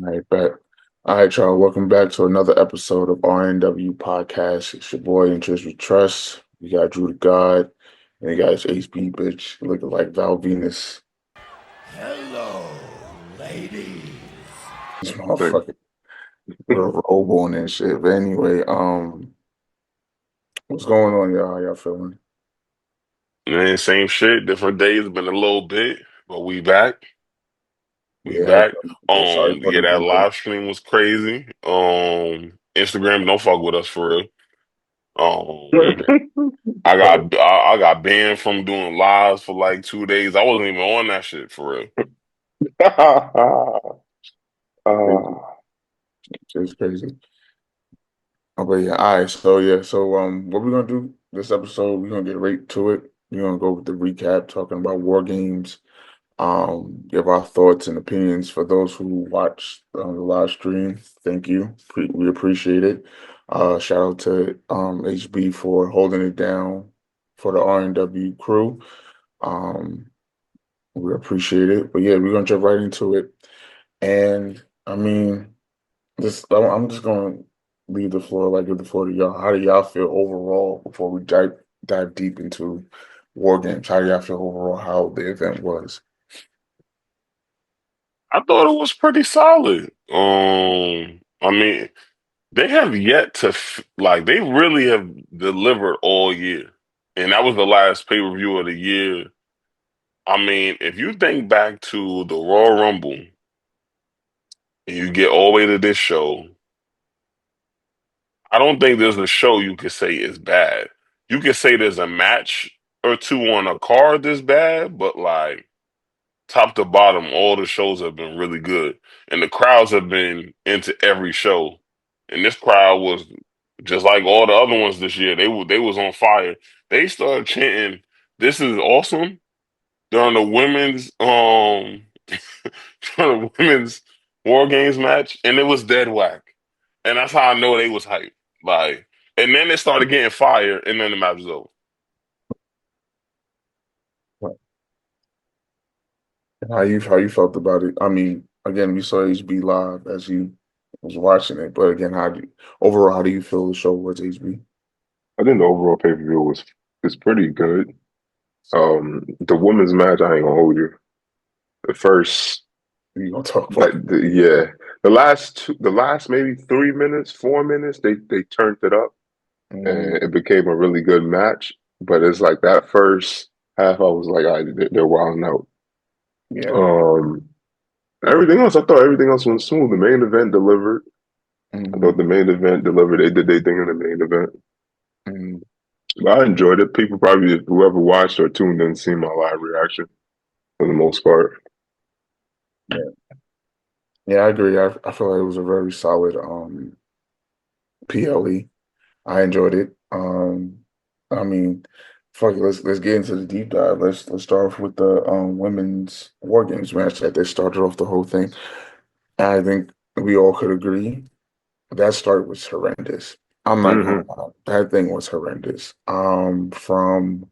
All right, bet. All right, y'all. Welcome back to another episode of RNW Podcast. It's your boy Interest with Trust. We got Drew the God, and you guys HB bitch looking like Val Venus. Hello, ladies. This Like, motherfucker with a robe on and shit. But anyway, what's going on, y'all? How y'all feeling? man, same shit, different days, been a little bit, but we back. We Yeah, back. sorry for Yeah, the that delay. live stream was crazy. Instagram, don't fuck with us for real. Um, I got banned from doing lives for like 2 days. I wasn't even on that shit for real. Crazy. It's crazy. Oh, but yeah, all right. So what we're gonna do this episode? We're gonna get right to it. We're gonna go with the recap, talking about war games. Give our thoughts and opinions for those who watched the live stream. Thank you. We appreciate it. Shout out to HB for holding it down for the RNW crew. Um, we appreciate it. But yeah, we're gonna jump right into it. And I mean, I'm just gonna leave the floor, like give the floor to y'all. How do y'all feel overall before we dive deep into war games? How do y'all feel overall how the event was? I thought it was pretty solid. I mean, they have yet to like they really have delivered all year, and that was the last pay per view of the year. I mean, if you think back to the Royal Rumble and you get all the way to this show, I don't think there's a show you could say is bad. You could say there's a match or two on a card that's bad, but like top to bottom, all the shows have been really good, and the crowds have been into every show. And this crowd was just like all the other ones this year. They was on fire. They started chanting, "This is awesome!" during the during the women's War Games match, and it was dead whack. And that's how I know they was hyped. Like, and then they started getting fire, and then the match was over. How you felt about it? I mean, again, we saw HB live as you was watching it, but again, overall how do you feel the show was HB? I think the overall pay per view was pretty good. The women's match, I ain't gonna hold you. The first, You gonna talk like, about it? yeah, the last maybe 3 minutes, 4 minutes, they turned it up, and Mm, it became a really good match. But it's like that first half, I was like, they're wilding out. yeah. Um, Everything else, I thought everything else went smooth. The main event delivered. I thought Mm, the main event delivered. They did their thing in the main event. mm, But I enjoyed it. People probably, whoever watched or tuned in, seen my live reaction for the most part. yeah. Yeah, I agree. I feel like it was a very solid PLE. I enjoyed it. I mean, fuck it, let's get into the deep dive. Let's start off with the women's war games match that they started off the whole thing. And I think we all could agree that start was horrendous. I'm not gonna Hmm. lie. That thing was horrendous. From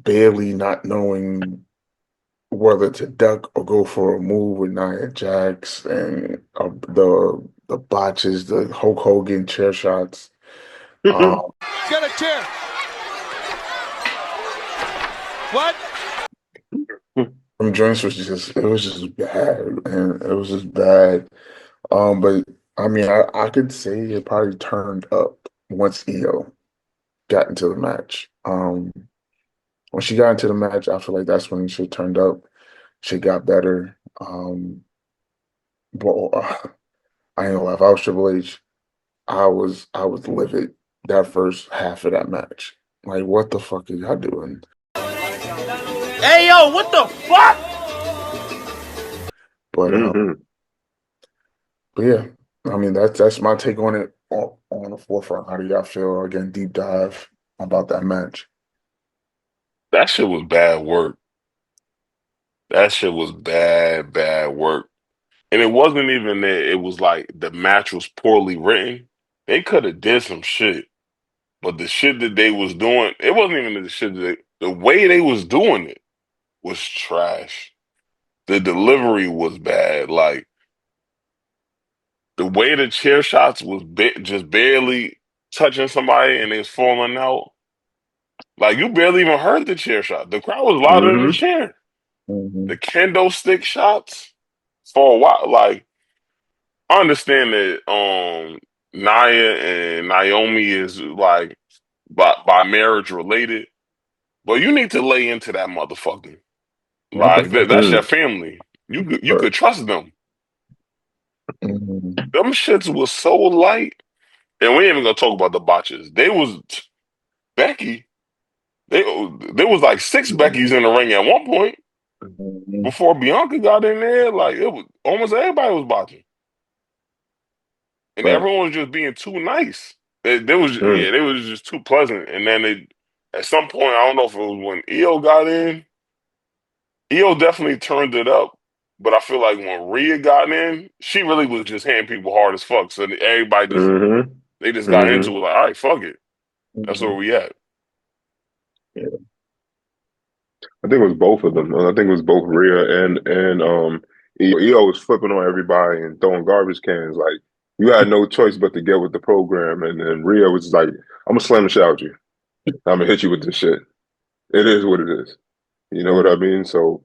Bailey not knowing whether to duck or go for a move with Nia Jax and the botches, the Hulk Hogan chair shots. Um, Get a chair. What? from joints was just bad, and it was just bad. But I mean, I could say it probably turned up once Io got into the match. When she got into the match, I feel like that's when she turned up. She got better. But I ain't gonna lie, if I was Triple H, I was livid that first half of that match. Like, what the fuck are y'all doing? Hey, yo, what the fuck? But Hmm. but yeah, I mean that's my take on it on the forefront. How do y'all feel? Again, deep dive about that match. That shit was bad work. That shit was bad, bad work. And it wasn't even that it was like the match was poorly written. They could have did some shit, but the shit that they was doing, it wasn't even the shit that the way they was doing it was trash. The delivery was bad. Like The way the chair shots was just barely touching somebody and it's falling out. Like you barely even heard the chair shot. The crowd was louder than the Mm-hmm. chair. Mm-hmm. The kendo stick shots for a while. Like I understand that Nia and Naomi is like by marriage related, but you need to lay into that motherfucker. Not the Like fuck. that's your Mm. family. You Right. could trust them. Mm-hmm. Them shits was so light, and we ain't even gonna talk about the botches. They was Becky. They there was like six Beckys in the ring at one point Mm-hmm. before Bianca got in there. Like it was almost everybody was botching, and Right. everyone was just being too nice. They was Mm. yeah, they was just too pleasant. And then they at some point, I don't know if it was when Io got in. Io definitely turned it up, but I feel like when Rhea got in, she really was just hitting people hard as fuck. So everybody just Mm-hmm. they just got into Mm-hmm. it like, all right, fuck it. That's where Mm-hmm. we at. Yeah. I think it was both of them. I think it was both Rhea and EO was flipping on everybody and throwing garbage cans. Like you had no choice but to get with the program. And then Rhea was like, "I'm gonna slam the shit out you. I'm gonna hit you with this shit. It is what it is." You know what I mean? So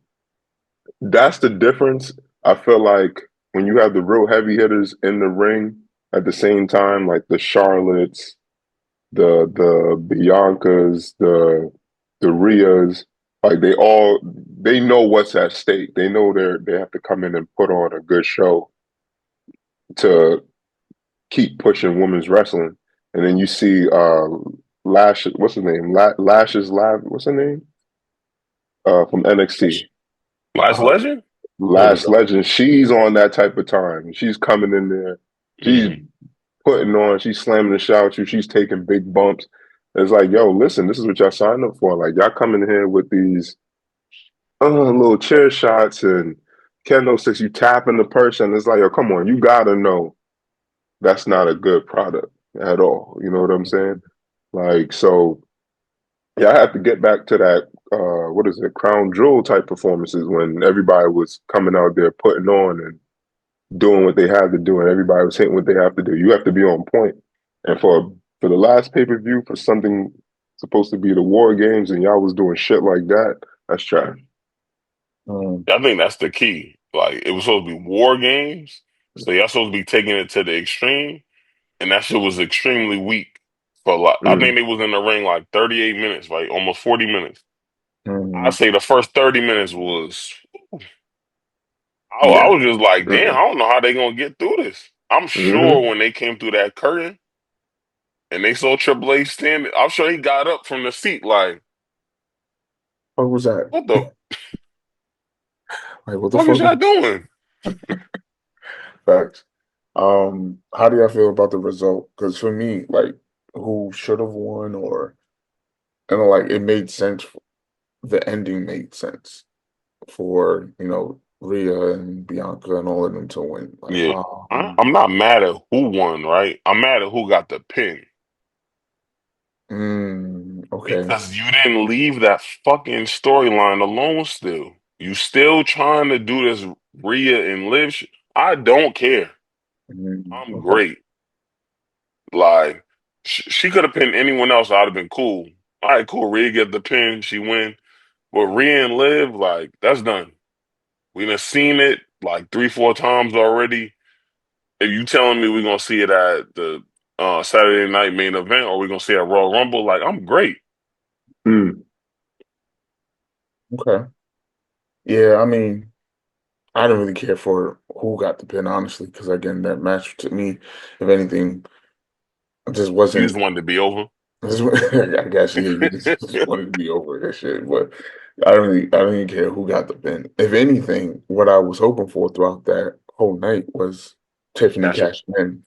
that's the difference. I feel like when you have the real heavy hitters in the ring at the same time, like the Charlottes, the Biancas, the Rheas, like they know what's at stake. They know they have to come in and put on a good show to keep pushing women's wrestling. And then you see Lash, what's her name? Lash's Lab, what's her name? From NXT. Last Uh, Legend? what is Lash that? Legend, she's on that type of time. She's coming in there. She's Mm. putting on, she's slamming the shout you, she's taking big bumps. It's like, yo, listen, this is what y'all signed up for. Like, y'all coming here with these little chair shots and kendo sticks, you tapping the person. It's like, yo, come on, you gotta know that's not a good product at all. You know what I'm saying? Like, so yeah, I have to get back to that what is it, crown jewel type performances when everybody was coming out there putting on and doing what they had to do and everybody was hitting what they have to do. You have to be on point. And for the last pay-per-view, for something supposed to be the war games and y'all was doing shit like that, that's trash. Mm, I think that's the key. Like it was supposed to be war games, so y'all supposed to be taking it to the extreme, and that shit was extremely weak. For like, I think Mm, they was in the ring like 38 minutes, like almost 40 minutes. I mm, say the first 30 minutes was. I yeah. was just like, damn, I Mm-mm. don't know how they gonna get through this. I'm sure Mm-hmm. when they came through that curtain and they saw Triple H standing, I'm sure he got up from the seat like, what was that? what the Like, what the fuck is fuck? y'all doing? Facts. How do y'all feel about the result? Because for me, like, who should have won, or like it made sense. The ending made sense for Rhea and Bianca and all of them to win. Like, Yeah. I'm not mad at who won, right? I'm mad at who got the pin. okay. Because you didn't leave that fucking storyline alone still. You still trying to do this Rhea and Liv I don't care. I'm Okay. great. Like, she could have pinned anyone else. I'd have been cool. All right, cool. Rhea get the pin. She win. But Rhea and Liv, like, that's done. We done seen it like 3, 4 times already. If you telling me we're gonna see it at the Saturday night main event or we're gonna see it at Royal Rumble, like, I'm great. Mm. Okay. Yeah, I mean, I didn't really care for who got the pin, honestly, because again, that match to me, if anything, just You just wasn't. wanted to be over. I guess yeah, you just wanted to be over that shit, but I don't even care who got the pin. If anything, what I was hoping for throughout that whole night was Tiffany That's it. cashing in.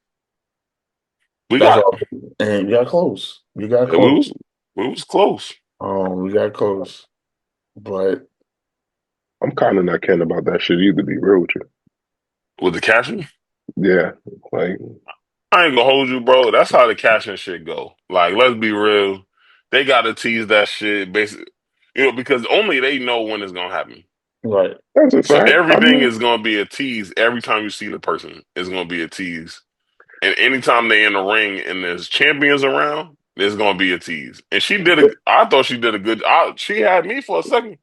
We That's got all, and you got close. You got yeah, we close. was we was close We got close, but I'm kind of not caring about that shit either, to be real with you. with the cashing. Yeah. Like, I ain't gonna hold you, bro. That's how the cashing shit go. Like, let's be real. They gotta tease that shit, basically, because only they know when it's gonna happen. Right. That's a So fact. I everything mean, is gonna be a tease every time you see the person. It's gonna be a tease. And anytime they in the ring and there's champions around, there's gonna be a tease. And she did a. I thought she did a good. She had me for a second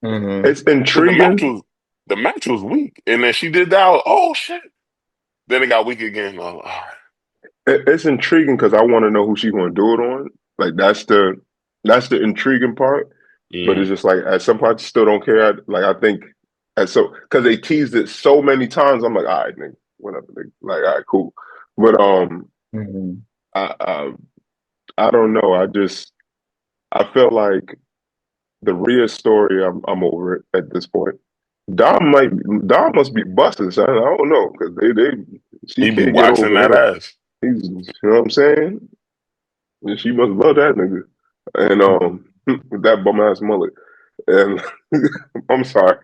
Mm-hmm. it's because intriguing. the match was weak, and then she did that. I was, oh shit! Then it got weak again. I was like, all It's intriguing because I want to know who she's going to do it on. Like that's the intriguing part. But it's right. just like at some point, I still don't care. Like I think, and so because they teased it so many times, I'm like, all right, nigga, whatever. Nigga. Like, all right, cool. But Mm-hmm. I, I I don't know. I feel like the Rhea story. I'm over it at this point. Dom must be busting. Son. I don't know because they she He be can't get waxing over that him. ass. He's you know what I'm saying. And she must love that nigga. And with that bum ass mullet. And I'm sorry.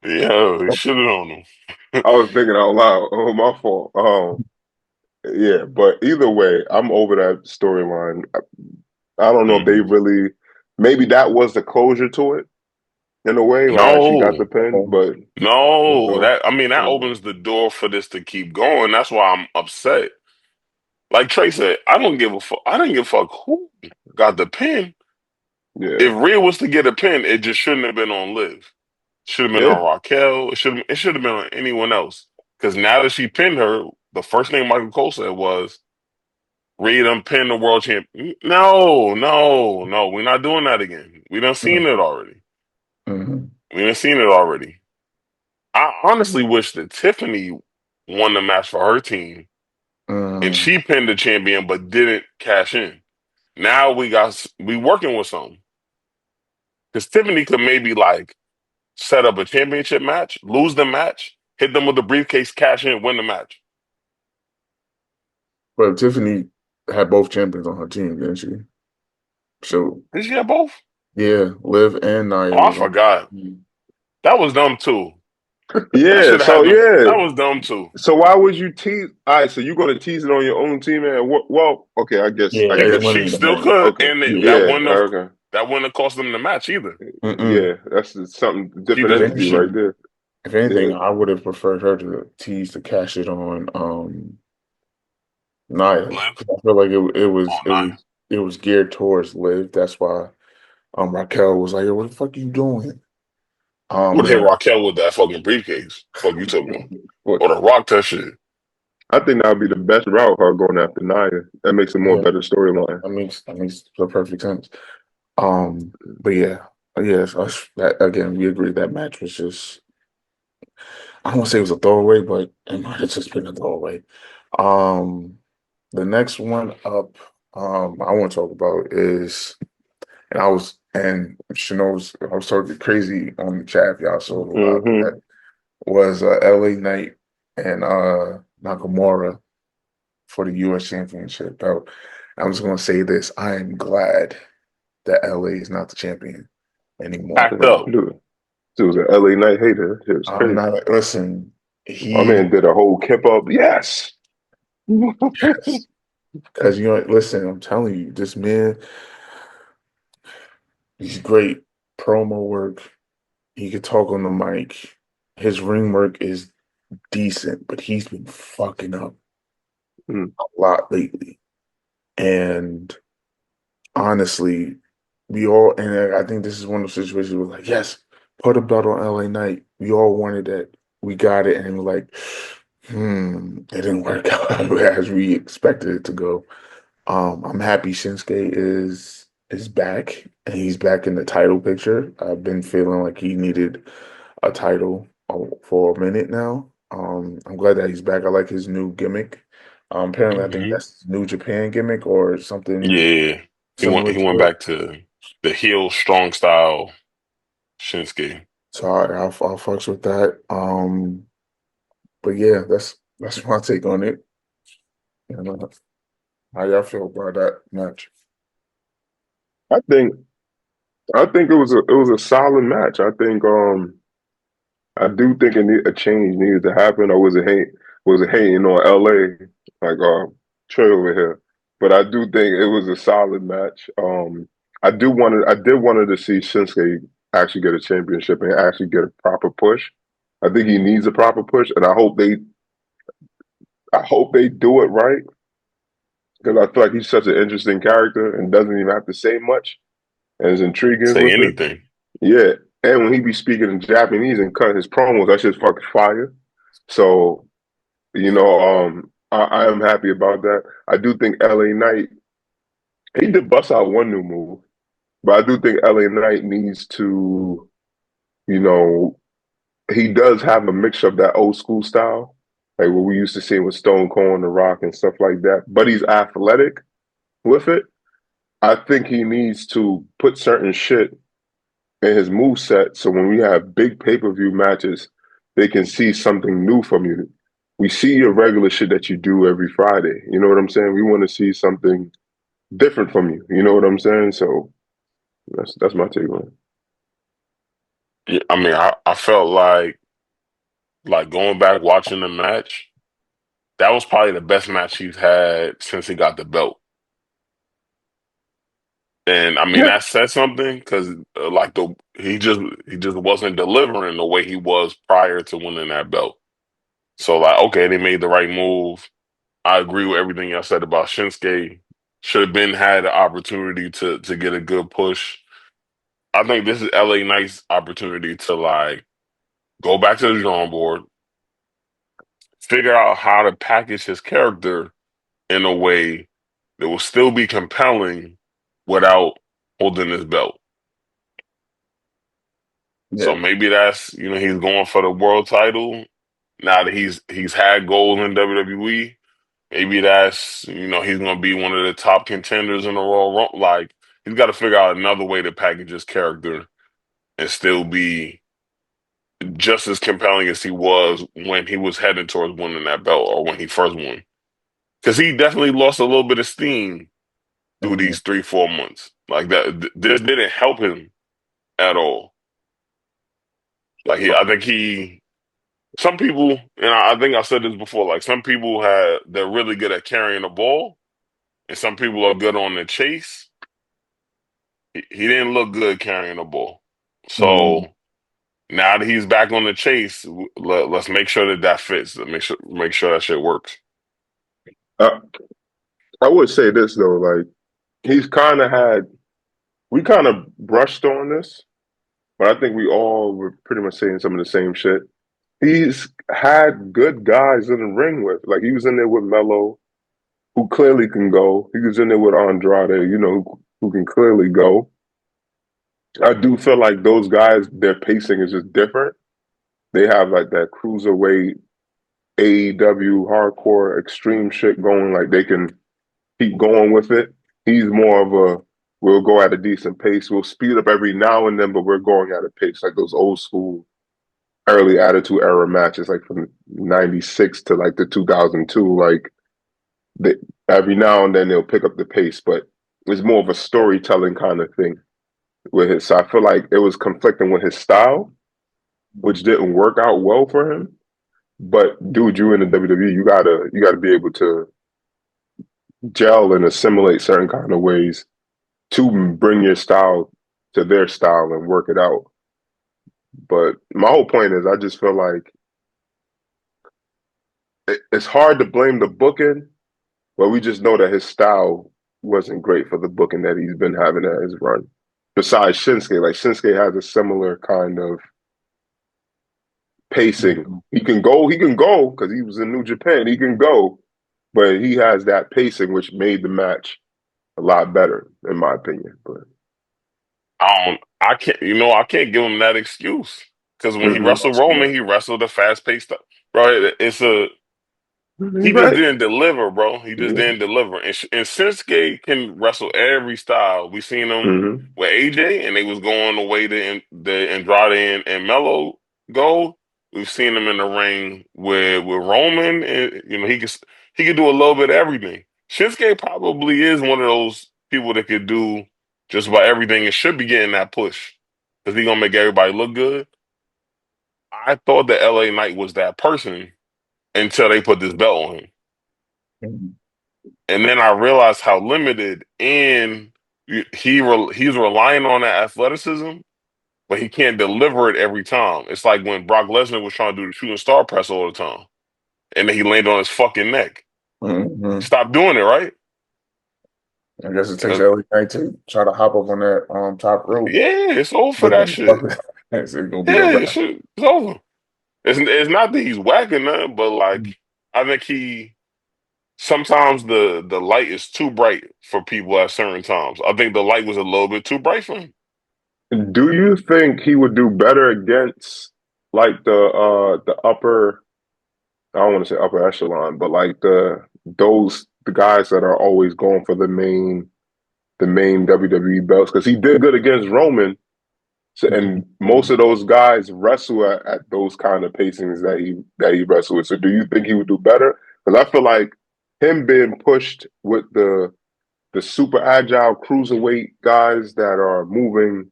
Yeah, he should have on him. I was thinking out loud. Oh, my fault. Yeah, but either way, I'm over that storyline. I don't know if they Mhm. really maybe that was the closure to it in a way, like how she got the No, pin, Um, but no. no. That I mean, that Uh, opens the door for this to keep going. That's why I'm upset. Like Trey said, I don't give a fuck. I didn't give a fuck who got the pin. yeah. If Rhea was to get a pin, it just shouldn't have been on Liv. Should have been Yeah. on Raquel. It should have been on anyone else. Because now that she pinned her, the first thing Michael Cole said was, "Rhea done pinned the world champ." No, no, no. We're not doing that again. We done seen it already. mm-hmm. We done seen it already. I honestly wish that Tiffany won the match for her team and Mm-hmm. she pinned the champion but didn't cash in. Now we working with something. Because Tiffany could maybe like set up a championship match, lose the match, hit them with the briefcase, cash in, win the match. But Tiffany had both champions on her team, didn't she? So Did she have both? yeah, Liv and Nia Oh, I was on forgot. the team. That was dumb too. That Yeah. should have had So them. yeah. That was dumb too. So why would you tease? All right, so you're gonna tease it on your own team, man. Well, okay, Yeah, I it's Because guess, she Money in the still Bank. could, okay, and that yeah, wouldn't have okay, cost them the match either. Mm-mm. yeah. That's something She different If didn't. entity right anything, there. if Yeah, anything, I would have preferred her to tease to cash it on Nia Live. because I feel like Oh, nice. it was geared towards Liv. That's why Raquel was like, "Yo, what the fuck you doing?" Would hit And Raquel with that fucking briefcase. Fuck you talking about? what? Or the rock that shit. I think that would be the best route. Her going after Nia. That makes a more Yeah, better storyline. that makes the perfect sense. But yeah, yes, that again, we agree that match was just I don't want to say it was a throwaway, but it might have just been a throwaway. Um, the next one up, I want to talk about is, and I was talking crazy on the chat, if y'all saw Hmm. that was LA Knight and Nakamura for the US Championship belt. I'm just gonna say this: I am glad that LA is not the champion anymore. Packed up. Dude, it was an LA Night hater. It was I'm crazy. not listen. My man did a whole kip up. Yes. Yes, because listen. I'm telling you, this man, he's great promo work. He could talk on the mic. His ring work is decent, but he's been fucking up Mm, a lot lately. And honestly, we all, and I think this is one of those situations where, like, yes, put a belt on LA Knight. We all wanted that. We got it. And we're like, it didn't work out as we expected it to go. I'm happy Shinsuke is back and he's back in the title picture. I've been feeling like he needed a title for a minute now. I'm glad that he's back. I like his new gimmick. Apparently, I think Hmm. that's New Japan gimmick or something Yeah. similar He went to it. back to the heel strong style Shinsuke. So I'll fucks with that. But yeah, that's my take on it. You know, how y'all feel about that match? I think it was a solid match. I do think a change needed to happen. I wasn't hating on LA like Trey over here, but I do think it was a solid match. I did wanted to see Shinsuke. actually get a championship and actually get a proper push. I think he needs a proper push, and I hope they do it right because I feel like he's such an interesting character and doesn't even have to say much and is intriguing Say with it. anything. Yeah, and when he be speaking in Japanese and cutting his promos, that shit's fucking fire. So I am happy about that. I do think LA Knight he did bust out one new move, but I do think LA Knight needs to, you know, he does have a mixture of that old school style, like what we used to see with Stone Cold and The Rock and stuff like that. But he's athletic with it. I think he needs to put certain shit in his move set so when we have big pay-per-view matches, they can see something new from you. We see your regular shit that you do every Friday. You know what I'm saying? We want to see something different from you. You know what I'm saying? So that's my take on it. Yeah, I mean, I felt like going back watching the match, that was probably the best match he's had since he got the belt. And I mean, Yeah. that said something because like he just wasn't delivering the way he was prior to winning that belt. So like, okay, they made the right move. I agree with everything y'all said about Shinsuke. Should have been had the opportunity to get a good push. I think this is LA Knight's opportunity to like go back to the drawing board, figure out how to package his character in a way that will still be compelling without holding his belt. So Yeah, maybe that's he's going for the world title now that he's had gold in WWE. Maybe that's he's going to be one of the top contenders in the Royal Rumble. Like he's got to figure out another way to package his character and still be just as compelling as he was when he was heading towards winning that belt or when he first won. Because he definitely lost a little bit of steam through hmm these 3-4 months. Like that, this didn't help him at all. Like I think some people, and I think I said this before. Like some people they're really good at carrying the ball, and some people are good on the chase. He didn't look good carrying the ball, hmm so now that he's back on the chase, let's make sure that fits. Make sure that shit works. Uh, I would say this though, like he's kind of had we kind of brushed on this, but I think we all were pretty much saying some of the same shit. He's had good guys in the ring with, like he was in there with Melo, who clearly can go. He was in there with Andrade, who can clearly go. I do feel like those guys, their pacing is just different. They have like that cruiserweight AEW hardcore extreme shit going. Like they can keep going with it. He's more of a we'll go at a decent pace. We'll speed up every now and then, but we're going at a pace like those old school early Attitude Era matches, like from '96 to like the 2002. Like they, every now and then they'll pick up the pace, but it's more of a storytelling kind of thing with his. So I feel like it was conflicting with his style, which didn't work out well for him. But dude, you in the WWE, you gotta be able to gel and assimilate certain kind of ways to bring your style to their style and work it out. But my whole point is, I just feel like it's hard to blame the booking, but we just know that his style wasn't great for the booking that he's been having at his run. Besides Shinsuke, like Shinsuke has a similar kind of pacing. hmm He can go because he was in New Japan. He can go, but he has that pacing which made the match a lot better, in my opinion. But I can't give him that excuse because when he mm-mm. wrestled Roman, he wrestled a fast paced stuff. Bro, he You're just right. didn't deliver, bro. He just Yeah. didn't deliver. And Shinsuke can wrestle every style. We seen him Mm-hmm. with AJ, and they was going the way the Andrade and Melo go. We've seen him in the ring with Roman, and he could do a little bit of everything. Shinsuke probably is one of those people that could do just about everything and should be getting that push because he gonna make everybody look good. I thought that LA Knight was that person until they put this belt on him. hmm And then I realized how limited and he's relying on that athleticism, but he can't deliver it every time. It's like when Brock Lesnar was trying to do the shooting star press all the time, and then he landed on his fucking neck. Mm-hmm. Stop doing it, right? I guess it takes Uh, LA Knight to try to hop up on that top rope, yeah, it's over for but that shit. it's gonna be a Yeah, wrap. it's over. It's not that he's whacking nothing, but like I think he sometimes the light is too bright for people at certain times. I think the light was a little bit too bright for him. Do you think he would do better against like the upper, I don't want to say upper echelon, but like the guys that are always going for the main WWE belts? Because he did good against Roman. So, and most of those guys wrestle at those kind of pacings that he wrestled with. So do you think he would do better? Because I feel like him being pushed with the super agile cruiserweight guys that are moving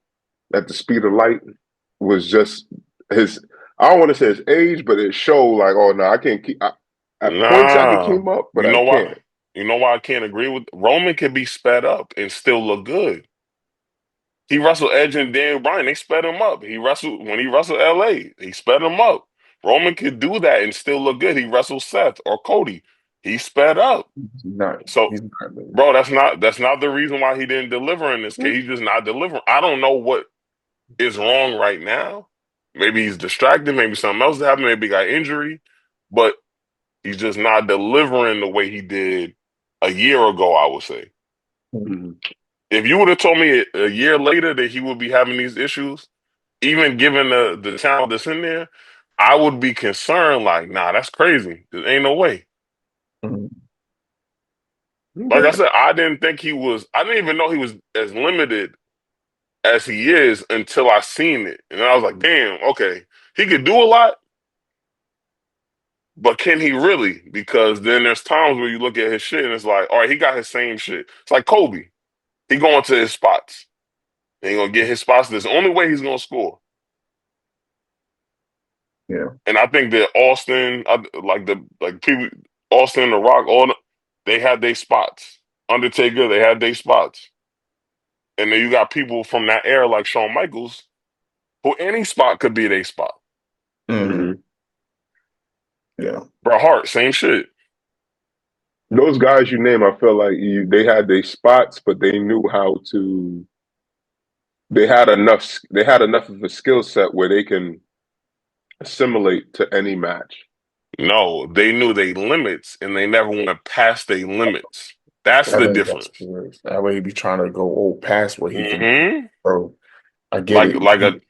at the speed of light was just his. I don't want to say his age, but it showed like, oh no, I can't keep. At points, I can Nah, keep up, but you I know why? can't. You know why I can't agree with Roman can be sped up and still look good. He wrestled Edge and Daniel Bryan. They sped him up. He wrestled when he wrestled LA. He sped him up. Roman could do that and still look good. He wrestled Seth or Cody. He sped up. He's not. So, He's not. Really. bro, that's not the reason why he didn't deliver in this case. He's just not delivering. I don't know what is wrong right now. Maybe he's distracted. Maybe something else happened. Maybe he got injury, but he's just not delivering the way he did a year ago. I would say. Mhm. If you would have told me a year later that he would be having these issues, even given the talent that's in there, I would be concerned. Like, nah, that's crazy. There ain't no way. Mhm. Like I Okay. said, I didn't think he was. I didn't even know he was as limited as he is until I seen it, and I was like, damn, okay, he could do a lot, but can he really? Because then there's times where you look at his shit and it's like, all right, he got his same shit. It's like Kobe. He going to his spots. He gonna get his spots. That's the only way he's gonna score. Yeah. And I think that Austin, like people, Austin, The Rock, they had their spots. Undertaker, they had their spots. And then you got people from that era like Shawn Michaels, who any spot could be their spot. Hmm. hmm Yeah. Bret Hart, same shit. Those guys you name, I feel like they had their spots, but they knew how to. They had enough. They had enough of a skill set where they can assimilate to any match. No, they knew their limits and they never went past their limits. That's I the think that's difference. good. That way he be trying to go old past what he can do. hmm Bro, I get Like it. like a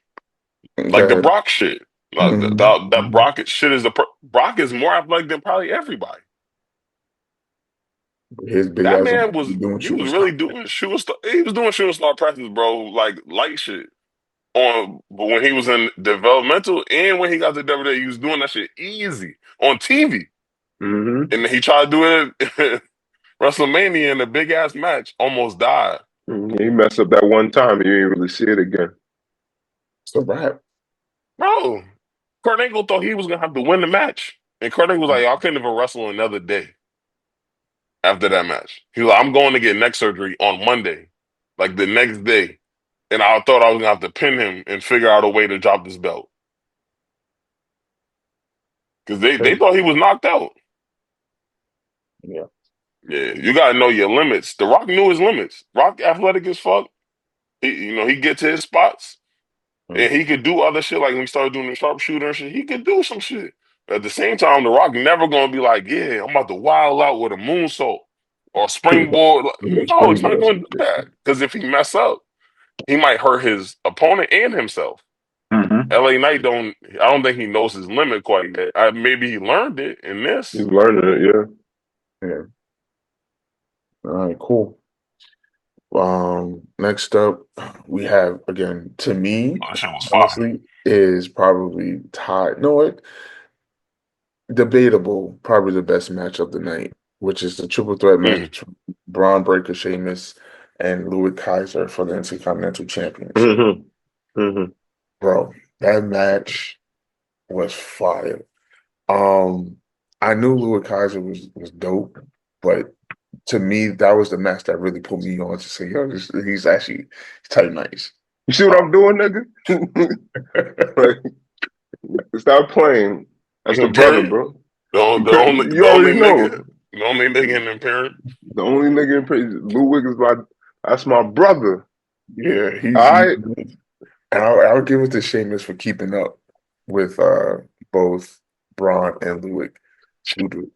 Go like the ahead. Brock shit. Like Mhm. that Brock shit is Brock is more athletic than probably everybody. His big That ass man be was doing he was shooting really stuff. doing shooting star. He was doing shooting star practice, bro. Like light shit on. But when he was in developmental and when he got to WWE, he was doing that shit easy on TV. hmm And then he tried to do it WrestleMania in a big ass match, almost died. He messed up that one time, and you didn't really see it again. It's a wrap. Bro, Kurt Angle thought he was gonna have to win the match, and Kurt Angle was like, "I couldn't even wrestle another day after that match." He was like, "I'm going to get neck surgery on Monday, like the next day." And I thought I was gonna have to pin him and figure out a way to drop this belt because they thought he was knocked out. Yeah. Yeah, you gotta know your limits. The Rock knew his limits. Rock athletic as fuck. He get to his spots and Mhm. he could do other shit. Like when he started doing the sharpshooter and shit, he could do some shit. But at the same time, The Rock never gonna be like, yeah, I'm about to wild out with a moonsault or springboard. Yeah, No, he's not springboard. gonna do that because if he mess up, he might hurt his opponent and himself. hmm LA Knight don't. I don't think he knows his limit quite yet. Maybe he learned it in He's this. learning it, yeah. Yeah. All right, cool. Next up, we have again to me, Oh, that shit was fire. honestly, is probably tied. No, what? Debatable, probably the best match of the night, which is the triple threat match Mm. between Braun Breaker, Sheamus, and Louis Kaiser for the Intercontinental Championship. hmm hmm Bro, that match was fire. Um, I knew Louis Kaiser was dope, but to me, that was the match that really put me on to say, yo, he's actually tight nice. You see what I'm doing, nigga? Like, stop playing. That's the brother, Imperium? bro. You could, The you only already know. the only nigga in Imperium. The only nigga in praise, Ludwig is my, that's my brother. Yeah, All he right. and I'll give it to Sheamus for keeping up with both Braun and Ludwig.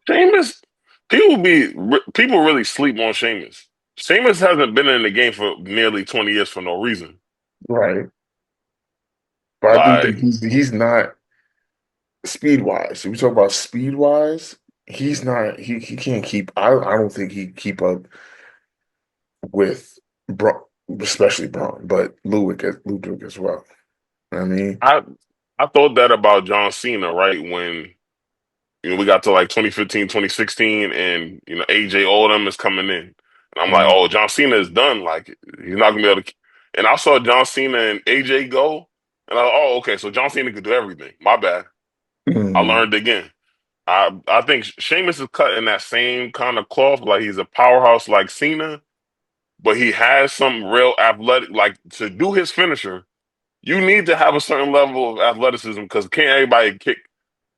Sheamus, people really sleep on Sheamus. Sheamus hasn't been in the game for nearly 20 years for no reason. Right. But I do think Like he's not speed wise. If we talk about speed wise, he's not he can't keep I don't think he keep up with Braun, especially Braun, but Ludwig as well. I mean, I I thought that about John Cena, right? When we got to like 2015, 2016, and AJ Oldham is coming in. And I'm like, mm, oh, John Cena is done. Like he's not gonna be able to. And I saw John Cena and AJ go, and I was, oh, okay, so John Cena could do everything. My bad. I mm, learned again. I think Sheamus is cut in that same kind of cloth. Like he's a powerhouse like Cena, but he has some real athletic. Like to do his finisher, you need to have a certain level of athleticism because can't everybody kick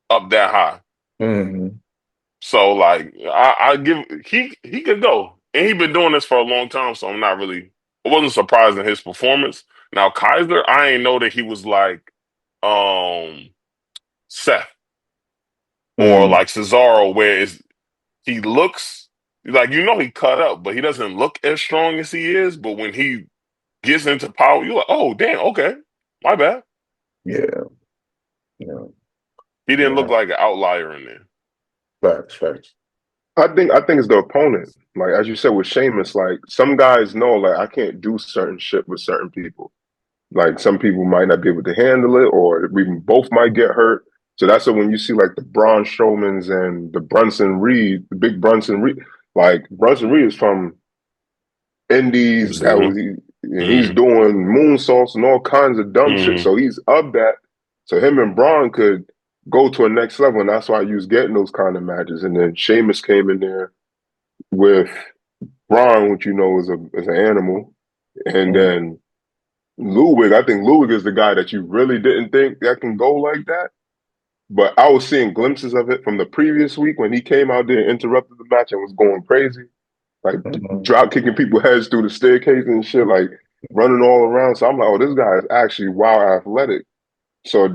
up that high. mm, So like I give he could go. And he been doing this for a long time, so I'm not really I wasn't surprised in his performance. Now Kaiser, I ain't know that he was like um Seth or mm, like Cesaro, where he looks like he cut up, but he doesn't look as strong as he is. But when he gets into power, you're like, oh damn, okay. My bad. yeah, yeah, He didn't look yeah. like an outlier in there. Facts. I think it's the opponent. Like as you said with Sheamus, like some guys know, like I can't do certain shit with certain people. Like some people might not be able to handle it, or we both might get hurt. So that's when you see like the Braun Strowmans and the Brunson Reed, the big Brunson Reed. Like Brunson Reed is from Indies. That was Mm-hmm. he's Mm-hmm. doing moonsaults and all kinds of dumb shit. Mm-hmm. So he's up that. So him and Braun could go to a next level, and that's why he was getting those kind of matches. And then Sheamus came in there with Braun, which is an animal, and Mm, then Ludwig. I think Ludwig is the guy that you really didn't think that can go like that. But I was seeing glimpses of it from the previous week when he came out there and interrupted the match and was going crazy, like mm, drop kicking people's heads through the staircase and shit, like running all around. So I'm like, oh, this guy is actually wild athletic. So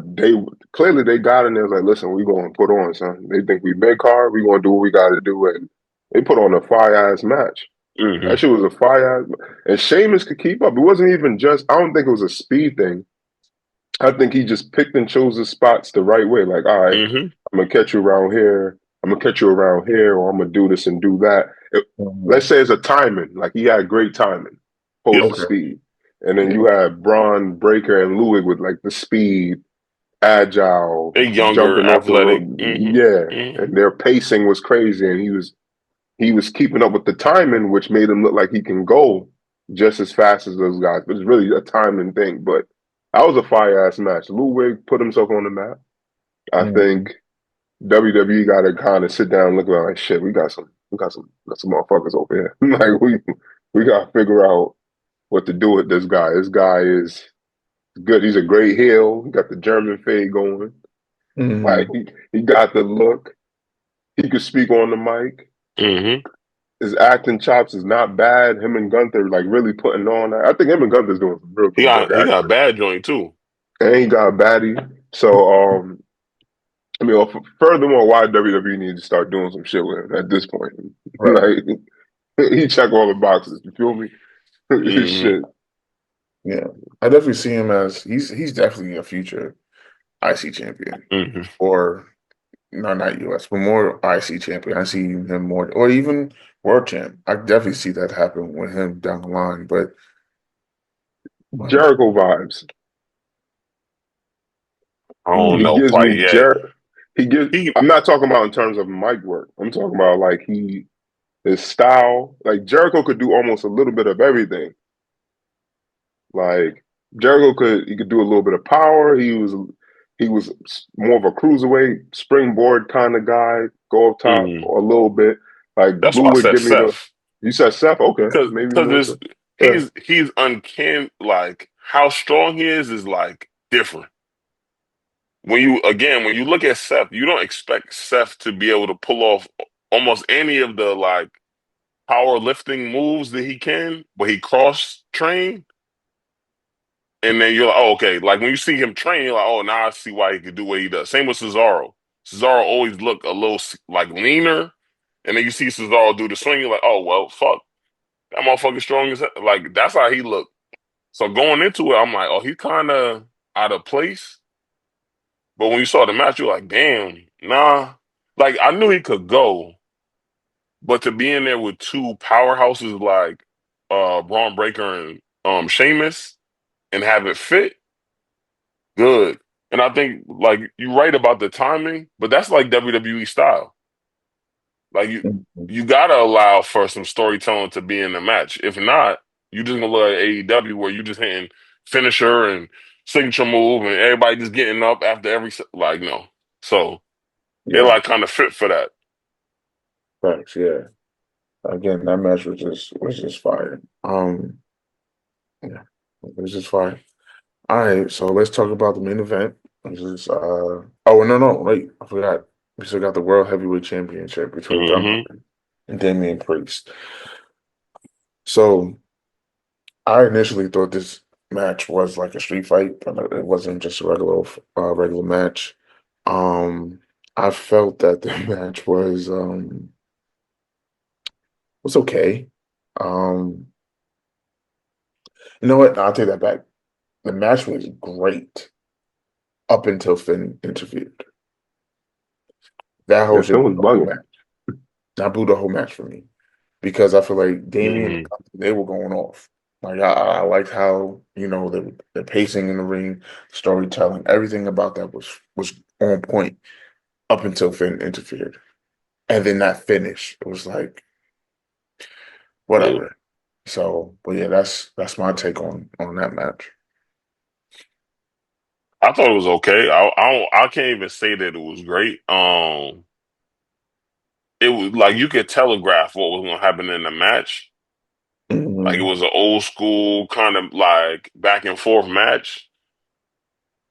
they got in there like, listen, we going to put on, son. They think we mid card, we going to do what we got to do, and they put on a fire ass match. That Mm-hmm. shit was a fire ass, and Sheamus could keep up. It wasn't even just. I don't think it was a speed thing. I think he just picked and chose his spots the right way. Like, all right, Mm-hmm. I'm gonna catch you around here. I'm gonna catch you around here, or I'm gonna do this and do that. Let's mm. say it's a timing. Like he had great timing, opposed Yep. to Okay. speed. And then Yeah. you had Braun Breaker and Ludwig with like the speed, agile, They younger, jumping off the rope. athletic. Yeah, Mm-hmm. and their pacing was crazy, and he was keeping up with the timing, which made him look like he can go just as fast as those guys. But it's really a timing thing. But that was a fire ass match. Ludwig put himself on the map. I Mm, think WWE got to kind of sit down and look around like shit. We got some motherfuckers over here. Like we got to figure out what to do with this guy. This guy is good. He's a great heel. He got the German fade going. Like mm, he got the look. He could speak on the mic. Mm-hmm. His acting chops is not bad. Him and Gunther like really putting on that. I think him and Gunther's doing some real good work He got a actually. bad joint too. And he got Batty. So I mean, furthermore, why WWE needs to start doing some shit with him at this point. right. Like he check all the boxes. You feel me? Mm-hmm. Shit. Yeah. I definitely see him as he's definitely a future IC champion. Mm-hmm. Or no, not US, but more IC champion. I see him more or even world champ. I definitely see that happen with him down the line. But Jericho vibes. I don't He know gives quite me yet. He gives. He I'm not talking about in terms of mic work. I'm talking about like his style. Like Jericho could do almost a little bit of everything. Like Jericho could do a little bit of power. He was more of a cruiserweight springboard kind of guy. Go up top mm, a little bit. Like that's Lou why I would said give me the. Seth. You said Seth, okay, Cause maybe cause more it's so. Yeah, he's uncanny like how strong he is like different. When you look at Seth, you don't expect Seth to be able to pull off almost any of the like powerlifting moves that he can, but he cross train. And then you're like, oh, okay. Like when you see him train, you're like, oh, now I see why he could do what he does. Same with Cesaro. Cesaro always looked a little like leaner, and then you see Cesaro do the swing, you're like, oh well, fuck, that motherfucker strong as hell. Like that's how he looked. So going into it, I'm like, oh, he's kind of out of place. But when you saw the match, you're like, damn, nah. Like I knew he could go, but to be in there with two powerhouses like Braun Breaker and Sheamus and have it fit, good. And I think like you're right about the timing, but that's like WWE style. Like Mhm. you gotta allow for some storytelling to be in the match. If not, you just gonna look at AEW where you just hitting finisher and signature move and everybody just getting up after every like no. So they Yeah, like kind of fit for that. thanks. Yeah. Again, that match was just fire. Yeah, it was just fire. All right, so let's talk about the main event. Which is oh no, wait, I forgot. We still got the World Heavyweight Championship between Bret Hmm. Hart and Damian Priest. So I initially thought this match was like a street fight, but it wasn't just a regular match. Um, I felt that the match was okay. Um, you know what? No, I'll take that back. The match was great up until Finn interfered. That whole Yeah, shit Finn was blew the whole bugging. match. That blew the whole match for me because I feel like Damian and Hmm. company, they were going off. Like I liked how the pacing in the ring, storytelling, everything about that was on point up until Finn interfered, and then that finish, it was like Yeah. whatever. So, but yeah, that's my take on that match. I thought it was okay. I can't even say that it was great. It was like you could telegraph what was gonna happen in the match. Like it Hmm. was an old school kind of like back and forth match.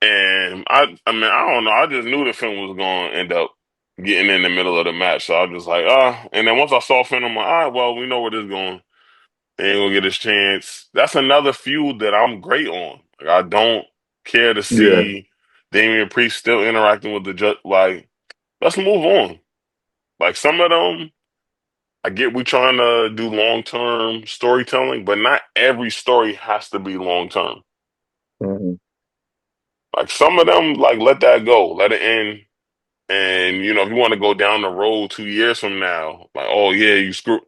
And I mean, I don't know. I just knew the Finn was going to end up getting in the middle of the match. So I was just like, ah. And then once I saw Finn, I'm like, all right, well, we know where this is going. He ain't gonna get his chance. That's another feud that I'm great on. Like, I don't care to Yeah, see Damian Priest still interacting with the judge. Like, let's move on. Like some of them, I get we trying to do long term storytelling, but not every story has to be long term. Hmm. Like some of them, like let that go, let it end. And if you want to go down the road 2 years from now, like, oh yeah, you screw.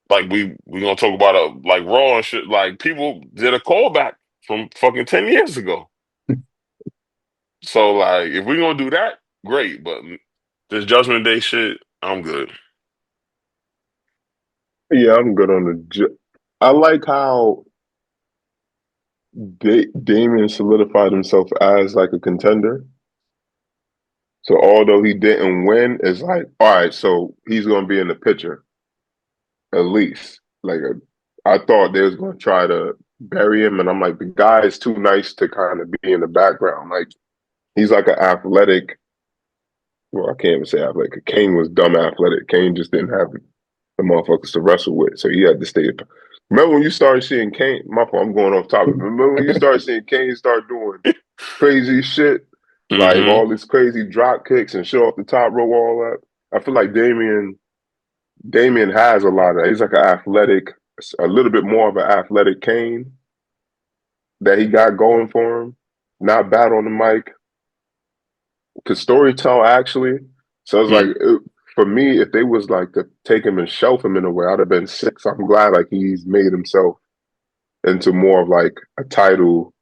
Like we gonna talk about like Raw and shit. Like people did a callback from fucking 10 years ago. So like if we gonna do that, great. But this Judgment Day shit, I'm good. yeah, I'm good on I like how Damien solidified himself as like a contender. So although he didn't win, it's like, all right, so he's gonna be in the picture at least. I thought they was gonna try to bury him, and I'm like, the guy is too nice to kind of be in the background. Like he's like an athletic. Well, I can't even say athletic. Kane was dumb athletic. Kane just didn't have the motherfuckers to wrestle with, so he had to stay. Remember when you started seeing Kane? My fault, I'm going off topic. Remember when you started seeing Kane start doing crazy shit, like Hmm. all these crazy drop kicks and shit off the top rope, all that. I feel like Damien has a lot of that. He's like an athletic, a little bit more of an athletic Kane that he got going for him. Not bad on the mic, could story tell actually. So it's like for me, if they was like to take him and shelf him in a way, I'd have been sick. So I'm glad like he's made himself into more of like a title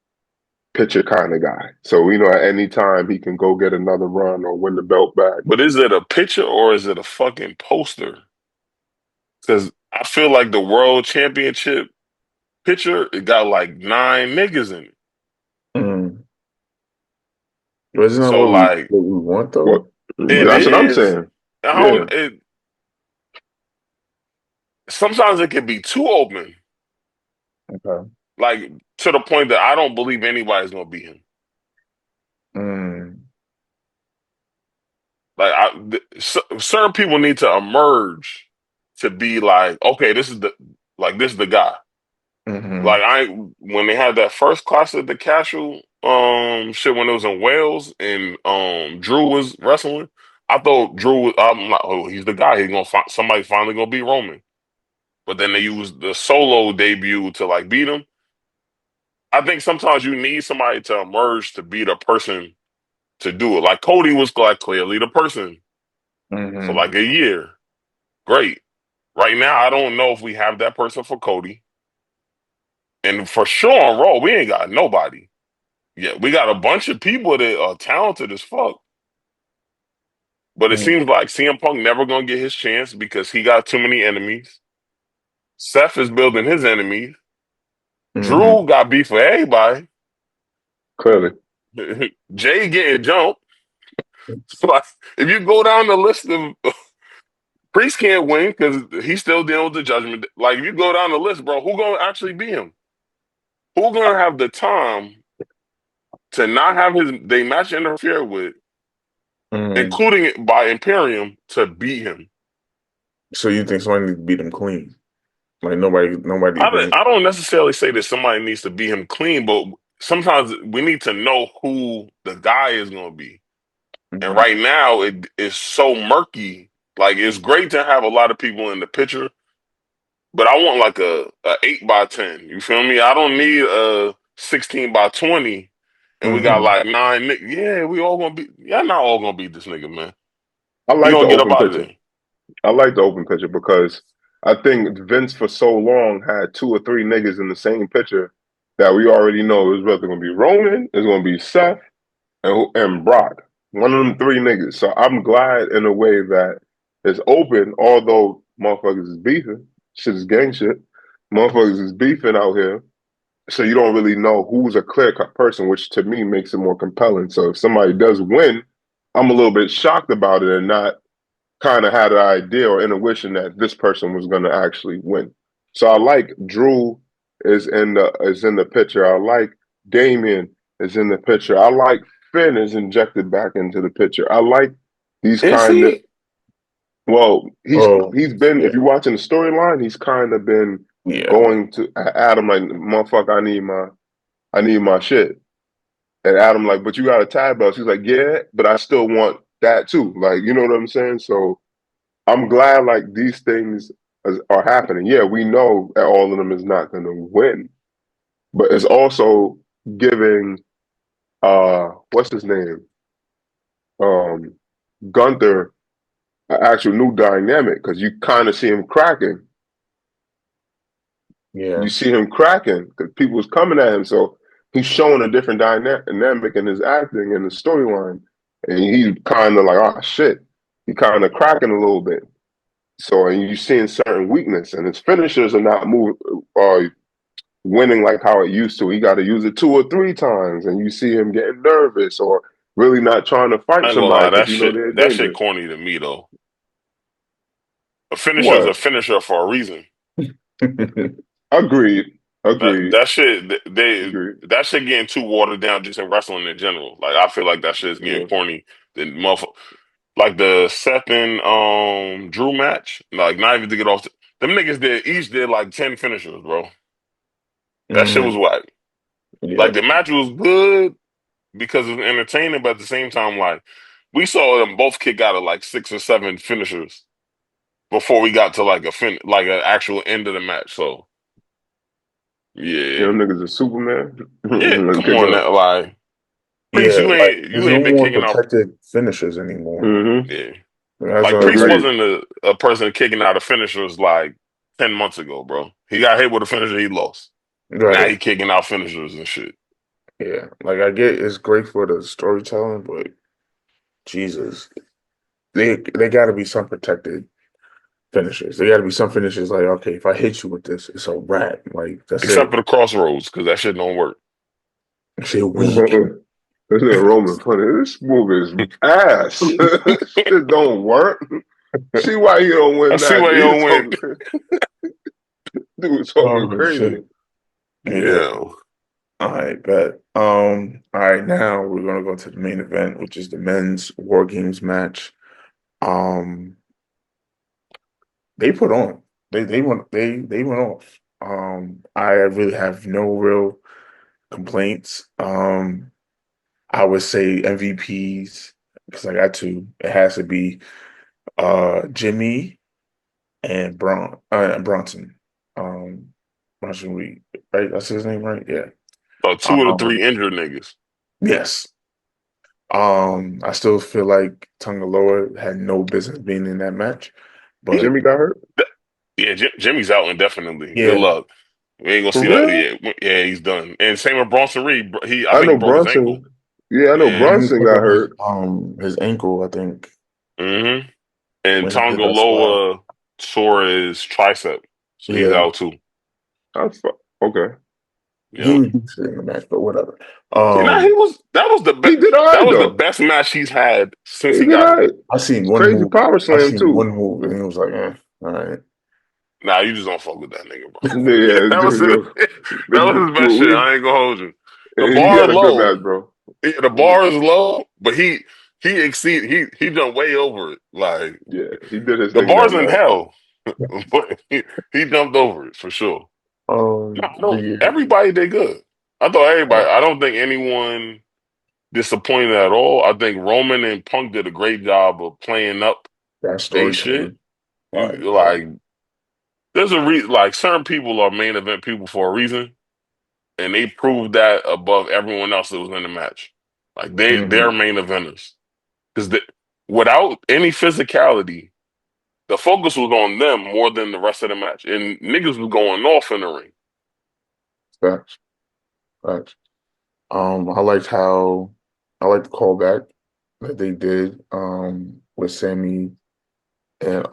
pitcher kind of guy. So at any time he can go get another run or win the belt back. But is it a picture or is it a fucking poster? Because I feel like the world championship picture, it got like 9 niggas in it. Mm. Isn't that So what we like want What? though? it Like, That's what I'm is. saying. I Yeah. don't. It sometimes it can be too open. okay. Like to the point that I don't believe anybody's gonna beat him. Mm. Like certain people need to emerge to be like, okay, this is the guy. Like Hmm. when they had that first class at the Castle shit when it was in Wales and Drew was wrestling, I thought I'm like, oh, he's the guy. He's gonna find somebody finally gonna beat Roman. But then they used the solo debut to like beat him. I think sometimes you need somebody to emerge to be the person to do it. Like Cody was like clearly the person for Hmm. like a year. Great. Right now, I don't know if we have that person for Cody. And for sure on Raw, we ain't got nobody. Yeah, we got a bunch of people that are talented as fuck. But it seems like CM Punk never gonna get his chance because he got too many enemies. Seth is building his enemies. Hmm. Drew got beef for everybody. Clearly. Jay getting jumped. Like, if you go down the list of Priest can't win because he's still dealing with the judgment. Like, if you go down the list, bro, who gonna actually beat him? Who gonna have the time to not have they match interfere with, Hmm. including it by Imperium, to beat him? So you think somebody needs to beat him clean? Like nobody I even. don't necessarily say that somebody needs to beat him clean, but sometimes we need to know who the guy is going to be. And Mhm. right now, it is so murky. Like it's great to have a lot of people in the picture, but I want like a 8x10. You feel me? I don't need a 16x20. And we got Mhm. like nine. Yeah, we all gonna be. Yeah, not all gonna beat this nigga, man. I He like the gonna get up open out of picture. there. I like the open picture because I think Vince for so long had two or three niggas in the same picture that we already know is whether going to be Roman, it's going to be Seth, and Brock. One of them three niggas. So I'm glad in a way that it's open, although motherfuckers is beefing. Shit is gang shit. Motherfuckers is beefing out here. So you don't really know who's a clear cut person, which to me makes it more compelling. So if somebody does win, I'm a little bit shocked about it and not kind of had an idea or intuition that this person was going to actually win. So I like Drew is in the picture. I like Damien is in the picture. I like Finn is injected back into the picture. I like these Is kind of he? well, Oh, he's been if yeah, you're watching the storyline, he's kind of been yeah. going to Adam like motherfucker, I need my shit. And Adam like, but you got a tag belt. She's like, yeah, but I still want that too. Like, you know what I'm saying? So I'm glad like these things are happening. Yeah, we know that all of them is not going to win, but it's also giving what's his name um Gunther an actual new dynamic because you kind of see him cracking. Yeah. You see him cracking because people was coming at him, so he's showing a different dynamic in his acting and the storyline, and he's kind of like, oh shit, he kind of cracking a little bit. So, and you seeing certain weakness, and his finishers are not moving, winning like how it used to. He got to use it two or three times, and you see him getting nervous or really not trying to I fight ain't gonna somebody lie, because you know they're that shit dangerous. corny to me though. A finisher is a What? finisher for a reason. Agreed. Agreed. That shit Agreed. that shit getting too watered down just in wrestling in general. Like I feel like that shit is getting Yeah. corny. The motherfucker, like the Seth and Drew match. Like not even to get off. Them niggas each did like 10 finishers, bro. That shit was Hmm. whack. Like Yeah. the match was good because it was entertaining, but at the same time, like we saw them both kick out of like 6 or 7 finishers before we got to like like an actual end of the match. So You yeah, know, niggas are Superman. yeah. Come Kick on, up. that like Priest, Yeah. Like you there's no ain't been more kicking out. protected finishers anymore. Mm-hmm. Yeah, That's like what Priest like Agreed. wasn't a person kicking out of finishers like 10 months ago, bro. He got hit with a finisher, he lost. Now he right. kicking out finishers and shit. Yeah. Like I get it's great for the storytelling, but Jesus, they got to be some protected finishers. They got to be some finishers like okay, if I hit you with this, it's a wrap. Like that's Except it. for the crossroads, because that shit don't work. Shit weak. This nigga Roman funny. This movie is ass. Shit don't work. See why he don't I win see that? why you He don't win. talking. Dude talking Oh crazy. shit. Yeah. Yeah. All right, bet. All right, now we're gonna go to the main event, which is the men's War Games match. Um, they put on. They went off. I really have no real complaints. I would say MVPs because I got two. It has to be Jimmy and Bronson. Um Bronson Reed, right? That's his name, right? Yeah. Two of the Um three injured niggas. yes. I still feel like Tungaloa had no business being in that match. But Jimmy got hurt Yeah, Jimmy's out indefinitely. Good yeah, luck. We ain't gonna for see that. real. Yeah, he's done. And same with Bronson Reed. I I think he know broke his ankle. Bronson. Yeah, I know Yeah. he was Bronson got working on hurt. his ankle, I think, hmm And when he did that spot. Tongaloa tore his tricep, so he's Yeah, out too. Okay. he Yeah. was decent in the match, but whatever. See, now he Um was that was the best. He did all That right was the though. best match he's had since He he did got all here. right. I seen one Crazy move. power I slam seen too. one move, and it was like, all right. Nah, you just don't fuck with that nigga, bro. Yeah, That was it. That was his best shit. I ain't gonna hold you. The he bar is had a good low. match, bro. Yeah, the Mhm. bar is low, but he jumped way over it. Like Yeah, he did his the thing that bar's in match. hell, but he jumped over it for sure. No, no, The everybody did good. I thought uh, everybody. I don't think anyone disappointed at all. I think Roman and Punk did a great job of playing up that they shit. storytelling, You yeah, like there's a reason. Like certain people are main event people for a reason, and they proved that above everyone else that was in the match. Like they're hmm main eventers because without any physicality, the focus was on them more than the rest of the match, and niggas was going off in the ring. facts, facts. I liked how I liked the callback that they did with Sammy and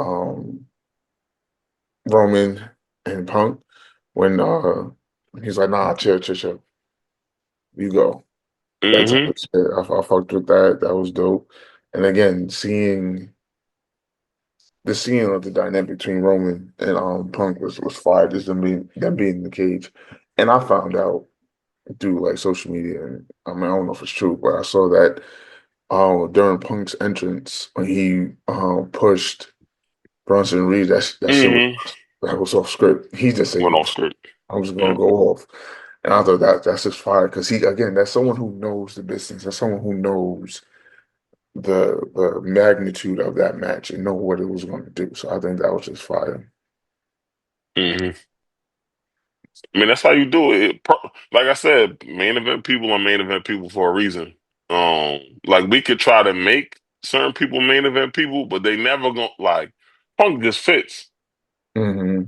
Roman and Punk when he's like, nah, chill, you go. That type hmm of shit. I fucked with that. That was dope. And again, seeing of the dynamic between Roman and Punk was fire. Just them being in the cage. And I found out through like social media, and I mean I don't know if it's true, but I saw that during Punk's entrance when he pushed Bronson Reed, that shit was hmm that was off script. He just said, Went off script. I'm just gonna Yeah. go off. And I thought that's just fire because that's someone who knows the business. That's someone who knows the magnitude of that match and know what it was going to do. So I think that was just fire. hmm I mean, that's how you do it. Like I said, main event people are main event people for a reason. Like we could try to make certain people main event people, but they never gonna like. Punk just fits. Hmm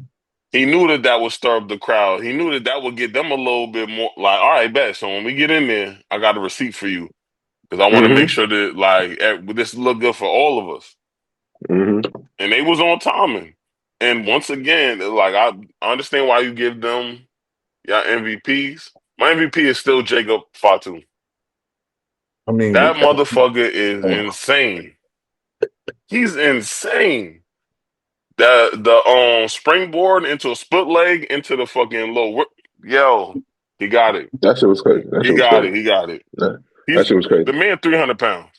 He knew that would stir up the crowd. He knew that would get them a little bit more like, all right, bet. So when we get in there, I got a receipt for you because I want to make Hmm sure that like this look good for all of us. hmm And they was on timing. And once again, like I understand why you give them MVP. My MVP is still Jacob Fatu. I mean, That with that, motherfucker is insane. He's insane. The springboard into a split leg into the fucking yo, he got it. That shit was crazy. That He shit was got crazy. it. He got it. That, that He's shit was crazy. the man 300 pounds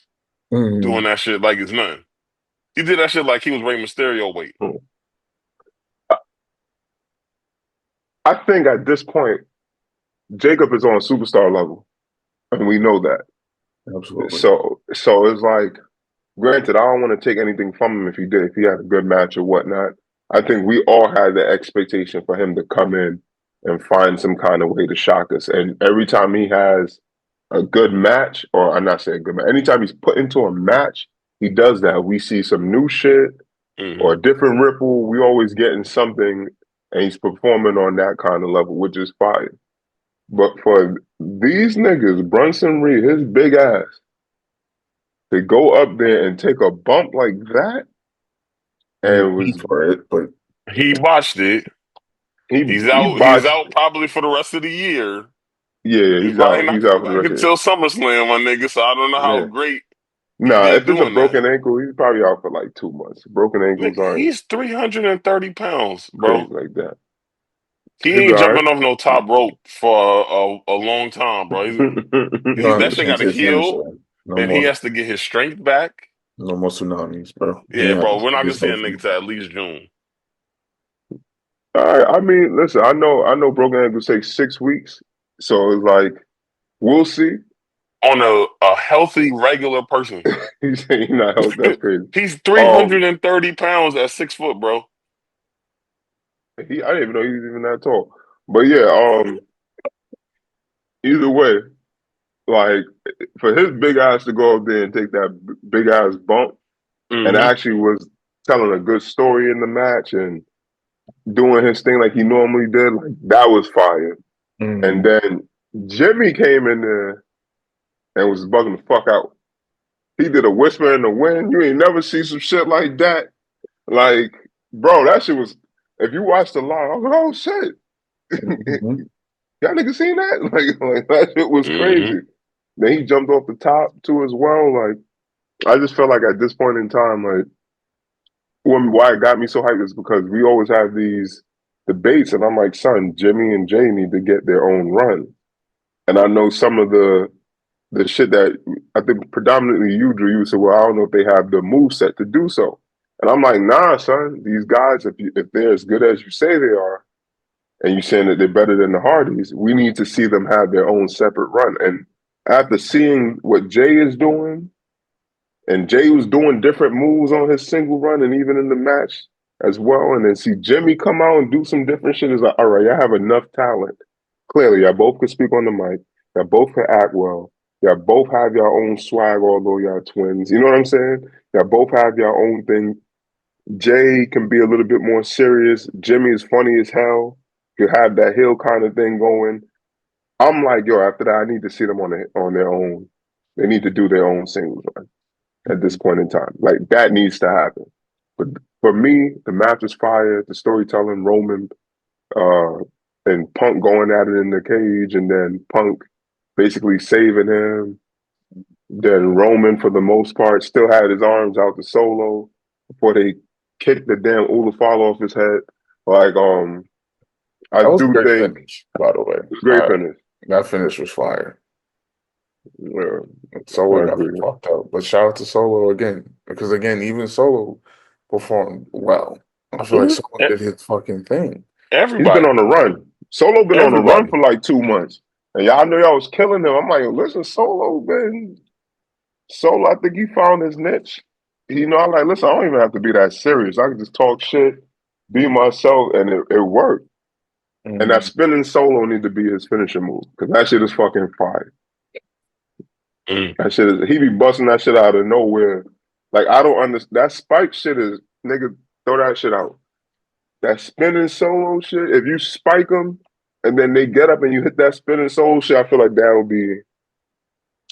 doing mhm. that shit like it's nothing. He did that shit like he was Rey Mysterio weight. Mm. I I think at this point, Jacob is on superstar level, and we know that. Absolutely. So it's like, granted, I don't want to take anything from him if he had a good match or whatnot. I think we all had the expectation for him to come in and find some kind of way to shock us. And every time he has a good match, or I'm not saying good match, anytime he's put into a match, he does that. We see some new shit or hmm a different ripple. We always getting something, and he's performing on that kind of level, which is fire. But for these niggas, Brunson Reed, his big ass, to go up there and take a bump like that, I mean, and he was for it, but He watched it. he He's he out. He's botched. out probably for the rest of the year. Yeah, He's he's probably out. not He's out coming for the back rest of it. until SummerSlam, my nigga. So I don't know how Yeah. great he Nah, did if it's a doing that. broken ankle, he's probably out for like 2 months. Broken ankles Nigga, aren't he's 330 pounds, crazy bro. like that. He He'll be ain't all right. jumping off no top rope for a long time, bro. No, That you shit can't got to say finisher. heal. No Then he more. has to get his strength back. No more tsunamis, bro. He Yeah, bro, has we're not to gonna get see a healthy. nigga to at least June I mean, listen, I know broken ankles take 6 weeks, so it's like we'll see. on a healthy regular person. He's saying he's not healthy. That's crazy. He's three Um, hundred and thirty pounds at 6 foot, bro. I didn't even know he was even that tall. But yeah, either way, like for his big ass to go up there and take that big ass bump, and Hmm. actually was telling a good story in the match and doing his thing like he normally did, like that was fire. And Mm-hmm. then Jimmy came in there and was bugging the fuck out. He did a whisper in the wind. You ain't never see some shit like that. Like, bro, that shit was. If you watched the live, I was like, oh shit, Mm-hmm. y'all niggas seen that? Like that shit was Hmm. crazy. Then he jumped off the top too as well. Like, I just felt like at this point in time, like, why it got me so hyped is because we always have these debates, and I'm like, son, Jimmy and Jay need to get their own run. And I know some of the shit that I think predominantly you, Drew, you said, well, I don't know if they have the move set to do so. And I'm like, nah, son, these guys, if they're as good as you say they are, and you're saying that they're better than the Hardys, we need to see them have their own separate run. And after seeing what Jay is doing, and Jay was doing different moves on his single run and even in the match as well, and then see Jimmy come out and do some different shit, is like, all right, y'all have enough talent. Clearly, y'all both can speak on the mic. Y'all both can act well. Y'all both have your own swag, although y'all twins. You know what I'm saying? Y'all both have your own thing. Jay can be a little bit more serious. Jimmy is funny as hell. You have that hill kind of thing going. I'm like, yo, after that, I need to see them on their own. They need to do their own singles run at this point in time. Like that needs to happen. But for me, the match was fire. The storytelling, Roman uh, and Punk going at it in the cage, and then Punk basically saving him. Then Roman, for the most part, still had his arms out to Solo before they kicked the damn Ulafal off his head. Like, I That was a do great think finish, by the way. it's a great finish. That finish was fire. Yeah, I Solo got agree. fucked up, but shout out to Solo again because again, even Solo performed well. I feel like Hmm. Solo did his fucking thing. He's been on Everybody, a run. Solo been on a run everybody. for like 2 months. And y'all know y'all was killing him. I'm like, listen, Solo, man. Solo, I think he found his niche. I'm like, listen, I don't even have to be that serious. I can just talk shit, be myself, and it worked. And that Mm, spinning solo need to be his finishing move because that shit is fucking fire. Mm. That shit is he be busting that shit out of nowhere. Like I don't understand that spike shit is nigga throw that shit out. That spinning solo shit. If you spike them and then they get up and you hit that spinning solo shit, I feel like that would be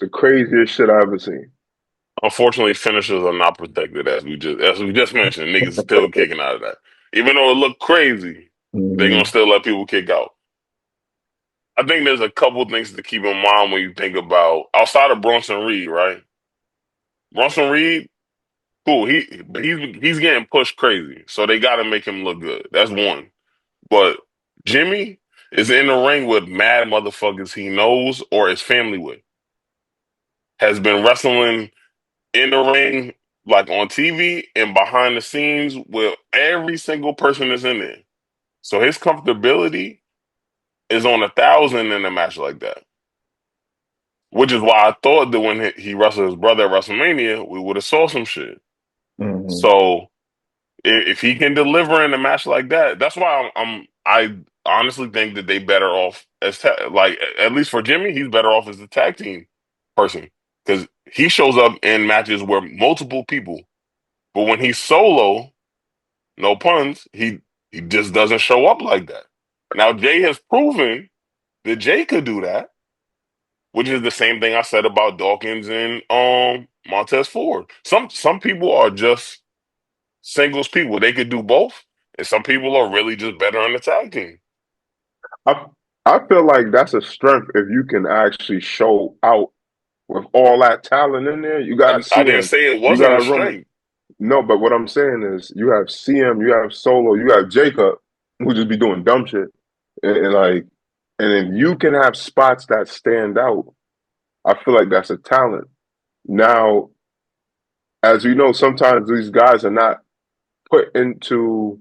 the craziest shit I ever seen. Unfortunately, finishers are not protected as we just mentioned. Niggas still kicking out of that, even though it looked crazy. They gonna mm, still let people kick out. I think there's a couple things to keep in mind when you think about outside of Bronson Reed, right? Bronson Reed, cool. He's getting pushed crazy, so they got to make him look good. That's one. But Jimmy is in the ring with mad motherfuckers he knows or is family with. Has been wrestling in the ring, like on TV and behind the scenes with every single person that's in there. So his comfortability is on 1,000 in a match like that. Which is why I thought that when he wrestled his brother at WrestleMania, we would have saw some shit. mm, So if he can deliver in a match like that, that's why I honestly think that they better off like at least for Jimmy, he's better off as a tag team person because he shows up in matches where multiple people, but when he's solo, no puns, he just doesn't show up like that. Now Jay has proven that Jay could do that, which is the same thing I said about Dawkins and Montez Ford. Some people are just singles people. They could do both. And some people are really just better on the tag team. I I feel like that's a strength if you can actually show out with all that talent in there. You got I didn't CM, say it you wasn't got a Roman. strength. No, but what I'm saying is you have CM, you have Solo, you have Jacob, who just be doing dumb shit. and like, and if you can have spots that stand out, I feel like that's a talent. Now, as you know, sometimes these guys are not put into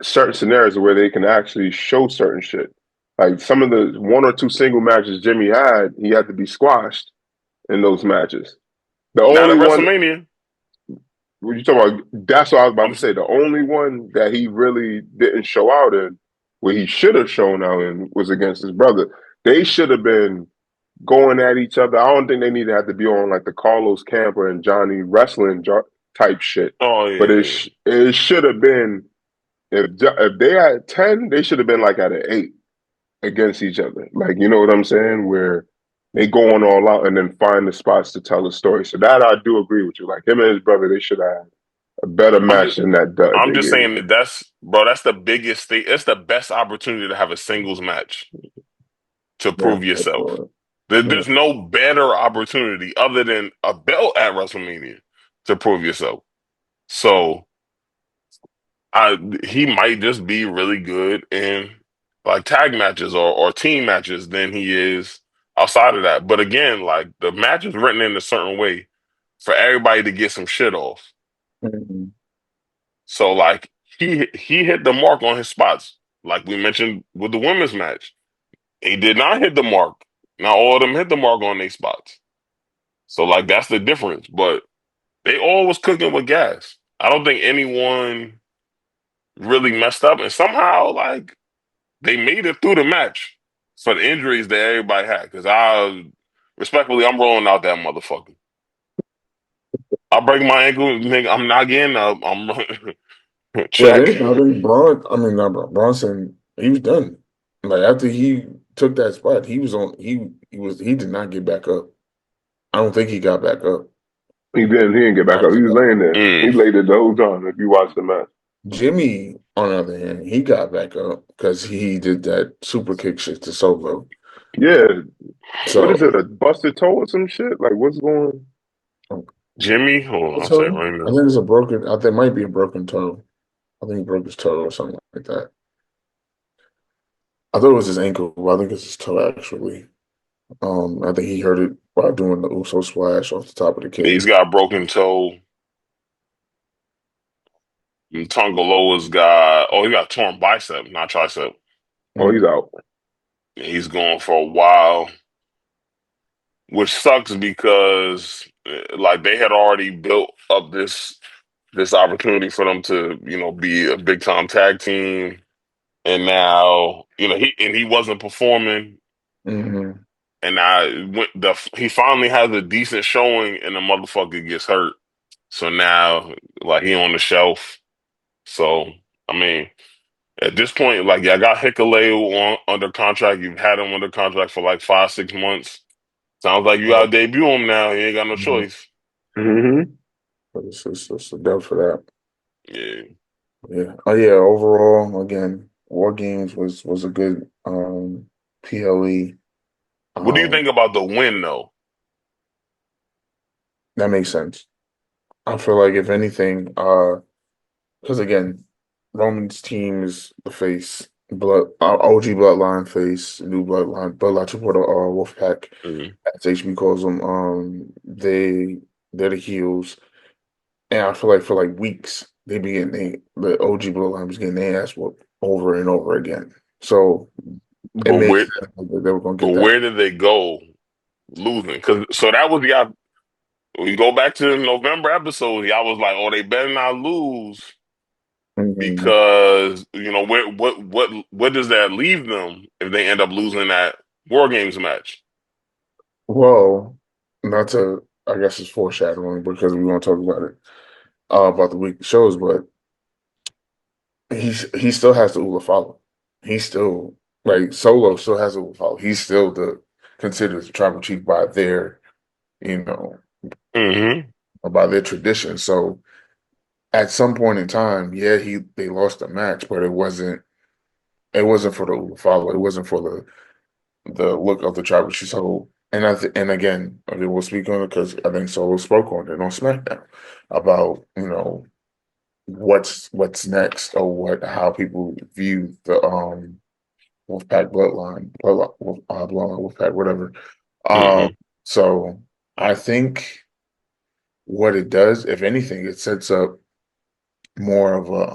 certain scenarios where they can actually show certain shit. Like some of the one or two single matches Jimmy had, he had to be squashed in those matches. The Not only at one, WrestleMania. what you talking about? That's what I was about I'm to say. The only one that he really didn't show out in, where he should have shown out in, was against his brother. They should have been going at each other. I don't think they need to have to be on like the Carlos Camper and Johnny wrestling type shit. oh But yeah. it should have been if they had 10, they should have been like at an 8 against each other. Like you know what I'm saying? Where they go on all out and then find the spots to tell the story. So that I do agree with you. Like him and his brother, they should have a better I'm just match than that dud I'm they just gave. saying that that's bro, that's the biggest thing. It's the best opportunity to have a singles match to Yeah, prove for yourself. sure. Yeah. There's no better opportunity other than a belt at WrestleMania to prove yourself. So he might just be really good in like tag matches or team matches than he is outside of that. But again, like the match is written in a certain way for everybody to get some shit off. Mhm. So like he hit the mark on his spots, like we mentioned with the women's match. He did not hit the mark. Now all of them hit the mark on their spots. So like that's the difference. But they all was cooking with gas. I don't think anyone really messed up, and somehow like they made it through the match for the injuries that everybody had. Because I respectfully, I'm rolling out that motherfucker. I break my ankle, nigga. I'm not getting up. I'm But check. then I think not Bronson, he was done. Like after he took that spot, he was on. He did not get back up. I don't think he got back up He didn't get back up. after He was that. laying there. He Mm. laid it the whole time. If you watch the match, Jimmy, on the other hand, he got back up because he did that super kick shit to Solo. yeah. What is it? So, A busted toe or some shit? Like what's going? Jimmy, hold on, I'll say it so right I now. think it's a broken. I think it might be a broken toe. I think he broke his toe or something like that. I thought it was his ankle, but I think it's his toe actually. I think he hurt it while doing the Uso splash off the top of the He's cage. got a broken toe. And Tongaloa's got he got torn bicep, not tricep. Oh, he's Mm, out. He's going for a while, which sucks because like they had already built up this opportunity for them to be a big time tag team, and now he wasn't performing, hmm and I went he finally has a decent showing, and the motherfucker gets hurt, so now like he on the shelf. So I mean. At this point, like, yeah, I got Hikaleu under contract. You've had him under contract for like 5, 6 months. Sounds like you Right. gotta debut him now. He ain't got no Mhm. choice. Mm-hmm. But it's a dub for that. Yeah. Yeah. Oh yeah. Overall, again, War Games was a good PLE. What do you Um, think about the win, though? that makes sense. I feel like if anything, because again, Roman's team is the face, OG Bloodline face, new Bloodline 2.0 Wolfpack, Mm-hmm. as HB calls them. They're the heels, and I feel like for like weeks they be getting the OG Bloodline was getting their ass whooped over and over again. So it But made where, sense that they were gonna but get that. where did they go losing? Because so that was the we go back to the November episode. Y'all was like, oh, they better not lose Mhm. because where does that leave them if they end up losing that War Games match? Well, not to I guess it's foreshadowing because we want to talk about the week shows, but he still has the Ula follow. He's still like Solo still has Ula follow. He's still the considered the tribal chief by their you know Mm-hmm. by their tradition. So at some point in time, yeah, they lost the match, but it wasn't for the Ula follow. It wasn't for the look of the tribal chief. So and again, we'll speak on it because I think Solo spoke on it on SmackDown about what's next or how people view Wolfpack bloodline, Wolfpack, whatever. Um, Hmm. so I think what it does, if anything, it sets up more of a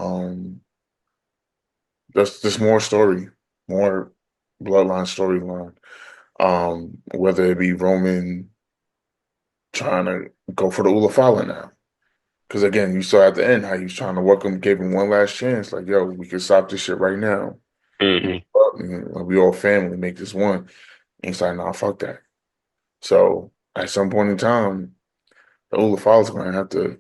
just more story, more bloodline storyline. Whether it be Roman trying to go for the Ulafala now. Because again, you saw at the end how he was trying to work him, gave him one last chance, like, yo, we can stop this shit right now. Hmm. We all family, make this one. And he's like, nah, fuck that. So at some point in time, the Ulafala's gonna have to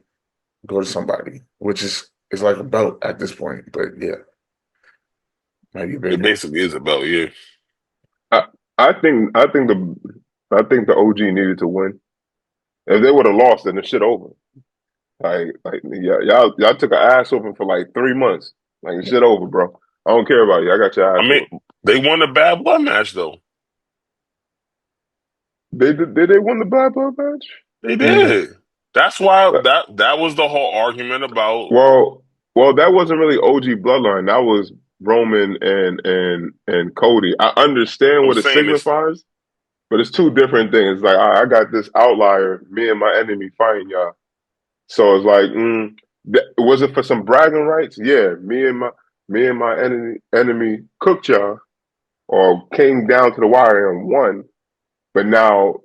go to somebody, which is like a belt at this point. But yeah, might be It bigger. basically is about, yeah. I I think the OG needed to win. If they would have lost, then the shit over. Yeah, y'all took an ass whooping for like 3 months. Like the shit over, bro. I don't care about you. I got your I ass mean, whooped. they won a bad blood match though. Did they win the Black Blood match? They Mm. did. That's why Uh, that was the whole argument about Well, well, that wasn't really OG Bloodline. That was Roman and Cody. I understand I'm what it saying this. signifies, but it's two different things. Like I got this outlier, me and my enemy fighting y'all. So it's like, was it for some bragging rights? Yeah, me and my enemy cooked y'all or came down to the wire and won. But now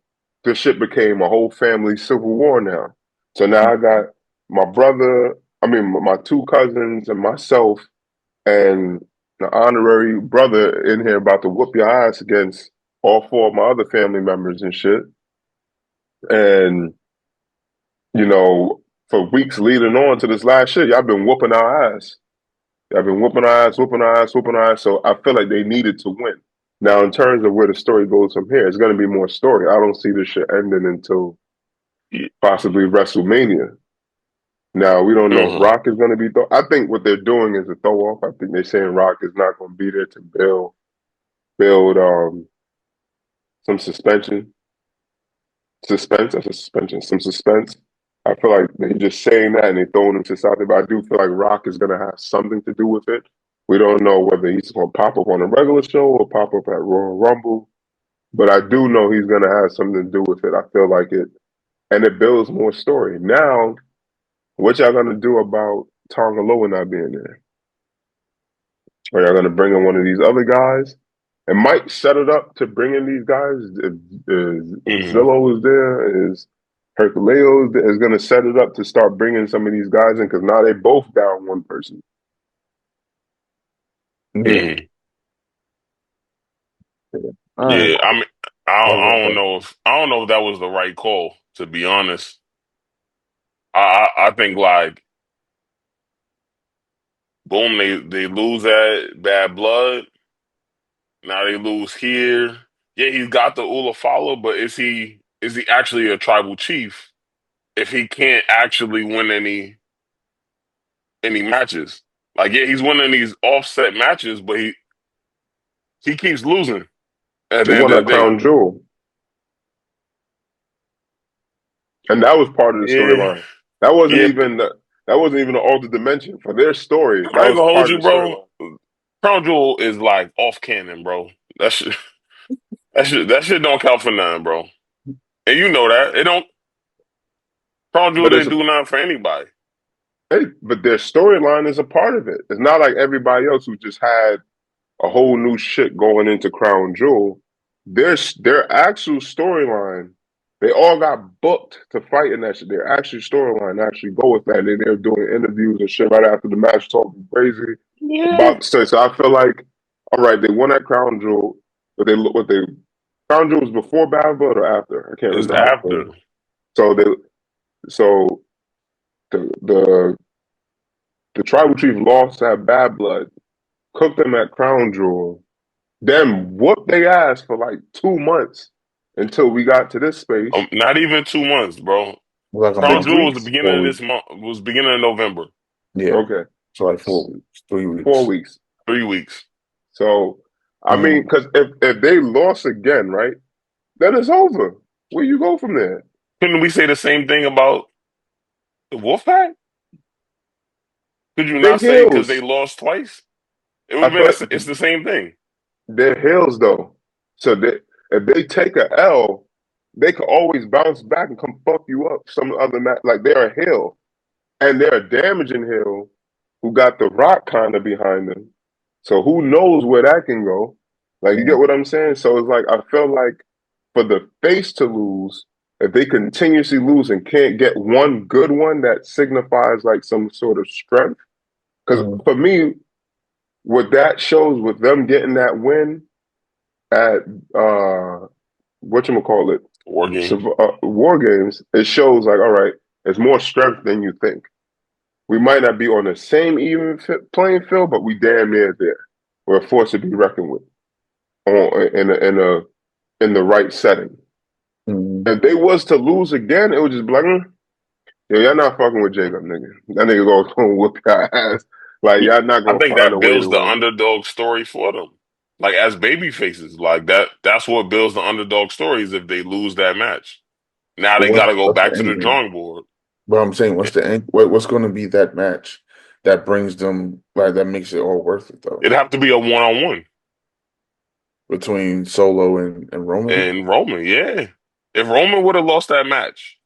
this shit became a whole family civil war now. So now I got my brother, I mean my two cousins and myself and the honorary brother in here about to whoop your ass against all four of my other family members and shit. And you know, for weeks leading on to this last shit, y'all been whooping our ass. Y'all been whooping our ass, whooping our ass, whooping our ass. So I feel like they needed to win. Now, in terms of where the story goes from here, it's going to be more story. I don't see this shit ending until possibly WrestleMania. Now, we don't know if Hmm. Rock is going to be. I think what they're doing is a throw off. I think they're saying Rock is not going to be there to build some suspense. That's a suspension. Some suspense. I feel like they just saying that and they throwing him to something, but I do feel like Rock is gonna have something to do with it. We don't know whether he's gonna pop up on a regular show or pop up at Royal Rumble, but I do know he's gonna have something to do with it. I feel like it, and it builds more story. Now, what y'all gonna do about Tonga Loa not being there? Are y'all gonna bring in one of these other guys? It might set it up to bring in these guys. If Hmm. Zillow is there, is Herculeo is going to set it up to start bringing some of these guys in because now they both down one person. Yeah. Hmm. Yeah. All right. Yeah, I mean, I don't Okay. know if that was the right call. To be honest, I think like boom, they lose that bad blood. Now they lose here. Yeah, he's got the Ula follow, but is he actually a tribal chief if he can't actually win any matches? Like, yeah, he's winning these offset matches, but he keeps losing at He the won end that of the day. crown jewel, and that was part of the Yeah, storyline. That wasn't yeah. even that wasn't even an altered dimension for their story. That I ain't was gonna hold part you, of the bro. storyline. Crown Jewel is like off canon, bro. That shit, that shit don't count for nothing, bro. And you know that it don't. Crown Jewel But it's didn't do nothing for anybody. but their storyline is a part of it. It's not like everybody else who just had a whole new shit going into Crown Jewel. Their actual storyline, they all got booked to fight in that shit. Their actual storyline actually go with that. And they're doing interviews and shit right after the match, talking crazy Yeah, about stuff. So I feel like, all right, they won that Crown Jewel, but they Crown Jewel was before Bad Blood or after? I can't it's remember. after. So they so the the tribal chief lost at Bad Blood, cooked them at Crown Jewel, then whooped they ass for like 2 months until we got to this space. Not even 2 months, bro. Like a Crown month, 6 Jewel was the weeks? beginning of 4 weeks. this month. Was beginning of November. Yeah. Okay. So like 4 weeks, 3 weeks. 4 weeks. 3 weeks. So, I mean, Mm. because if they lost again, right, then it's over. Where you go from there? Couldn't we say the same thing about the Wolfpack? Could you They not say because they heels. lost twice? It would I have been. feel like It's the same thing. they're heels though. So if they take a L, they could always bounce back and come fuck you up. Some other match, like they're a heel, and they're a damaging heel who got the Rock kind of behind them. So who knows where that can go? Like you get what I'm saying? So it's like I feel like for the face to lose, if they continuously lose and can't get one good one that signifies like some sort of strength. Because Mm-hmm. for me, what that shows with them getting that win at whatchamacallit, War games. War Games, it shows like, all right, there's more strength than you think. We might not be on the same even playing field, but we damn near there. We're a force to be reckoned with in the right setting. Mm-hmm. If they was to lose again, it would just be like, yeah, y'all not fucking with Jacob, nigga. That nigga gonna whoop your ass. Like y'all not I gonna think find a that way builds to the win. underdog story for them. Like as baby faces, like that's what builds the underdog stories if they lose that match. Now But they gotta go what's the back to the end game? drawing board. But I'm saying, what's the end? What's going to be that match that brings them like that makes it all worth it though It'd have to be a one-on-one. between Solo and Roman? And Roman, yeah. If Roman would have lost that match,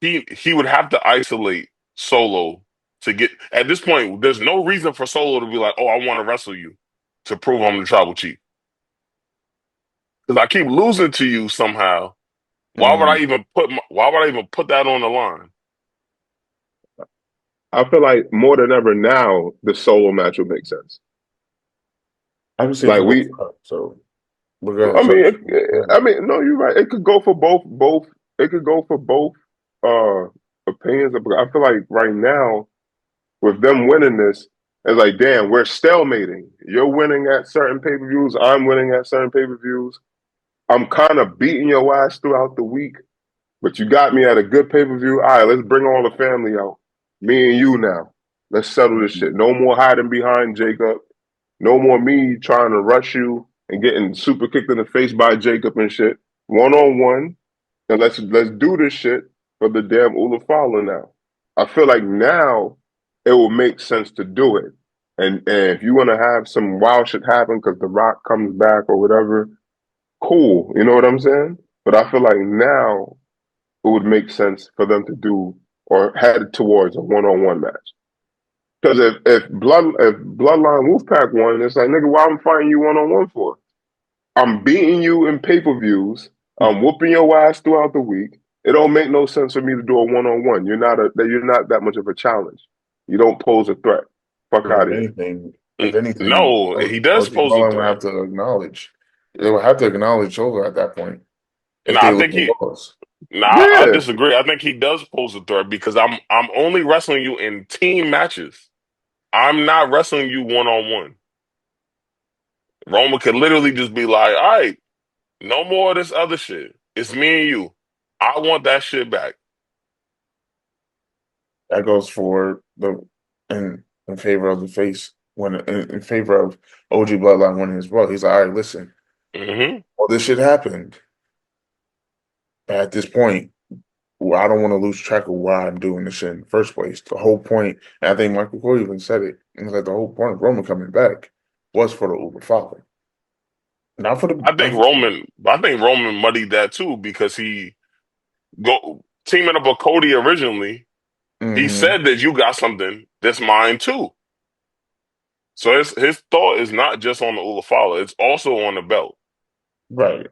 he would have to isolate Solo to get at this point, there's no reason for Solo to be like, oh, I want to wrestle you to prove I'm the tribal chief. Because I keep losing to you somehow. Mm, Why would I even put that on the line? I feel like more than ever now, the solo match would make sense. I would say Like for both. we, So we're going. I So mean, go ahead. I mean, no, you're right. It could go for both. It could go for both uh opinions. I feel like right now with them winning this, it's like, damn, we're stalemating. You're winning at certain pay per views. I'm winning at certain pay per views. I'm kind of beating your ass throughout the week, but you got me at a good pay per view. All right, let's bring all the family out. Me and you now. Let's settle this shit. No more hiding behind Jacob. No more me trying to rush you and getting super kicked in the face by Jacob and shit. One on one. And let's do this shit for the damn Ula Fowler now. I feel like now it will make sense to do it. And if you want to have some wild shit happen because The Rock comes back or whatever, cool. You know what I'm saying? But I feel like now it would make sense for them to do or head towards a one-on-one match. Because if Bloodline Wolfpack won, it's like, nigga, why I'm fighting you one-on-one for? I'm beating you in pay-per-views. I'm whooping your ass throughout the week. It don't make no sense for me to do a one-on-one. You're not that much of a challenge. You don't pose a threat. Fuck But out of here. if anything, No, he does OG pose a Ballin will threat. have to acknowledge. They will have to acknowledge Solo at that point if Nah, they I lose think the he. loss. Nah, I Yeah. disagree. I think he does pose a threat because I'm only wrestling you in team matches. I'm not wrestling you one on one. Roman could literally just be like, all right, no more of this other shit. It's me and you. I want that shit back. That goes for in favor of the face when in favor of OG Bloodline winning as well. He's like, all right, listen, Hmm. all this shit happened. At this point, well, I don't want to lose track of why I'm doing this shit in the first place. The whole point, and I think Michael Cole even said it, he was like the whole point of Roman coming back was for the Uber Father. Not for the not for I think Roman muddied that too because he go teaming up with Cody originally. He hmm said that you got something that's mine too. So his thought is not just on the Ulafala, it's also on the belt. right.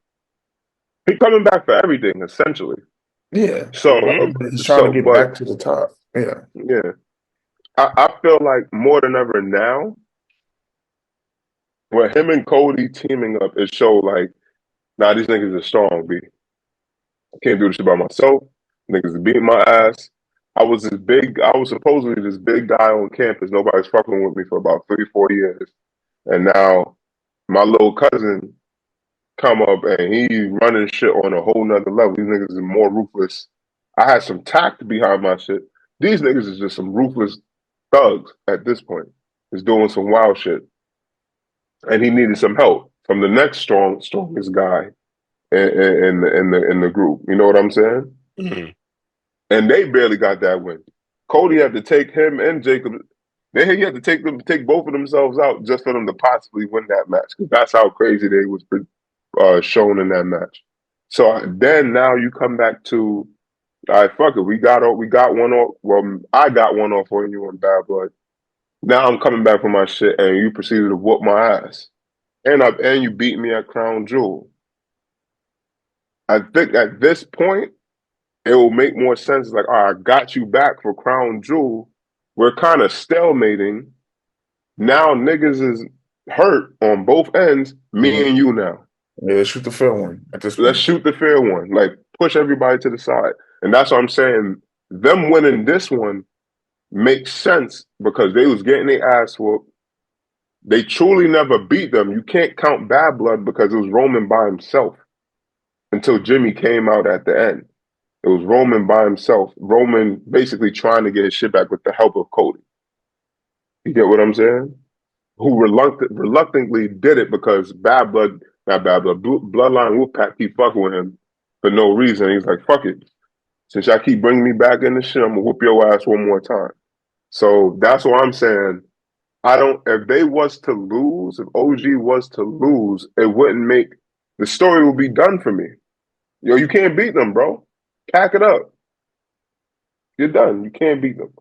He coming back for everything, essentially. Yeah. So, Hmm. But he's trying to get but back to the top. Yeah. yeah, I feel like more than ever now, with him and Cody teaming up, it showed like, nah, these niggas are strong, B. I can't do this shit by myself. Niggas is beating my ass. I was supposedly this big guy on campus. Nobody's fucking with me for about 3, 4 years. And now my little cousin come up and he running shit on a whole nother level. These niggas is more ruthless. I had some tact behind my shit. These niggas is just some ruthless thugs at this point. Is doing some wild shit. And he needed some help from the next strongest guy in the group. You know what I'm saying? Hmm. And they barely got that win. Cody had to take him and Jacob. They had to take both of themselves out just for them to possibly win that match. Because that's how crazy they was shown in that match. So then now you come back to, all right, fuck it. We got one off. Well, I got one off on you on Bad Blood. Now I'm coming back for my shit, and you proceeded to whoop my ass, and you beat me at Crown Jewel. I think at this point it will make more sense. Like, all right, I got you back for Crown Jewel. We're kind of stalemating. Now niggas is hurt on both ends. Me Mhm. and you now. Yeah, let's shoot the fair one at this Let's point. shoot the fair one. Like push everybody to the side. And that's what I'm saying. Them winning this one makes sense because they was getting their ass whooped. They truly never beat them. You can't count Bad Blood because it was Roman by himself until Jimmy came out at the end. It was Roman by himself. Roman basically trying to get his shit back with the help of Cody. You get what I'm saying? Who reluctantly did it because Bad Blood, not Bad Blood, Bloodline Wolfpack keep fucking with him for no reason. He's like, fuck it. Since y'all keep bringing me back in this shit, I'm gonna whoop your ass one more time. So that's what I'm saying. I don't. If they was to lose, if OG was to lose, it wouldn't make the story would be done for me. Yo, you can't beat them, bro. Pack it up. You're done. You can't beat them.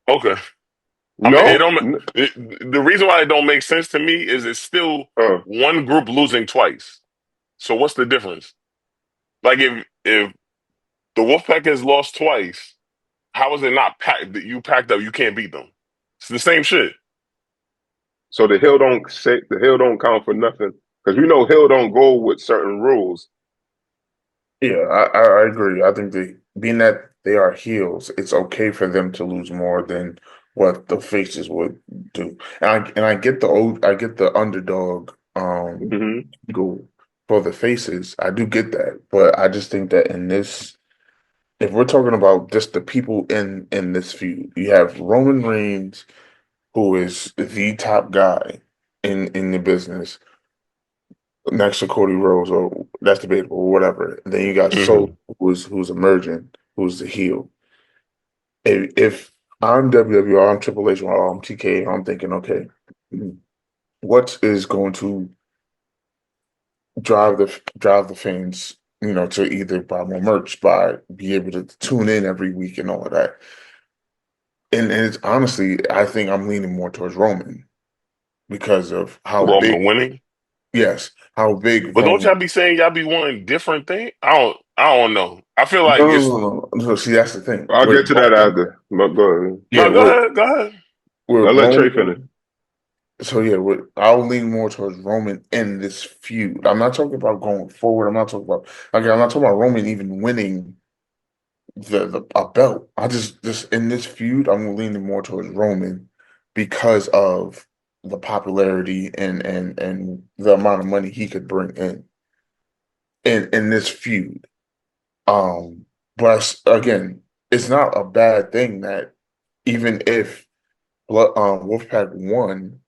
Okay. I mean, it No. don't. The reason why it don't make sense to me is it's still Uh, one group losing twice. So what's the difference? Like if the Wolfpack has lost twice, how is it not packed that you packed up? You can't beat them. It's the same shit. so the hill don't count for nothing because we know hill don't go with certain rules. Yeah, I agree. I think being that they are heels, it's okay for them to lose more than what the faces would do. And I get I get the underdog Hmm. go for the faces. I do get that, but I just think that in this, if we're talking about just the people in this feud, you have Roman Reigns, who is the top guy in the business, next to Cody Rhodes, or that's debatable, or whatever. And then you got Solo, Hmm. who's emerging, who's the heel. If I'm WWE, I'm Triple H, or I'm TK, I'm thinking, okay, what is going to drive the fans, to either buy more merch, be able to tune in every week and all of that. And it's honestly, I think I'm leaning more towards Roman because of how big, Roman winning. yes, how big But don't Roman. y'all be saying y'all be wanting different things? I don't know. I feel No, like no, it's no, no, no. So see, that's the thing. I'll get to that after. But go ahead. Yeah, no, go ahead, go ahead. with I'll let Trey finish. Roman. So yeah, I'll lean more towards Roman in this feud. I'm not talking about going forward. I'm not talking about again. I'm not talking about Roman even winning the a belt. I just in this feud, I'm leaning more towards Roman because of the popularity and the amount of money he could bring in this feud. Um, but again, it's not a bad thing that even if Wolfpack won,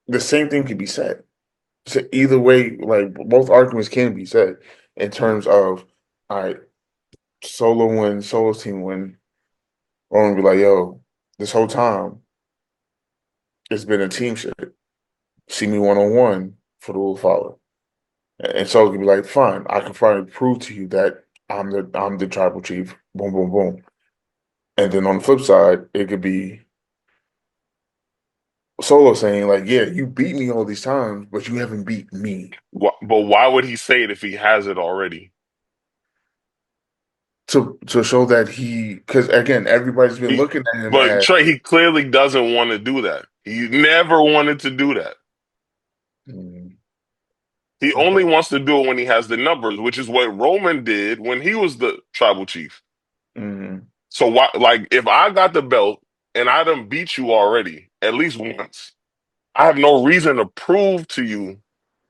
the same thing could be said. So either way, like both arguments can be said in terms of, all right, Solo's team win, Roman be like, yo, this whole time it's been a team shit. See me one on one for the will follow. And Solo can be like, fine, I can finally prove to you that I'm the tribal chief. Boom, boom, boom. And then on the flip side, it could be Solo saying, like, yeah, you beat me all these times, but you haven't beat me. But why would he say it if he has it already? To show that because again, everybody's been He, looking at him but as Trey, he clearly doesn't want to do that. He never wanted to do that. mm, He okay. only wants to do it when he has the numbers, which is what Roman did when he was the tribal chief. Hmm. So why, like, if I got the belt and I done beat you already at least once, I have no reason to prove to you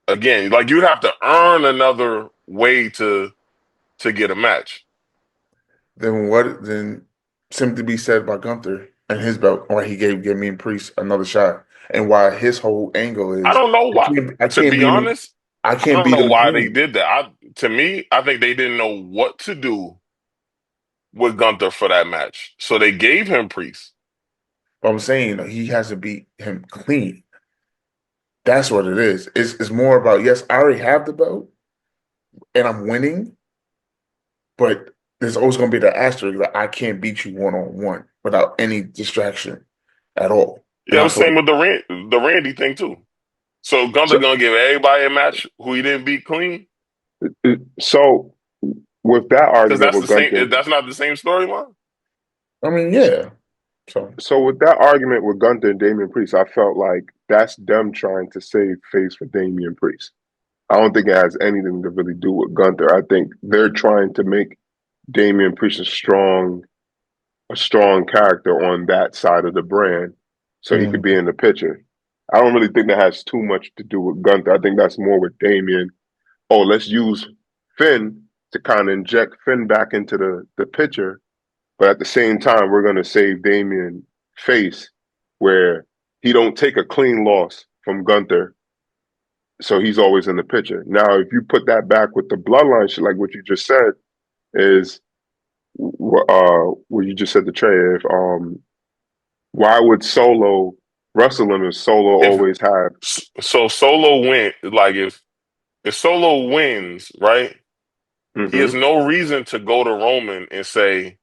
again. Like, you'd have to earn another way to get a match. Then simply be said by Gunther and his belt, why he gave me and Priest another shot, and why his whole angle I is don't know why. I To can't be beat him. honest, I I can't don't beat know him why they clean. did that. To me, I think they didn't know what to do with Gunther for that match, so they gave him Priest. But I'm saying he has to beat him clean. That's what it is. It's more about, yes, I already have the belt and I'm winning, but there's always going to be the asterisk that I can't beat you one on one without any distraction at all. And Yeah, I the feel same like, with the Randy thing too. So Gunther So, gonna give everybody a match who he didn't beat clean so with that because argument that's with the same. Gunther, That's not the same storyline. I mean, yeah. So, so with that argument with Gunther and Damian Priest, I felt like that's them trying to save face for Damian Priest. I don't think it has anything to really do with Gunther. I think they're trying to make Damian Priest a strong character on that side of the brand, so he could mm, be in the picture. I don't really think that has too much to do with Gunther. I think that's more with Damian. Oh, let's use Finn to kind of inject Finn back into the picture, but at the same time, we're going to save Damian face where he don't take a clean loss from Gunther, so he's always in the picture. Now, if you put that back with the bloodline shit, like what you just said, is what you just said to Trey. If why would Solo wrestle him if Solo If always have? so, Solo win. Like if Solo wins, right? He has Mm-hmm. no reason to go to Roman and say,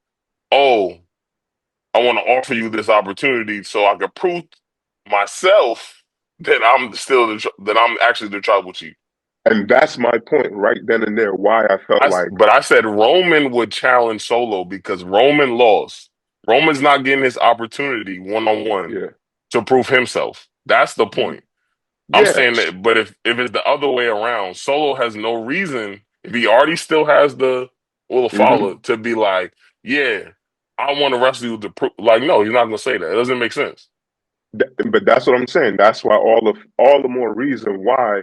"Oh, I want to offer you this opportunity so I can prove myself that that I'm actually the tribal chief." And that's my point right then and there. Why I felt like, But I said Roman would challenge Solo because Roman lost. Roman's not getting his opportunity one on one yeah, to prove himself. That's the point. I'm yeah, saying that, but if it's the other way around, Solo has no reason if he already still has the will of mm-hmm. follow to be like, yeah, I want to wrestle you to prove. Like, no, he's not going to say that. It doesn't make sense. But that's what I'm saying. That's why all the more reason why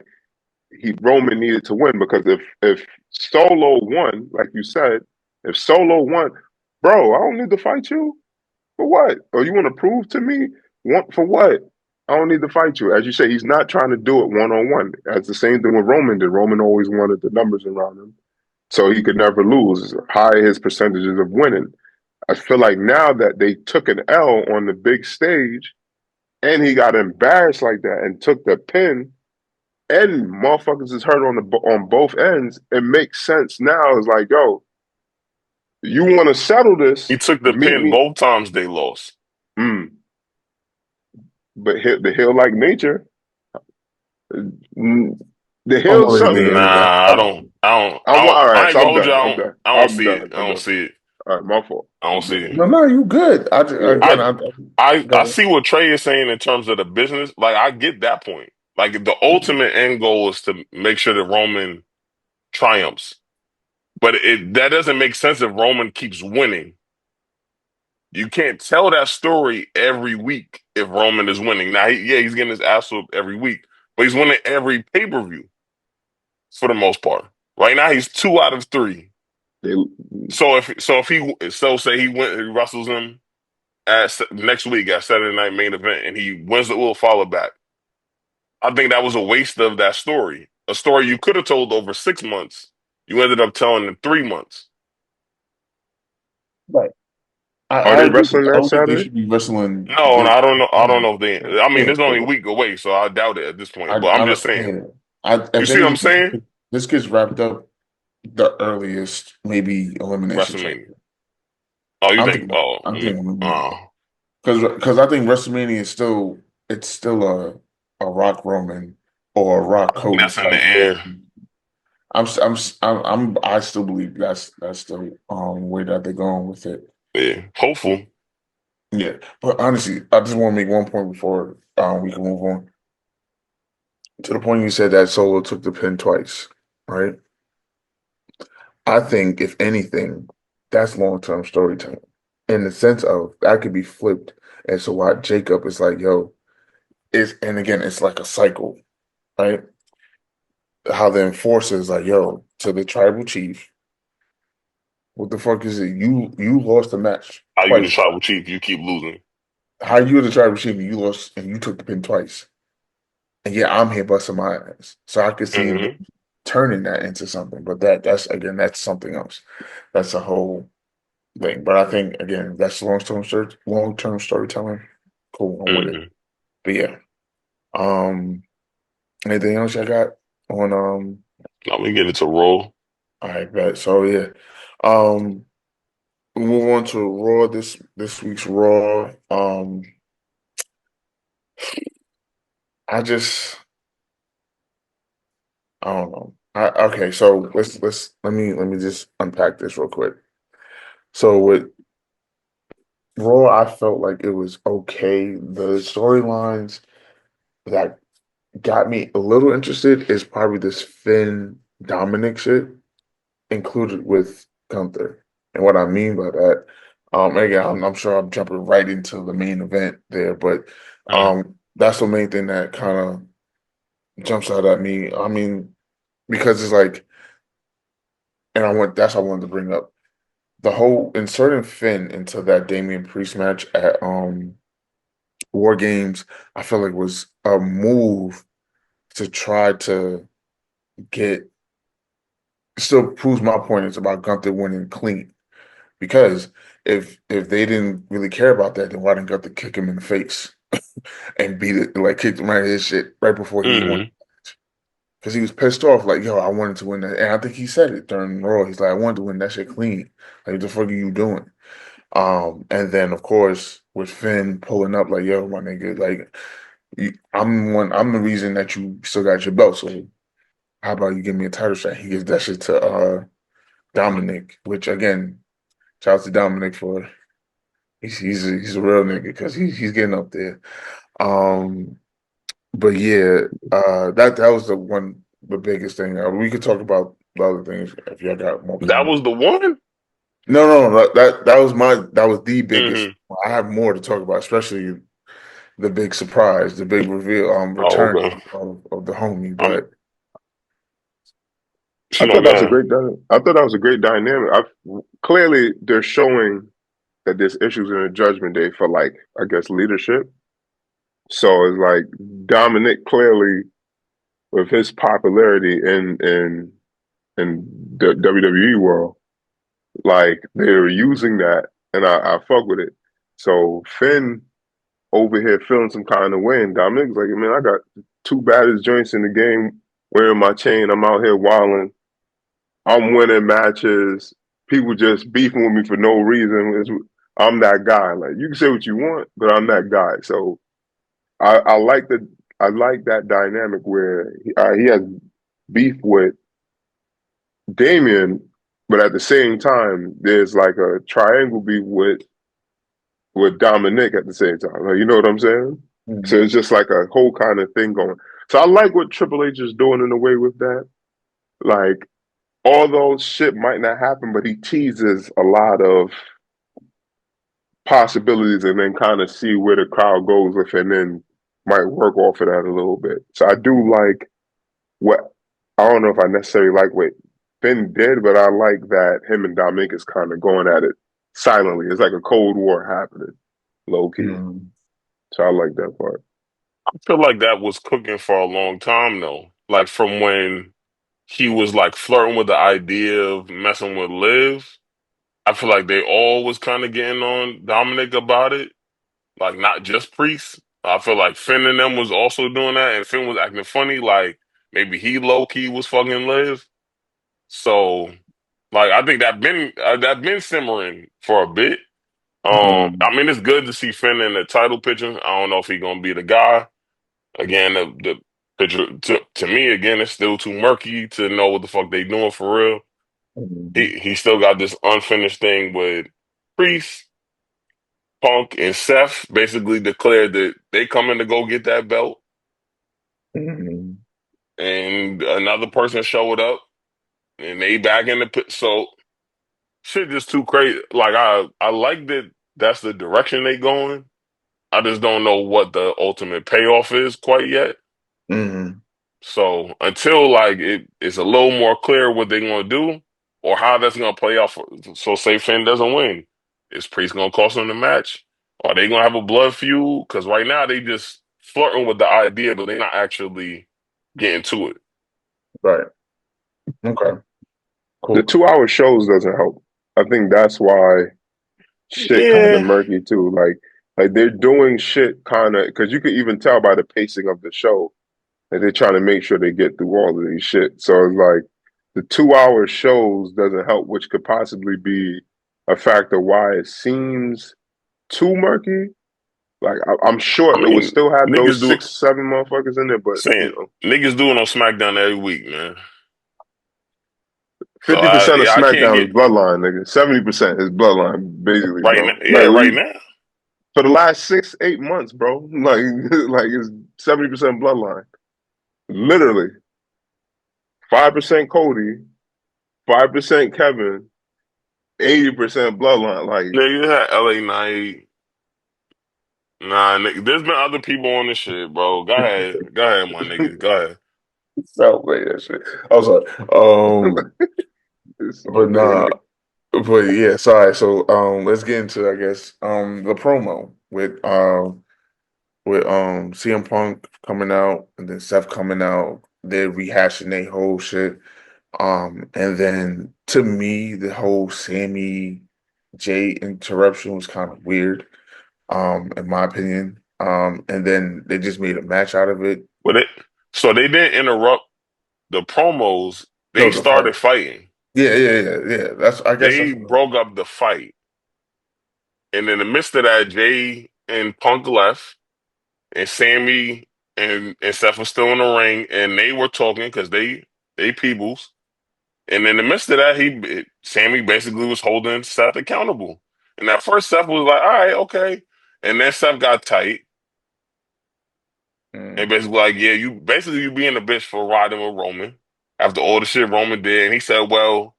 he Roman needed to win because if Solo won, like you said, if Solo won, bro, I don't need to fight you for what? Or you want to prove to me want for what? I don't need to fight you. As you say, he's not trying to do it one on one. That's the same thing with Roman did. Roman always wanted the numbers around him, so he could never lose. High his percentages of winning. I feel like now that they took an L on the big stage and he got embarrassed like that and took the pin and motherfuckers is hurt on both ends, it makes sense now. It's like, yo, you want to settle He this? took the Meet pin me. both times they lost. But the hill like nature, mm, the I'm hill always something. leaning that. Nah, I don't. I don't. I don't. All right, I ain't so gonna I'm hold you. done. I'm done. I don't I'm see it. done. I I'm don't done. see it. All right, my fault. I don't I'm see done. it. No, no, you good. Yeah. Again, I I got it. see what Trey is saying in terms of the business. Like I get that point. Like the ultimate end goal is to make sure that Roman triumphs. But that doesn't make sense if Roman keeps winning. You can't tell that story every week if Roman is winning. Now, yeah, he's getting his ass whooped every week, but he's winning every pay-per-view for the most part. Right now, he's 2 out of 3. They, So say he wrestles him at next week at Saturday Night Main Event, and he wins the Will Follow back. I think that was a waste of that story. A story you could have told over 6 months. You ended up telling in 3 months. Right. are I they agree with wrestling you. I that don't think they Saturday? should be wrestling No, this. I don't know. I don't Um, know if they. I mean, yeah, it's only a week away, so I doubt it at this point. But I'm I just don't. saying. Yeah, You if see what I'm anything, saying? this gets wrapped up the earliest, maybe elimination chamber. WrestleMania. Oh, you I'm think? thinking. Oh, I'm thinking elimination oh. because I think WrestleMania is still a Rock Roman or a Rock I think Cody that's in the type. air. I still believe that's the way that they're going with it. Yeah, hopeful. Yeah, but honestly, I just want to make one point before we can move on to the point you said that Solo took the pin twice, right? I think if anything, that's long term storytelling in the sense of that could be flipped as to why Jacob is like, yo, is and again, it's like a cycle, right? How the enforcer is like, yo, to the tribal chief, what the fuck is it? You lost the match How you the twice. tribal chief? You keep losing. How you the tribal chief and you lost and you took the pin twice? And yeah, I'm here busting my ass. So I could see them Hmm. turning that into something. But that's something else. That's a whole thing. But I think again, that's long term storytelling. Cool, I'm with it. Mm-hmm. But yeah. Um, anything else I got on Now we get it to roll. I bet. So yeah. Um we move on to Raw this week's Raw. I just I don't know. Okay, so let me just unpack this real quick. So with Raw, I felt like it was okay. The storylines that got me a little interested is probably this Finn Dominic shit, included with Gunther. And what I mean by that, again, I'm sure I'm jumping right into the main event there, but Mm. that's the main thing that kind of jumps out at me. I mean, because it's like, and that's what I wanted to bring up the whole inserting Finn into that Damian Priest match at War Games. I feel like was a move to try to get still proves my point. It's about Gunther winning clean. Because if they didn't really care about that, then why didn't Gunther kick him in the face and beat it, like kick him out of his shit right before he won? Mm-hmm. Because he was pissed off, like, yo, I wanted to win that. And I think he said it during Raw. He's like, I wanted to win that shit clean. Like, what the fuck are you doing? And then of course with Finn pulling up, like, yo, my nigga, like I'm the reason that you still got your belt. So how about you give me a title shot? He gives that shit to Dominic, which again, shout out to Dominic for he's a real nigga because he's getting up there. Um, but yeah, that was the biggest thing. We could talk about the other things if y'all got more That comments. was the one. No, that was the biggest. Mm-hmm. I have more to talk about, especially the big surprise, the big reveal, Oh, return okay. of the homie. I'm But I no thought that was a gun. great. I thought that was a great dynamic. Clearly, they're showing that there's issues in the Judgment Day for like I guess leadership. So it's like Dominic clearly with his popularity in the WWE world, like they're using that, and I fuck with it. So Finn over here feeling some kind of way, and Dominic's like, man, I got two baddest joints in the game wearing my chain. I'm out here wilding. I'm winning matches. People just beefing with me for no reason. I'm that guy. Like you can say what you want, but I'm that guy. So I like I like that dynamic where he has beef with Damien, but at the same time, there's like a triangle beef with Dominic at the same time. Like, you know what I'm saying? So Mhm, it's just like a whole kind of thing going. So I like what Triple H is doing in a way with that. Like, although shit might not happen, but he teases a lot of possibilities and then kind of see where the crowd goes with and then might work off of that a little bit. So I do like what I don't know if I necessarily like what Finn did, but I like that him and Dominic is kind of going at it silently. It's like a Cold War happening, low key. mhm, So I like that part. I feel like that was cooking for a long time though. Like from when he was like flirting with the idea of messing with Liv. I feel like they all was kind of getting on Dominic about it. Like not just Priest. I feel like Finn and them was also doing that, and Finn was acting funny. Like maybe he low key was fucking Liv. So like I think that been simmering for a bit. mhm, I mean it's good to see Finn in the title picture. I don't know if he gonna be the guy. Again, the picture to me again it's still too murky to know what the fuck they doing for real. mhm, He still got this unfinished thing with Priest, Punk, and Seth. Basically declared that they coming to go get that belt, mhm, and another person showed up, and they back in the pit. So shit just too crazy. Like I like that that's the direction they going. I just don't know what the ultimate payoff is quite yet. mhm. So until like it's a little more clear what they're gonna do or how that's gonna play out so say Finn doesn't win. Is Priest gonna cost him the match? Are they gonna have a blood feud? Because right now they just flirting with the idea, but they're not actually getting to it. Right. Okay. The Cool. 2 hour shows doesn't help. I think that's why shit kind of Yeah. murky too. Like Like they're doing shit kind of because you could even tell by the pacing of the show that they're trying to make sure they get through all of these shit. So it's like the 2 hour shows doesn't help, which could possibly be a factor why it seems too murky. Like I'm I sure it would mean, still have those niggas do 6, 7 motherfuckers in there, but saying niggas do it on SmackDown every week, man. So 50% of yeah, I can't SmackDown get is Bloodline, nigga. 70% is Bloodline, basically, right now. bro. Yeah, Like right now. for the last 6, 8 months, bro. Like like it's 70% Bloodline. Literally 5% Cody, 5% Kevin, 80% Bloodline. Like Nigga, you had LA Knight. Nah, nigga, there's been other people on this shit, bro. Go ahead, my nigga, go ahead. So wait, that shit. I'm sorry. this But nah, nigga. but yeah, sorry. So let's get into I guess the promo with CM Punk coming out and then Seth coming out. They're rehashing their whole shit. And then to me, the whole Sammy J interruption was kind of weird, in my opinion. And then they just made a match out of it. But it so they didn't interrupt the promos. No, They the fight. started fighting. Yeah, yeah, yeah, yeah. That's I guess They that's broke up the fight, and in the midst of that, Jay and Punk left, and Sammy and Seth was still in the ring, and they were talking because they peoples. And in the midst of that, Sammy basically was holding Seth accountable. And at first, Seth was like, "All right, okay," and then Seth got tight and mm, basically like, "Yeah, you being a bitch for riding with Roman after all the shit Roman did." And he said, "Well,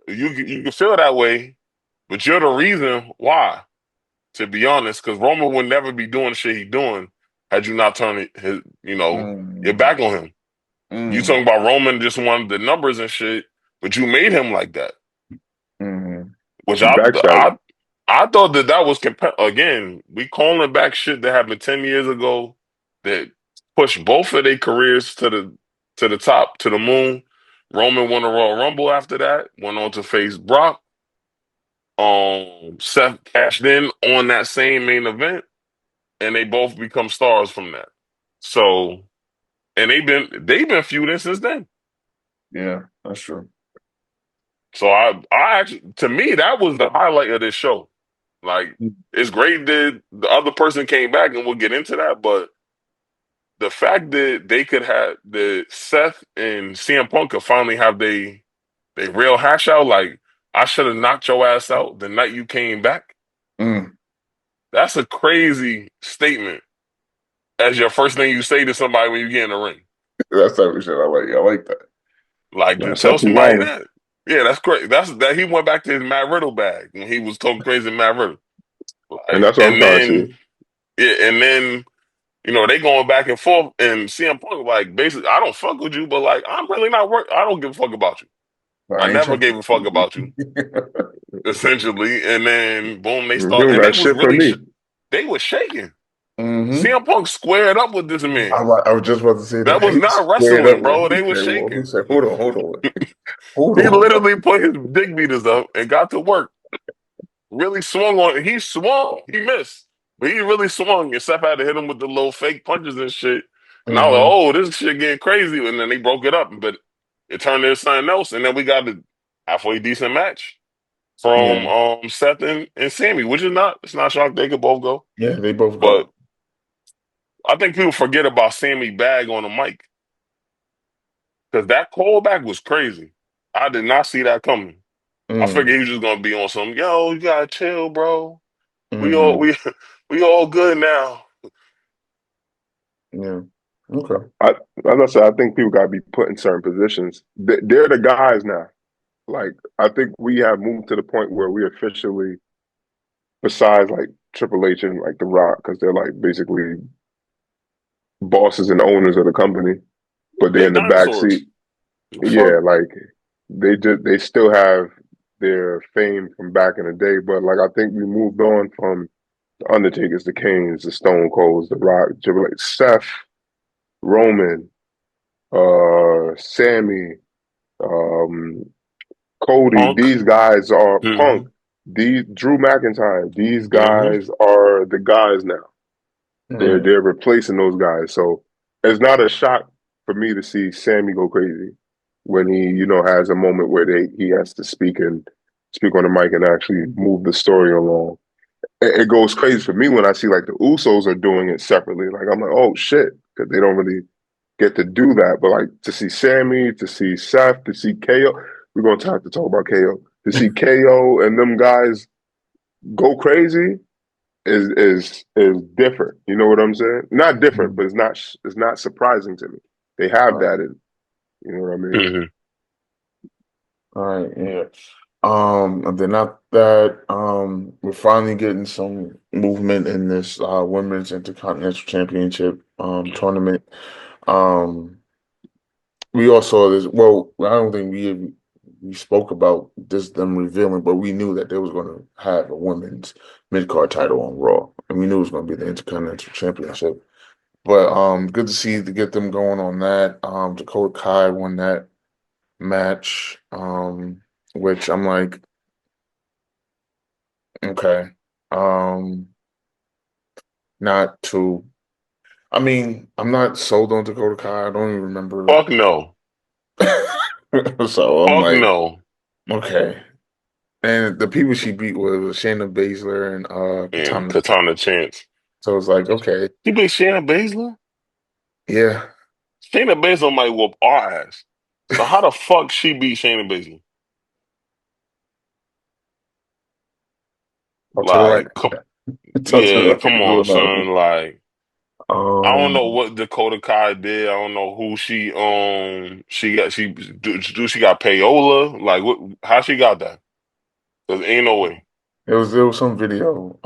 you can feel that way, but you're the reason why." To be honest, because Roman would never be doing the shit he doing had you not turned your mm, back on him. You mm, talking about Roman just wanted the numbers and shit, but you made him like that. mm, Which He backstabbed. I thought that was again. We calling back shit that happened 10 years ago that pushed both of their careers to the top to the moon. Roman won a Royal Rumble after that. Went on to face Brock. Seth cashed in on that same main event, and they both become stars from that. So, and they've been feuding since then. yeah, that's true. So I actually, to me, that was the highlight of this show. Like, it's great that the other person came back, and we'll get into that. But the fact that they could have the Seth and CM Punk could finally have they real hash out. Like, I should have knocked your ass out the night you came back. Mm, That's a crazy statement as your first thing you say to somebody when you get in the ring. that's type of shit I like. I like that. Like to Nah, tell Seth somebody Rollins. that. Yeah, that's great. That's that he went back to his Matt Riddle bag when he was talking crazy to Matt Riddle. And Like, that's what I'm and trying to see. then yeah, and then they going back and forth, and CM Punk like basically, I don't fuck with you, but like I'm really not work. I don't give a fuck about you. I I ain't never trying. gave a fuck about you, essentially. And then boom, they You start, don't and they got was shit for really me. they was shaking. Mm-hmm. CM Punk squared up with this man. I was just about to say That that. was He not squared up wrestling, with. bro. He They was said, "Well," he shaking. said, hold on, hold He on." literally put his dick beaters up and got to work. Really swung on it. He swung. He missed. But he really swung. And Seth had to hit him with the little fake punches and shit. And I was like, Mm-hmm. oh, this shit getting crazy. And then they broke it up. But it turned into something else. And then we got a halfway decent match from Yeah, Seth and Sammy, which is not, it's not shocked they could both go. yeah, they both But go. I think people forget about Sammy Bag on the mic. Because that callback was crazy. I did not see that coming. I Mm, figured he was just gonna be on some, yo, you gotta chill, bro. We all mm-hmm. we we all good now. Yeah. Okay. I, as I said, I think people got to be put in certain positions. They're the guys now. Like I think we have moved to the point where we officially, besides like Triple H and like The Rock, because they're like basically bosses and owners of the company, but they're They in the back seat. dinosaurs. Fuck. Yeah, like they still have their fame from back in the day, but like I think we moved on from the Undertakers, the Kanes, the Stone Colds, the Rock, Triple H, Seth, Roman, Sammy, um, Cody. Punk. These guys are Punk. Mm-hmm. these Drew McIntyre, these Hmm. guys are the guys now. Mm, They're replacing those guys. So it's not a shock for me to see Sammy go crazy when he, has a moment where he has to speak on the mic and actually move the story along. It goes crazy for me when I see like the Usos are doing it separately. Like I'm like, oh shit, because they don't really get to do that. But like to see Sammy, to see Seth, to see KO, we're gonna have to talk about KO. To see KO and them guys go crazy is different. You know what I'm saying? Not different, mm. but it's not surprising to me. They have All that right. in. You know what I mean? Hmm. All right, yeah. And then after that, we're finally getting some movement in this women's intercontinental championship tournament. Um, we all saw this. Well, I don't think we spoke about this them revealing, but we knew that they was going to have a women's mid card title on Raw, and we knew it was going to be the intercontinental championship. But good to see to get them going on that. Dakota Kai won that match, which I'm like, okay, um, not too. I mean, I'm not sold on Dakota Kai. I don't even remember. Fuck no. So I'm Fuck like, no. okay. And the people she beat was Shayna Baszler and And Katana. Katana Chance. So it's like, okay, You beat Shayna Baszler? yeah. Shayna Baszler might whoop our ass. So how the fuck she beat Shayna Baszler? Talk to the right. Like, Talk to the yeah, right come people on, about. son. Like, I don't know Um, what Dakota Kai did. I don't know who she got payola. Like, what? How she got that? Cause ain't no way. there was some video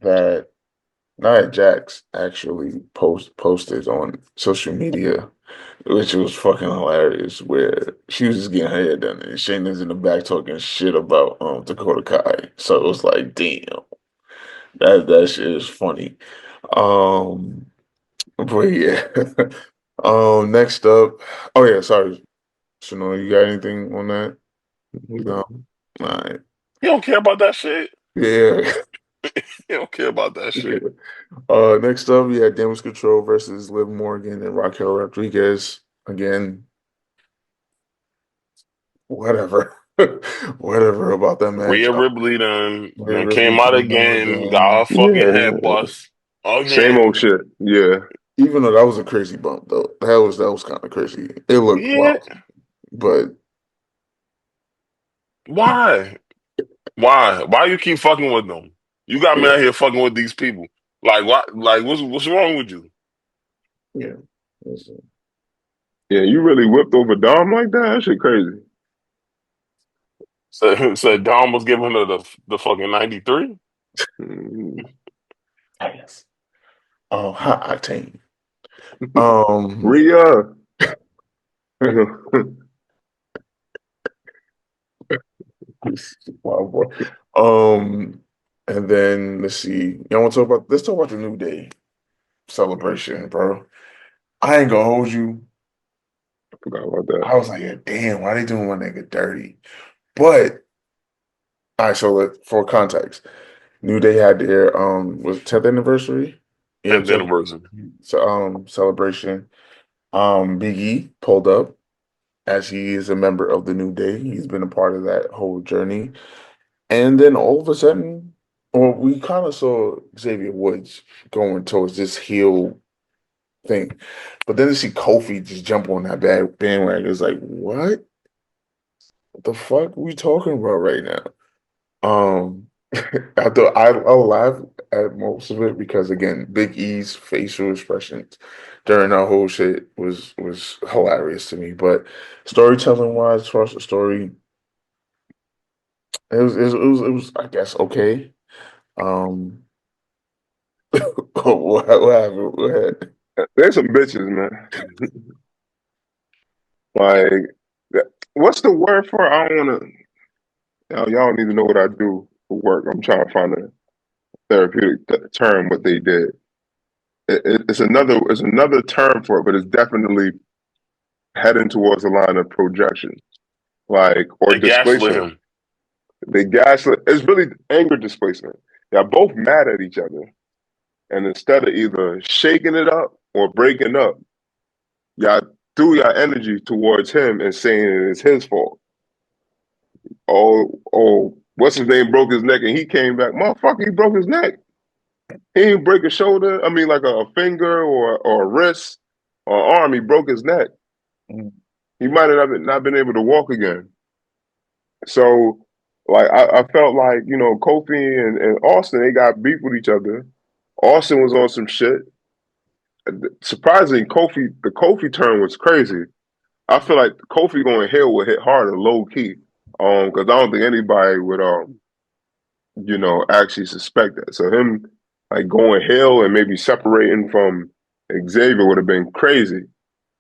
that Nia Jax actually posted on social media, which was fucking hilarious, where she was just getting her hair done and Shayna's in the back talking shit about Dakota Kai. So it was like, damn, that shit is funny. Um, but yeah. Next up, oh yeah, sorry, Shano, you got anything on that? No, all right, You don't care about that shit. yeah. You don't care about that Yeah. shit. Next up, we had Damage Control versus Liv Morgan and Raquel Rodriguez. Again, whatever. Whatever about that match. Rhea Ripley done Ripley came out came out again, got again. her fucking head Yeah. bust Same old again. shit. Yeah. Even though that was a crazy bump, though. That was kind of crazy. It looked Yeah. well, but Why? Why? Why you keep fucking with them? You got me yeah, out here fucking with these people. Like what? Like what's wrong with you? yeah. Yeah. You really whipped over Dom like that? That shit crazy. Said Dom was giving her the fucking 93. Mm. Yes. Oh, hot octane. Um, Rhea. wow, boy. Um, and then let's see. You want to talk about? Let's talk about the New Day celebration, bro. I ain't gonna hold you. Forgot about that. I was like, yeah, damn, why they doing my nigga dirty? But all right, so for context, New Day had their was 10th anniversary. Yeah, 10th 10th anniversary. celebration. Big E pulled up as he is a member of the New Day. He's been a part of that whole journey. And then all of a sudden, well, we kind of saw Xavier Woods going towards this heel thing. But then to see Kofi just jump on that bad bandwagon, it's like, what the fuck are we talking about right now? Um, I thought I'll laugh at most of it because again, Big E's facial expressions during that whole shit was hilarious to me. But storytelling wise, as far as the story, it was I guess okay. Um, what happened? What happened? There's some bitches, man. Like, what's the word for it? I don't want to. Y'all don't need to know what I do for work. I'm trying to find a therapeutic term. What they did. It's another term for it, but it's definitely heading towards the line of projection, like or They gaslit displacement. him. They gaslit. It's really anger displacement. Y'all both mad at each other, and instead of either shaking it up or breaking up, y'all threw your energy towards him and saying it's his fault. What's his name broke his neck and he came back. Motherfucker, he broke his neck. He didn't break a shoulder. I mean, like a finger or a wrist or arm. He broke his neck. Mm. He might have not been able to walk again. So, like, I felt like, Kofi and Austin, they got beef with each other. Austin was on some shit. Surprisingly, the Kofi turn was crazy. I feel like Kofi going Hill would hit harder, low key. Because I don't think anybody would actually suspect that. So him like going Hill and maybe separating from Xavier would have been crazy.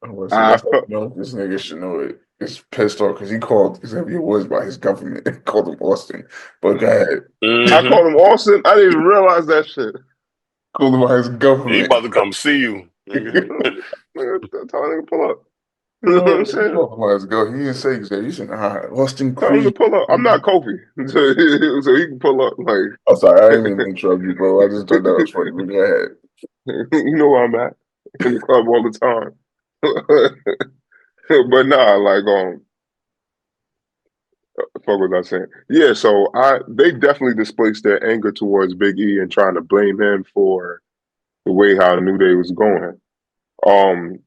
I was say I that's how felt this nigga should know it. It's pissed off because he called Xavier Woods by his government and called him Austin. But go ahead. I Hmm. called him Austin. I didn't even realize that shit. Called him by his He government. about to come see you. Tell a nigga pull up. You know what I'm No, he saying? called him by his government. He didn't say Xavier. He said, Austin Tell him to Creed. pull up. I'm not Kofi, so he can pull up. Like I'm sorry, I didn't mean to interrupt you, bro. I just thought that was funny. But go ahead. you know where I'm at in the club all the time. But nah, like fuck was I saying? Yeah, so they definitely displaced their anger towards Big E and trying to blame him for the way how New Day was going. Um,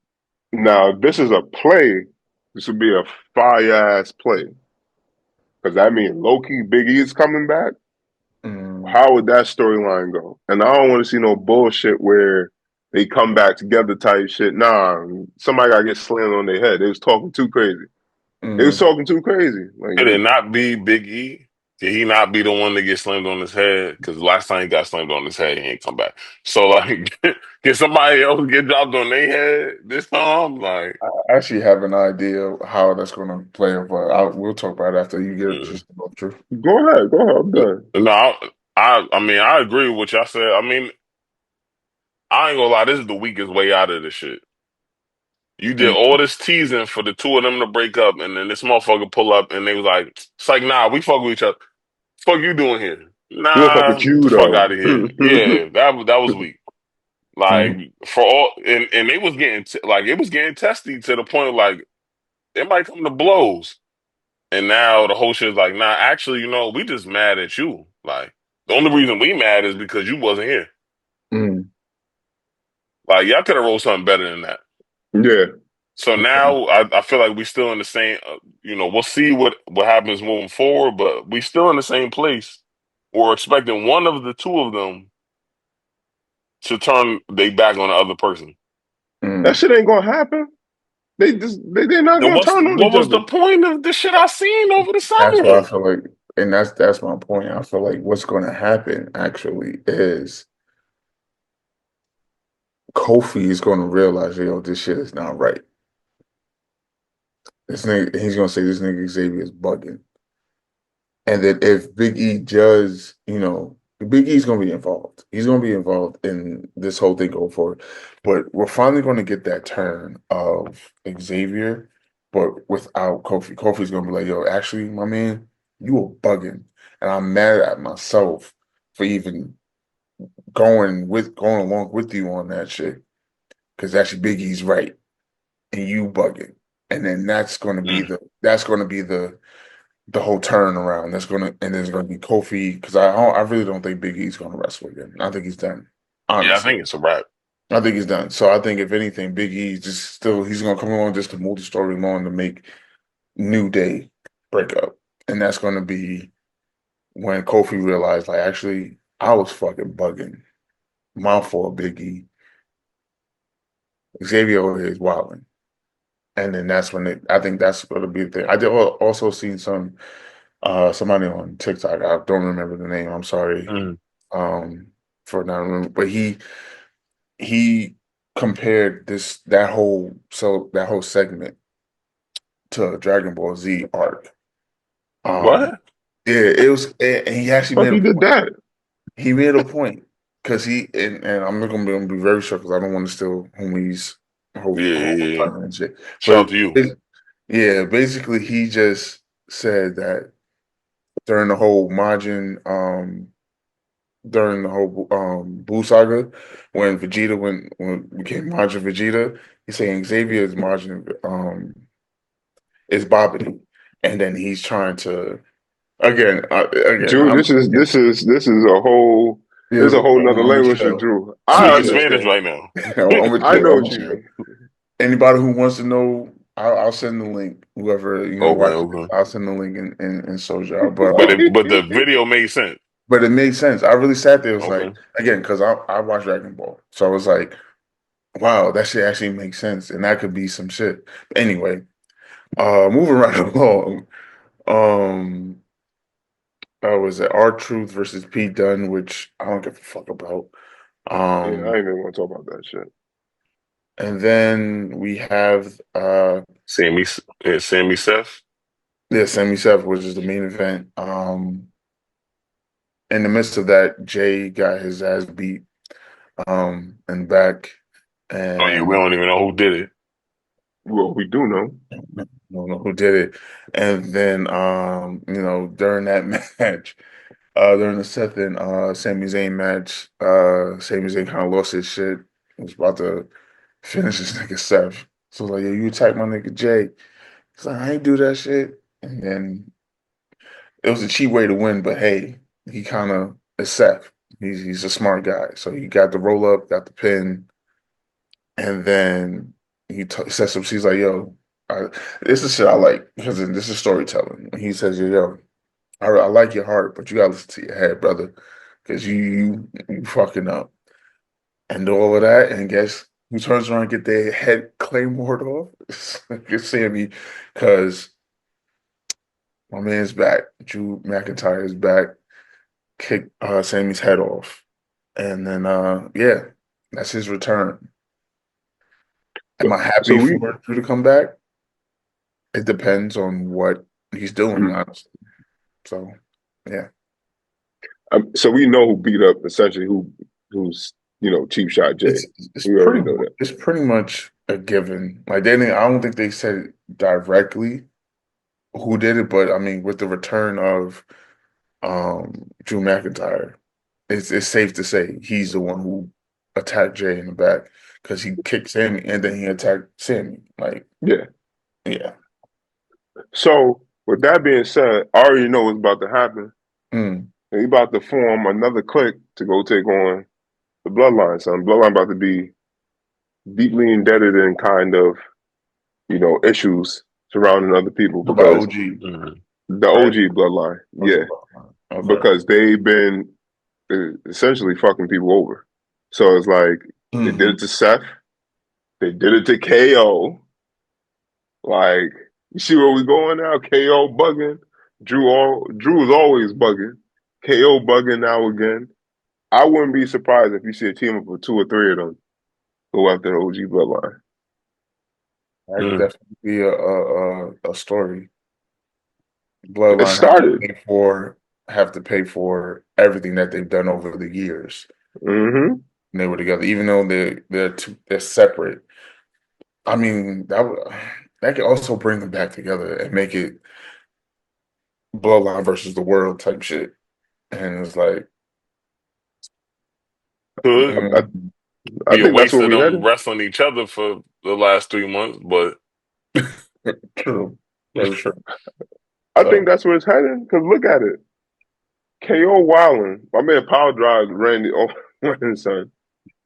Now if this is a play. This would be a fire ass play because that means low key Big E is coming back. Mm, How would that storyline go? And I don't want to see no bullshit where they come back together type shit. Nah, somebody gotta get slammed on their head. They was talking too crazy. They was mm, talking too crazy. Like Could it not be Big E? Did he not be the one that get slammed on his head? Because last time he got slammed on his head, he ain't come back. So like, can somebody else get dropped on their head this time? Like, I actually have an idea how that's going to play, but we'll talk about it after you get mm. just about truth. go ahead, I'm done. No, I mean, I agree with what y'all said. I mean, I ain't gonna lie, this is the weakest way out of this shit. You did Mm, all this teasing for the two of them to break up, and then this motherfucker pull up, and they was like, "It's like, nah, we fuck with each other. Fuck you doing here? We don't fuck Nah, with get the you fuck though. out of here." Yeah, that was weak. mm, Like for all, and they was getting like it was getting testy to the point of, like it might come to blows. And now the whole shit is like, nah, actually, we just mad at you. Like the only reason we mad is because you wasn't here. mm. Like y'all could have wrote something better than that. Yeah, So now I feel like we still in the same. We'll see what happens moving forward, but we still in the same place. We're expecting one of the two of them to turn they back on the other person. that Mm. shit ain't gonna happen. They're not Then gonna turn on what each was other. the point of the shit I seen over the That's what I summer? feel like, and that's my point. I feel like what's going to happen actually is Kofi is going to realize, this shit is not right. This nigga, he's going to say this nigga Xavier is bugging. And that if Big E does, Big E's going to be involved. He's going to be involved in this whole thing going forward. But we're finally going to get that turn of Xavier, but without Kofi. Kofi's going to be like, yo, actually, my man, you were bugging. And I'm mad at myself for even going along with you on that shit. Because actually Big E's right and you bugging. And then Mm. that's going to be the whole turnaround. And there's going to be Kofi because I really don't think Big E's going to wrestle again. I think he's done. Yeah, I Honestly, think it's a wrap. I think he's done. So I think if anything, Big E just still he's going to come along just to move the story along to make New Day break up, and that's going to be when Kofi realized like actually I was fucking bugging. My fault, Big E. Xavier over here is wilding. And then that's when I think that's going to be the thing. I did also seen somebody on TikTok. I don't remember the name. I'm sorry Mm. um, for not remember, but he compared that whole segment to a Dragon Ball Z arc. Um, What? yeah, it was, and he actually Fuck made a you did point. that. He made a point because and I'm not gonna be very sure because I don't want to steal Homie's Yeah, whole yeah, yeah. time and shit. Shout But out to you. yeah, basically he just said that during the whole during the whole Buu saga when Vegeta when became Majin Vegeta, he's saying Xavier is Majin is Babidi, and then he's trying to again Drew, this is a whole yeah, this is a whole nother I'm gonna language for chill. Drew. I'm I gonna Speaking chill. Spanish understand. right now. I'm gonna I chill. know I'm what gonna you chill. mean. Anybody who wants to know, I'll send the link. Whoever Okay, watches, okay. I'll send the link in social. But But the video made sense. but it made sense. I really sat there. It was like Okay. again because I watch Dragon Ball, so I was like, wow, that shit actually makes sense, and that could be some shit. Anyway, moving right along. Um, was it R Truth versus Pete Dunne, which I don't give a fuck about. Yeah, I Um, ain't even want to talk about that shit. and then we have Sammy Seth. yeah, Semi Seth, which is the main event. In the midst of that, Jay got his ass beat and back, Oh yeah, we and don't even know who did it. Well, we do know. I don't know who did it. And then during that match, during the Seth and Sami Zayn match, Sami Zayn kind of lost his shit. He was about to finish this nigga Seth. So like, yeah, you attack my nigga Jay. He's like, I ain't do that shit. And then it was a cheap way to win, but hey, he kind of is Seth. He's a smart guy, so he got the roll up, got the pin, and then says some. She's like, "Yo, this is shit I like because this is storytelling." And he says, "Yo, I like your heart, but you gotta listen to your head, brother, because you fucking up and do all of that." And guess who turns around and get their head claymored off? It's Sammy, because my man's back. Drew McIntyre is back. Kick Sammy's head off, and then yeah, that's his return. Am So, I so happy we, for Drew to come back? It depends on what he's doing, honestly. So yeah, so we know who beat up essentially who's cheap shot Jay. it's it's We already know that. it's pretty much a given. Like they didn't, I don't think they said it directly who did it, but I mean with the return of Drew McIntyre, it's safe to say he's the one who attacked Jay in the back because he kicked Sammy and then he attacked Sammy. Like Yeah. yeah, So with that being said, I already know what's about to happen. mm. He about to form another clique to go take on the Bloodline. Son, Bloodline about to be deeply indebted in kind of issues surrounding other people So the because OG, Mhm. the right? OG Bloodline, OG yeah, Bloodline. Okay. because they've been essentially fucking people over. So it's like they did Hmm. it to Seth, they did it to KO. Like, you see where we going now? KO bugging. Drew is always bugging. KO bugging now again. I wouldn't be surprised if you see a team up of two or three of them go after the OG bloodline. That could Mm. definitely be a story. It Bloodline started. have to pay for everything that they've done over the years. Mm-hmm. And they were together, even though they're separate. I mean, that could also bring them back together and make it Bloodline versus the world type shit. And it's like, Could I, mm, I be a think that's waste where of we them headed. wrestling each other for the last 3 months, but true, very true. I think So, that's where it's heading. Because look at it. KO Wilding, my man Power Drive Randy Orton's son.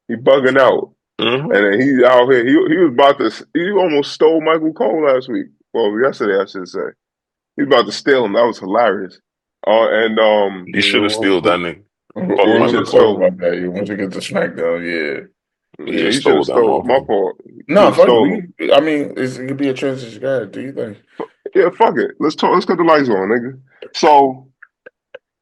He bugging out. Mhm. And then he out here. He was about to. He almost stole Michael Cole last week. Well, yesterday I should say. He was about to steal him. That was hilarious. And You should have we'll, steal that nigga. Fuck yeah, he should Michael have talk Cole. stole him. about that once we get to SmackDown. Yeah. You Yeah, just he should have stole that stole. My motherfucker. fault. He should No, have fuck it. stole him. I mean, it could be a transition guy. Do you think? Yeah, fuck it. Let's talk. Let's cut the lights on, nigga. So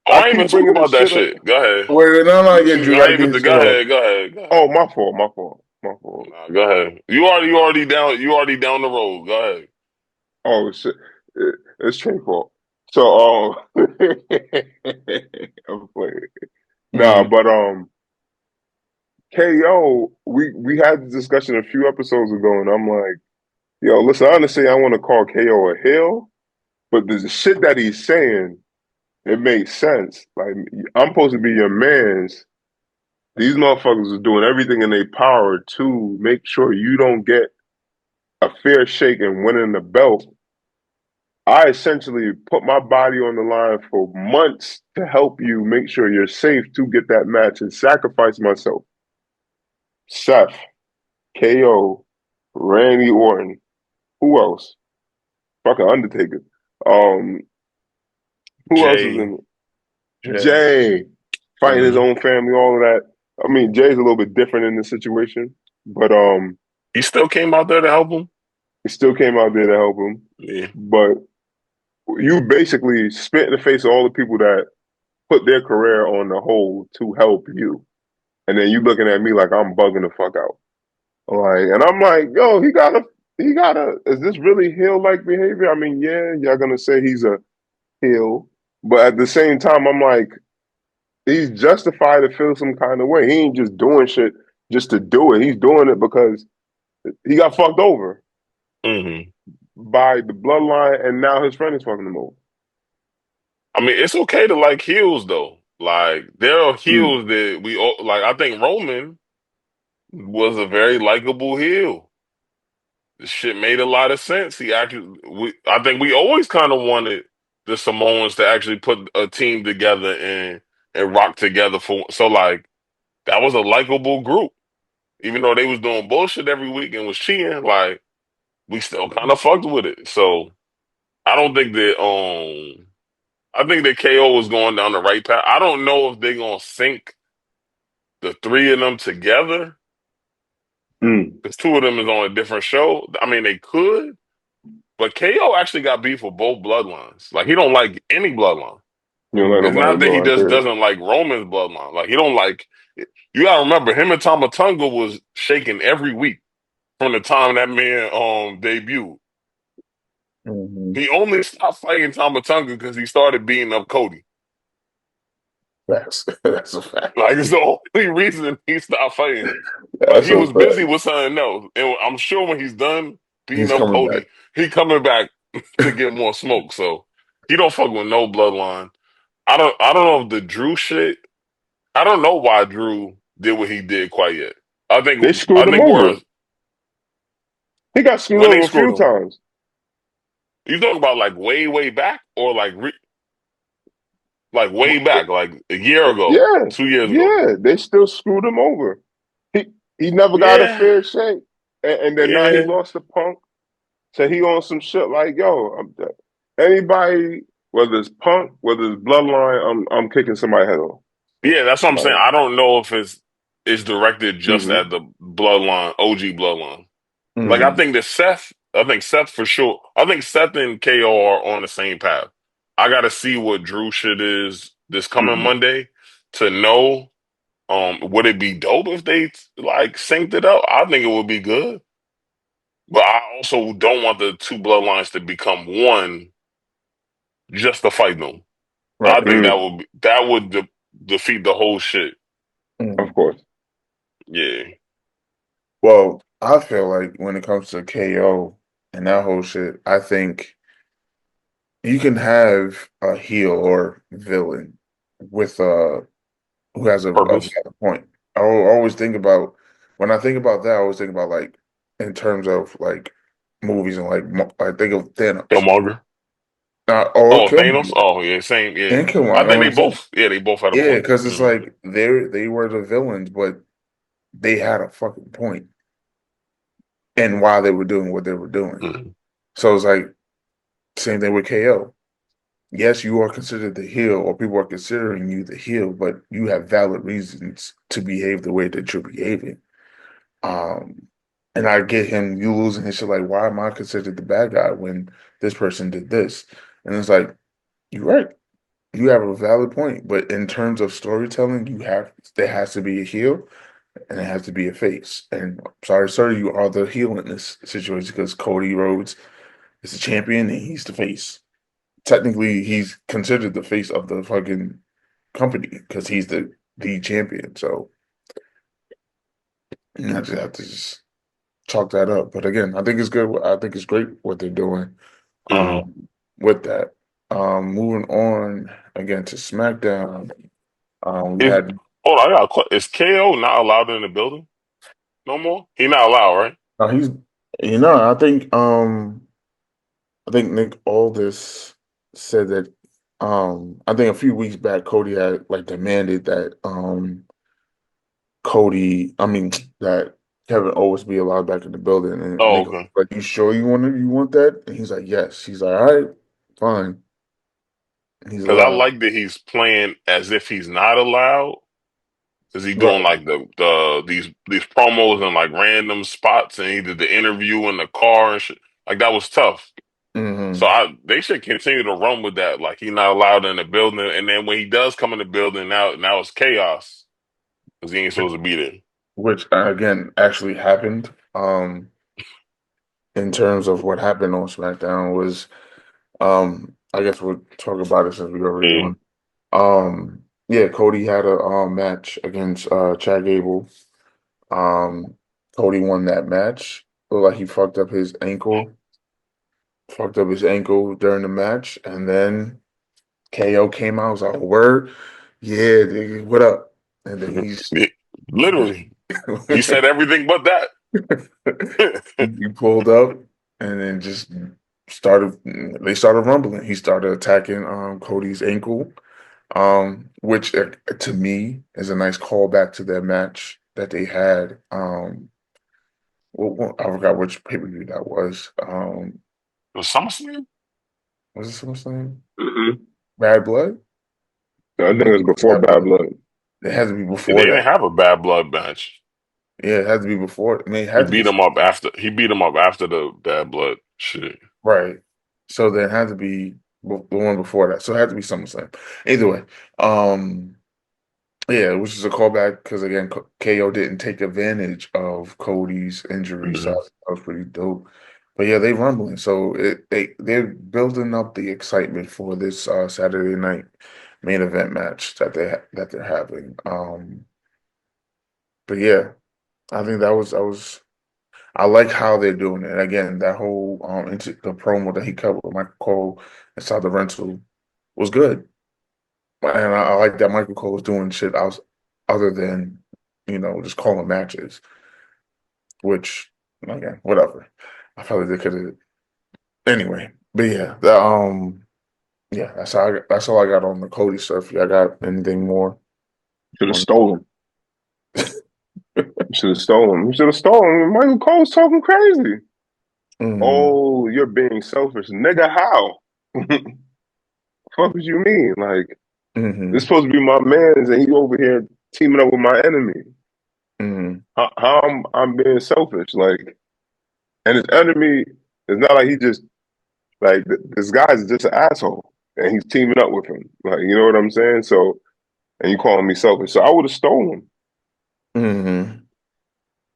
Oh, I I ain't even keep talking bringing this about that shit up. shit. Go ahead. Wait, no, yeah, Drew got I to ain't get even. his Go shit off. ahead. Go ahead. Go ahead. Oh, my fault. My fault. My fault. Nah, go ahead. You already down. You already down the road. Go ahead. Oh shit. It's Trey fault. So I'm playing. Nah, Mm. but KO, we had this discussion a few episodes ago, and I'm like, yo, listen, I understand I want to call KO a heel, but the shit that he's saying it makes sense. Like I'm supposed to be your man's. These motherfuckers is doing everything in their power to make sure you don't get a fair shake and winning the belt. I essentially put my body on the line for months to help you make sure you're safe to get that match and sacrifice myself. Seth, KO, Randy Orton. Who else? Fucking Undertaker. Um, who else is Jay. in it? Jay. Jay, fighting his Hmm. own family, all of that. I mean, Jay's a little bit different in this situation, but He still came out there to help him. he still came out there to help him. Yeah. But you basically spit in the face of all the people that put their career on the hold to help you. And then you looking at me like I'm bugging the fuck out. Like, and I'm like, yo, he gotta, is this really heel like behavior? I mean, yeah, y'all gonna say he's a heel, but at the same time, I'm like, he's justified to feel some kind of way. He ain't just doing shit just to do it. He's doing it because he got fucked over Hmm. by the bloodline, and now his friend is fucking him over. I mean, it's okay to like heels though. Like there are Mm. heels that we all like. I think Roman was a very likable heel. The shit made a lot of sense. I think we always kind of wanted the Samoans to actually put a team together and rock together for. So like that was a likable group, even though they was doing bullshit every week and was cheating. Like we still kind of fucked with it. So I don't think that I think that KO was going down the right path. I don't know if they're gonna sync the three of them together Mm. because two of them is on a different show. I mean, they could, but KO actually got beef with both bloodlines. Like he don't like any bloodline. You don't let It's nobody not that blow he out just there. doesn't like Roman's bloodline. Like he don't like. You gotta remember, him and Tamatunga was shaking every week from the time that man debuted. Hmm. He only stopped fighting Tamatunga because he started beating up Cody. That's a fact. Like it's the only reason he stopped fighting. Like That's he a was busy fact. with something else, and I'm sure when he's done beating He's up coming back. Cody, he coming back to get more smoke. So he don't fuck with no bloodline. I don't know if the Drew shit. I don't know why Drew did what he did quite yet. They screwed I him think over. we're He got screwed when they over a screwed few him. times. You talking about like way back or like way back, like a year ago, Yeah, 2 years ago? yeah, they still screwed him over. He he never got a Yeah, fair shake, and then now he yeah, lost to Punk. So he on some shit like, yo, anybody, whether it's Punk, whether it's Bloodline, I'm kicking somebody head off. yeah. That's what I'm saying. Like, I don't know if it's directed just mm-hmm, at the bloodline, OG bloodline. Like Hmm. I think Seth for sure. I think Seth and KO are on the same path. I got to see what Drew shit is this coming mm-hmm. Monday to know. Would it be dope if they like synced it up? I think it would be good, but I also don't want the two bloodlines to become one just to fight them. I Right. think Mm, that would defeat the whole shit. of Hmm. course. Yeah. Well, I feel like when it comes to KO and that whole shit, I think you can have a heel or villain with who has a Purpose. valid point. Always think about when I think about that, I always think about like in terms of like movies and like I think of Thanos. Killmonger. Or Oh, Thanos. Killmonger Oh, yeah, same. Yeah, and I Killmonger. think What they I'm saying, both. Yeah, they both had a yeah, point. because it's Hmm. like they were the villains, but they had a fucking point in why they were doing what they were doing. Hmm. So it's like same thing with KO. Yes, you are considered the heel, or people are considering you the heel, but you have valid reasons to behave the way that you're behaving. Um, and I get him, you losing his shit. Like, why am I considered the bad guy when this person did this? And it's like, you're right. You have a valid point, but in terms of storytelling, there has to be a heel and it has to be a face. And sorry, sir, you are the heel in this situation because Cody Rhodes is the champion and he's the face. Technically, he's considered the face of the fucking company because he's the champion. So I just have to just chalk that up. But again, I think it's good. I think it's great what they're doing Hmm. with that. Moving on again to SmackDown. We Is had hold on, I got a is KO not allowed in the building no more? He not allowed, right? he's I think Nick Aldis said that I think a few weeks back Cody had like demanded that Cody I mean that Kevin Owens be allowed back in the building and Oh, Nick was okay. like, you sure you want that? And he's like, yes. He's like, all right, fine. And he's Because I allowed. like that he's playing as if he's not allowed. Is he doing Right. like these promos in like random spots and he did the interview in the car and shit? Like that was tough. So Hmm. they should continue to run with that. Like he's not allowed in the building, and then when he does come in the building, now it's chaos because he ain't supposed to be there. Which again actually happened. In terms of what happened on SmackDown was I guess we'll talk about it since we're already Mm. doing. Yeah, Cody had a match against Chad Gable. Cody won that match. Looked like he fucked up his ankle during the match, and then KO came out. Was like, "Word, yeah, nigga, what up?" And then he's Yeah, literally, he said everything but that. he pulled up and then just started. They started rumbling. He started attacking Cody's ankle, which to me is a nice callback to their match that they had. I forgot which pay per view that was. Was SummerSlam? Was it SummerSlam? Hmm. Bad Blood? I think Maybe it it was was before Bad Bad Blood. Blood. It had to be They before didn't that. have a bad blood match. Yeah, it had to be before. I mean, it He had to be beat him up after. He beat him up after the bad blood shit. right. So there had to be the one before that. So it had to be SummerSlam. Either way, um, yeah, which is a callback because again, KO didn't take advantage of Cody's injury, so Hmm. that was pretty dope. But yeah, they rumbling, so they're building up the excitement for this Saturday night main event match that they're having. But yeah, I think that was I like how they're doing it. Again, that whole into the promo that he cut with Michael Cole inside the rental was good, and I like that Michael Cole was doing shit else other than just calling matches. Which again, whatever. I felt like they could have anyway. But yeah, yeah, that's all I got on the Cody stuff. Y'all got anything more Should have on? stolen. Should have stolen. You should have stolen. Michael Cole's talking crazy. Mm-hmm, Oh, you're being selfish, nigga. How? Fuck what you mean? Like this mm-hmm, supposed to be my man's, and he over here teaming up with my enemy. mm-hmm, How I'm being selfish? Like, and his enemy is not like he just like this guy's just an asshole, and he's teaming up with him. Like, you know what I'm saying? So, and you calling me selfish? So I would have stolen mm-hmm.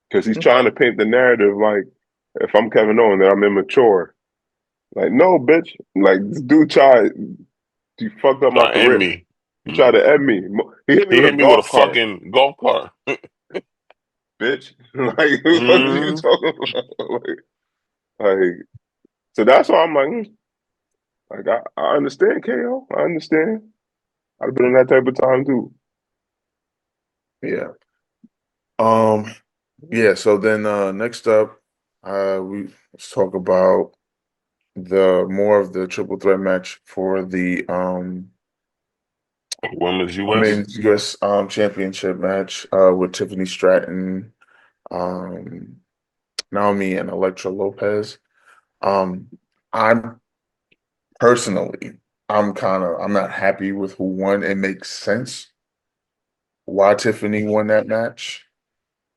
because he's trying to paint the narrative like if I'm Kevin Owens that I'm immature. Like, no, bitch. Like this dude tried. He fucked up my Trying to end career. me. He tried Mm. to end me. He hit me He with a hit me with a golf cart, fucking golf cart. bitch. Like, who the fuck are you Mm. talking about? Like, so that's why I'm like, like I understand KO. I understand. I've been in that type of time too. Yeah. Um. Yeah. So then, next up, let's talk about the more of the triple threat match for the Women's US. women's U.S. Championship match with Tiffany Stratton, um, Naomi, and Elektra Lopez. Um, I'm personally, I'm not happy with who won. It makes sense why Tiffany won that match.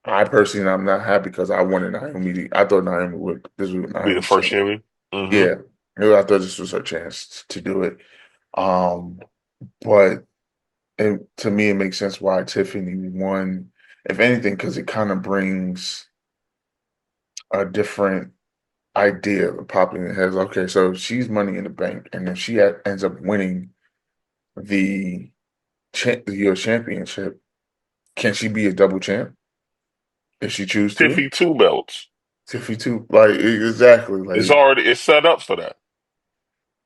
I personally, I'm not happy because I wanted Naomi. I thought Naomi would. This was Be the Naomi's first chance. champion. Hmm. Yeah, I thought this was her chance to do it. Um, but to me, it makes sense why Tiffany won. If anything, because it kind of brings a different idea of popping in heads. Okay, so she's Money in the Bank, and if ends up winning the the U.S. Championship, can she be a double champ if she choose to? Tiffy two belts. Tiffany too, like exactly, It's like already it's set up for that.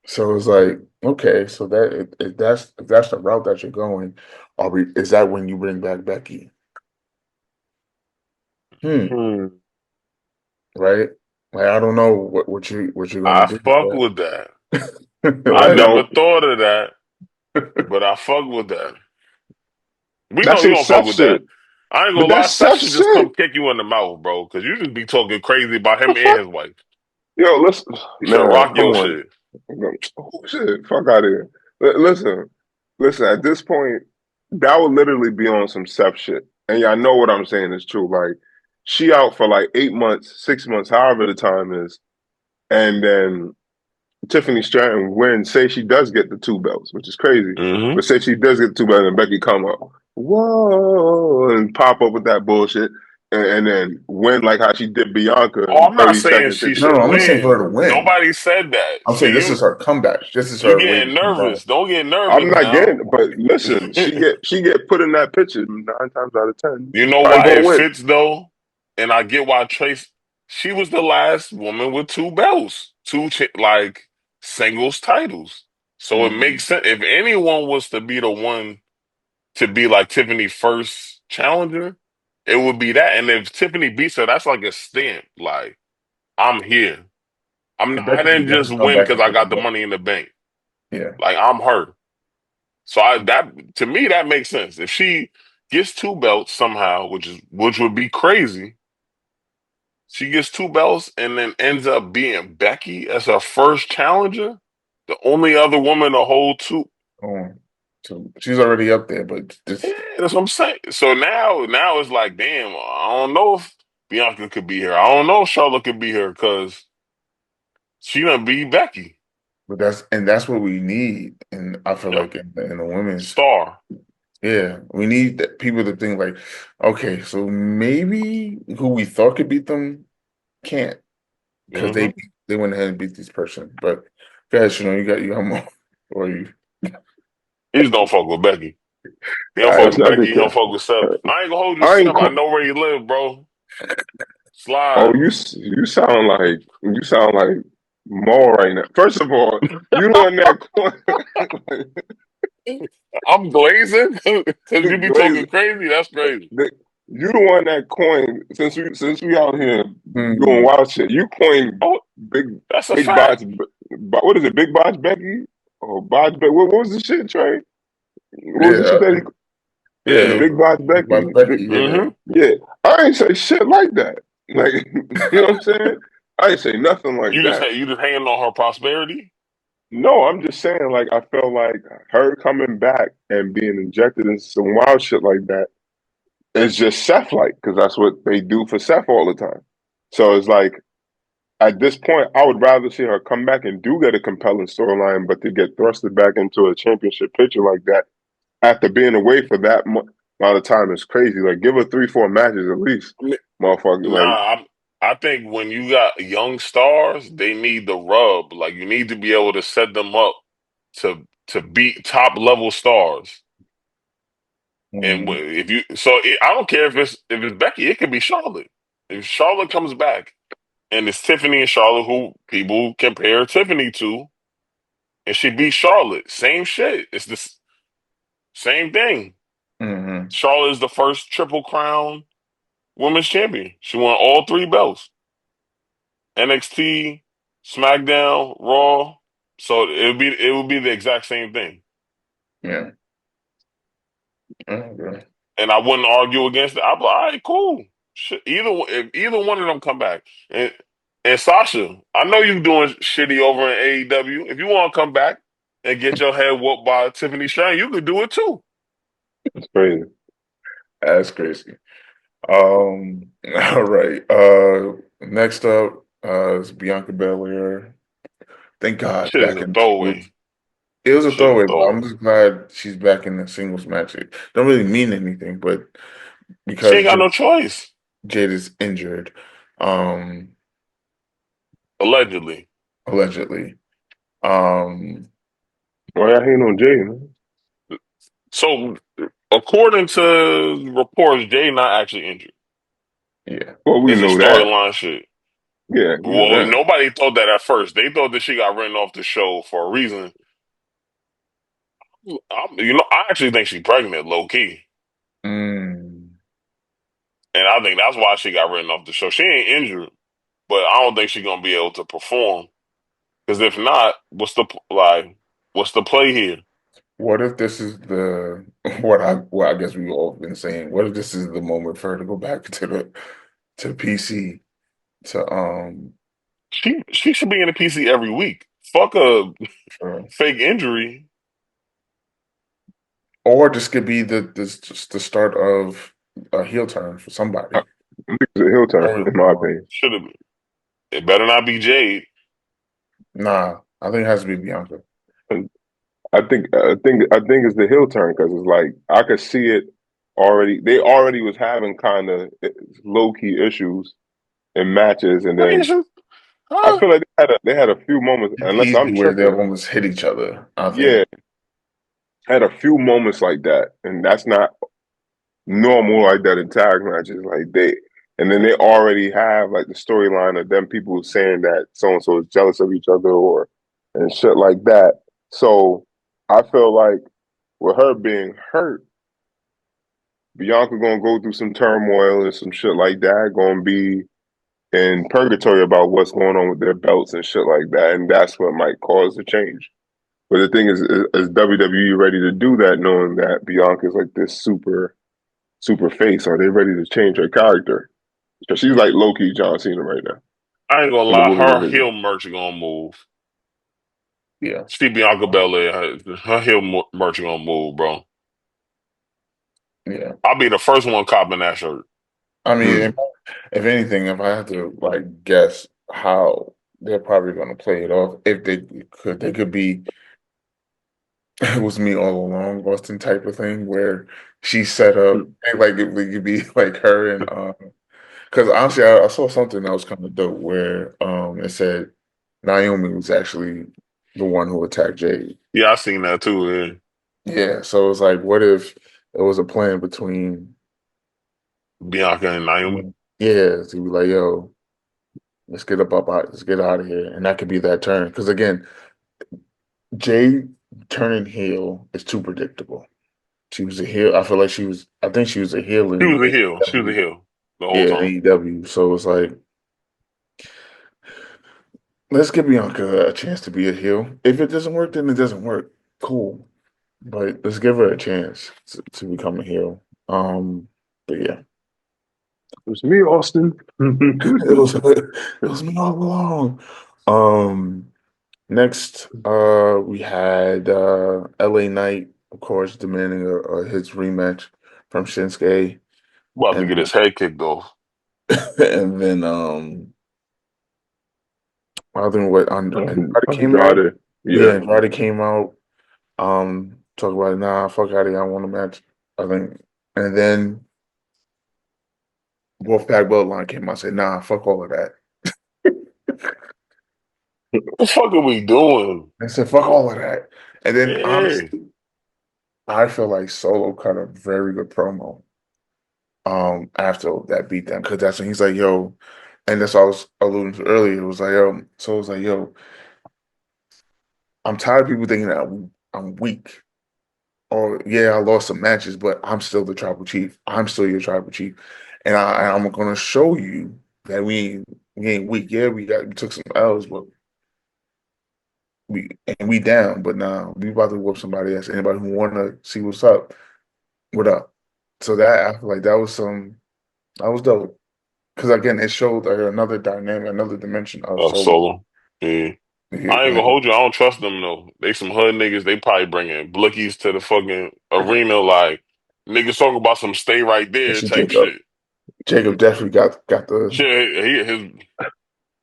So it's like, okay, so that if that's the route that you're going, is that when you bring back Becky? Hmm. Hmm. Right? Like I don't know what you're gonna I do fuck with with that. that. I I Right? never don't. thought of that, but I fuck with that. We know That's you some don't fuck Seth with shit. that. I ain't But gonna lie, that's Seth Seth should just come shit. kick you in the mouth, bro, because you just be talking crazy about The him and fuck? his wife. Yo, listen, You should man. rock Come your on. shit. Oh, shit, fuck out of here. Listen, listen. At this point, that would literally be on some Seth shit. And yeah, I know what I'm saying is true. Like, she out for like 8 months, 6 months, however the time is, and then Tiffany Stratton wins. Say she does get the two belts, which is crazy. Hmm. But say she does get the two belts, and Becky come up, whoa, and pop up with that bullshit, and then win like how she did Bianca Oh, in I'm not 30 saying seconds. she Hit No, should no, the I'm not saying for her win. to win. Nobody said that. I'm saying See, this is her comeback. This is you her way to getting come back. nervous. Don't get I'm nervous not now. getting, but listen, she get put in that picture 9 times out of 10. You She's know probably why gonna it win. fits though, and I get why Trace. She was the last woman with two belts, like singles titles. So it Mhm. makes sense if anyone was to be the one to be like Tiffany's first challenger, it would be that. And if Tiffany beats her, that's like a stamp. Like I'm here. And I Becky didn't can just definitely come win back because and I get the got the belt. money in the bank. Yeah. Like I'm her. So I that to me that makes sense. If she gets two belts somehow, which would be crazy, she gets two belts and then ends up being Becky as her first challenger, the only other woman to hold two. Oh, so she's already up there, but Yeah, this that's what I'm saying. So now it's like, damn, I don't know if Bianca could be here. I don't know if Charlotte could be here because she done beat Becky. but that's what we need. And I feel Yep. like in the women's, Star. yeah, we need people to think like, okay, so maybe who we thought could beat them can't because Hmm. they went ahead and beat this person. But guys, you got more or you. He just don't fuck with Becky. He don't fuck That's with not the Becky. He don't case. fuck with Seth. I ain't gonna hold you, I ain't. Seth. I know where you live, bro. Oh, Slide. you sound like Maul right now. First of all, you the one that I'm glazing because you be talking Glazer, crazy. That's crazy. you the one that coined since we out here doing Mhm. wild shit. You coined Oh, big that's a big fact. bots. What is it? Big bots Becky or bots Becky? What was the shit, Trey? What was the Yeah, shit that yeah, it Yeah. big bots was Becky? about Becky. Yeah, Hmm. Yeah, I ain't say shit like that. Like you know what I'm saying? I ain't say nothing like that. You just hanging on her prosperity. No, I'm just saying, like, I felt like her coming back and being injected into some wild shit like that is just Seth like, because that's what they do for Seth all the time. So it's like, at this point, I would rather see her come back and do get a compelling storyline, but to get thrusted back into a championship picture like that after being away for that amount of time is crazy. Like, give her 3, 4 matches at least, I mean, motherfucker. Like, nah, I think when you got young stars, they need the rub. Like you need to be able to set them up to beat top level stars. And Mhm. if you, so I don't care if it's Becky, it could be Charlotte. If Charlotte comes back and it's Tiffany and Charlotte, who people compare Tiffany to, and she beat Charlotte, same shit. It's the same thing. Mhm. Charlotte is the first Triple Crown women's champion. She won all three belts: NXT, SmackDown, Raw. So it would be the exact same thing. Yeah. Okay. And I wouldn't argue against it. I'd be like, all right, cool. Shit, if either one of them come back, and Sasha, I know you doing shitty over in AEW. If you want to come back and get your head whooped by Tiffany Stratton, you could do it too. it's crazy. That's crazy. All right. Next up, is Bianca Belair. Thank God, Shit is back a in the singles. throwaway. It was a Shit is a throwaway, but I'm throwaway. just glad she's back in the singles match. It don't really mean anything, but She because ain't got no choice. Jade is injured, um, Allegedly. allegedly. Um, Why y'all hating on Jay, man? So according to reports, Jay not actually injured. yeah. Well, we It's a know that. storyline shit. Yeah, you know Well, that. nobody thought that at first. They thought that she got written off the show for a reason. I actually think she's pregnant, low key, Mm. and I think that's why she got written off the show. She ain't injured, but I don't think she's gonna be able to perform. Because if not, what's the play here? What if this is the what I guess we've all been saying? What if this is the moment for her to go back to PC to She should be in the PC every week. Fuck a uh, fake injury. or this could be just the start of a heel turn for I somebody. think it's a heel turn, in my Or opinion. Should have. It better not be Jade. nah, I think it has to be Bianca. And I think it's the heel turn because it's like I could see it already. They already was having kind of low key issues in matches, and I mean, then I feel like they had a few moments, It's unless I'm easy where they'll tripping. almost hit each other, I think. Yeah, had a few moments like that, and that's not normal like that in tag matches. Like and then they already have like the storyline of them people saying that so and so is jealous of each other or and shit like that. So I feel like with her being hurt, Bianca gonna go through some turmoil and some shit like that. Gonna be in purgatory about what's going on with their belts and shit like that, and that's what might cause the change. But the thing is WWE ready to do that, knowing that Bianca's like this super face? Are they ready to change her character? Because she's like low key John Cena right now I ain't gonna in the lie. women's Her division. heel merch gonna move. Yeah. Steve Bianca Belair, her heel merch gonna move, bro. Yeah. I'll be the first one copping that shirt. I mean, Hmm. if anything, if I had to like guess how they're probably going to play it off, if they could be it was me all along, Austin type of thing where she set up and like it could be like her and because honestly, I saw something that was kind of dope where it said Naomi was actually the one who attacked Jade. Yeah, I seen that too. Yeah. Yeah, so it's like, what if it was a plan between Bianca and Naomi. yeah, to be like, yo, let's get out of here, and that could be that turn. Because again, Jay turning heel is too predictable. She was a heel. I feel like she was. I think she was a heel She in was a heel. She was a AEW. heel the whole Yeah, in time. AEW. So it's like, let's give Bianca a chance to be a heel. If it doesn't work, then it doesn't work. Cool, but let's give her a chance to become a heel. But yeah, It was me, Austin. it was me all along. Um, Next, we had LA Knight, of course, demanding his rematch from Shinsuke, About to get and his head kicked off. and then I think what Andrade came out. Andrade, Yeah, yeah. Andrade came out. Talk about it. Nah, fuck out of here. I want a match. I think, and then Wolfpack Bloodline came out. And said, nah, fuck all of that. What the fuck are we doing? I said, fuck all of that. And then Yeah. honestly, I feel like Solo cut a very good promo after that beatdown because that's when he's like, yo, and that's what I was alluding to earlier. It was like, so it was like, yo, I'm tired of people thinking that I'm weak. Or yeah, I lost some matches, but I'm still the tribal chief. I'm still your tribal chief. I'm gonna show you that we ain't weak. Yeah, we took some L's, but we down, but now we about to whoop somebody else. Anybody who wanna see what's up, what up? So that I feel like that was dope. Because again, it showed like another dynamic, another dimension of Solo. Solo. Yeah. Yeah, I ain't gonna like hold you. I don't trust them though. They some hood niggas. They probably bringing blickies to the fucking arena. Like niggas talking about some stay right I there see type Jacob. shit. Jacob definitely got the. Shit,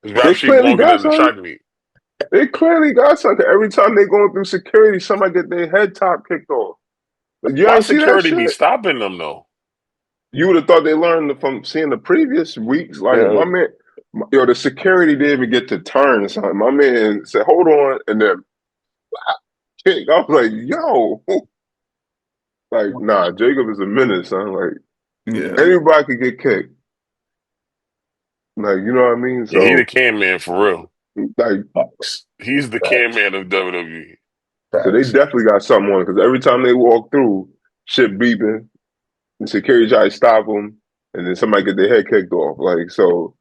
his rap They sheet clearly longer got than the something. track meet. They clearly got something. Every time they going through security, somebody get their head top kicked off. Like, you Why ain't see that security be shit? stopping them though? You would have thought they learned from seeing the previous weeks. Like Yeah, my man, yo, the security didn't even get to turn or something. My man said, "Hold on," and then kick. I was like, "Yo, like nah." Jacob is a menace, son. Like yeah, anybody could get kicked. Like, you know what I mean? Yeah, he the So, can man for real. like, Facts. He's the can Facts. man of WWE. so they Facts. definitely got something on because every time they walk through, shit beeping, and security try to stop them, and then somebody get their head kicked off. Like, so,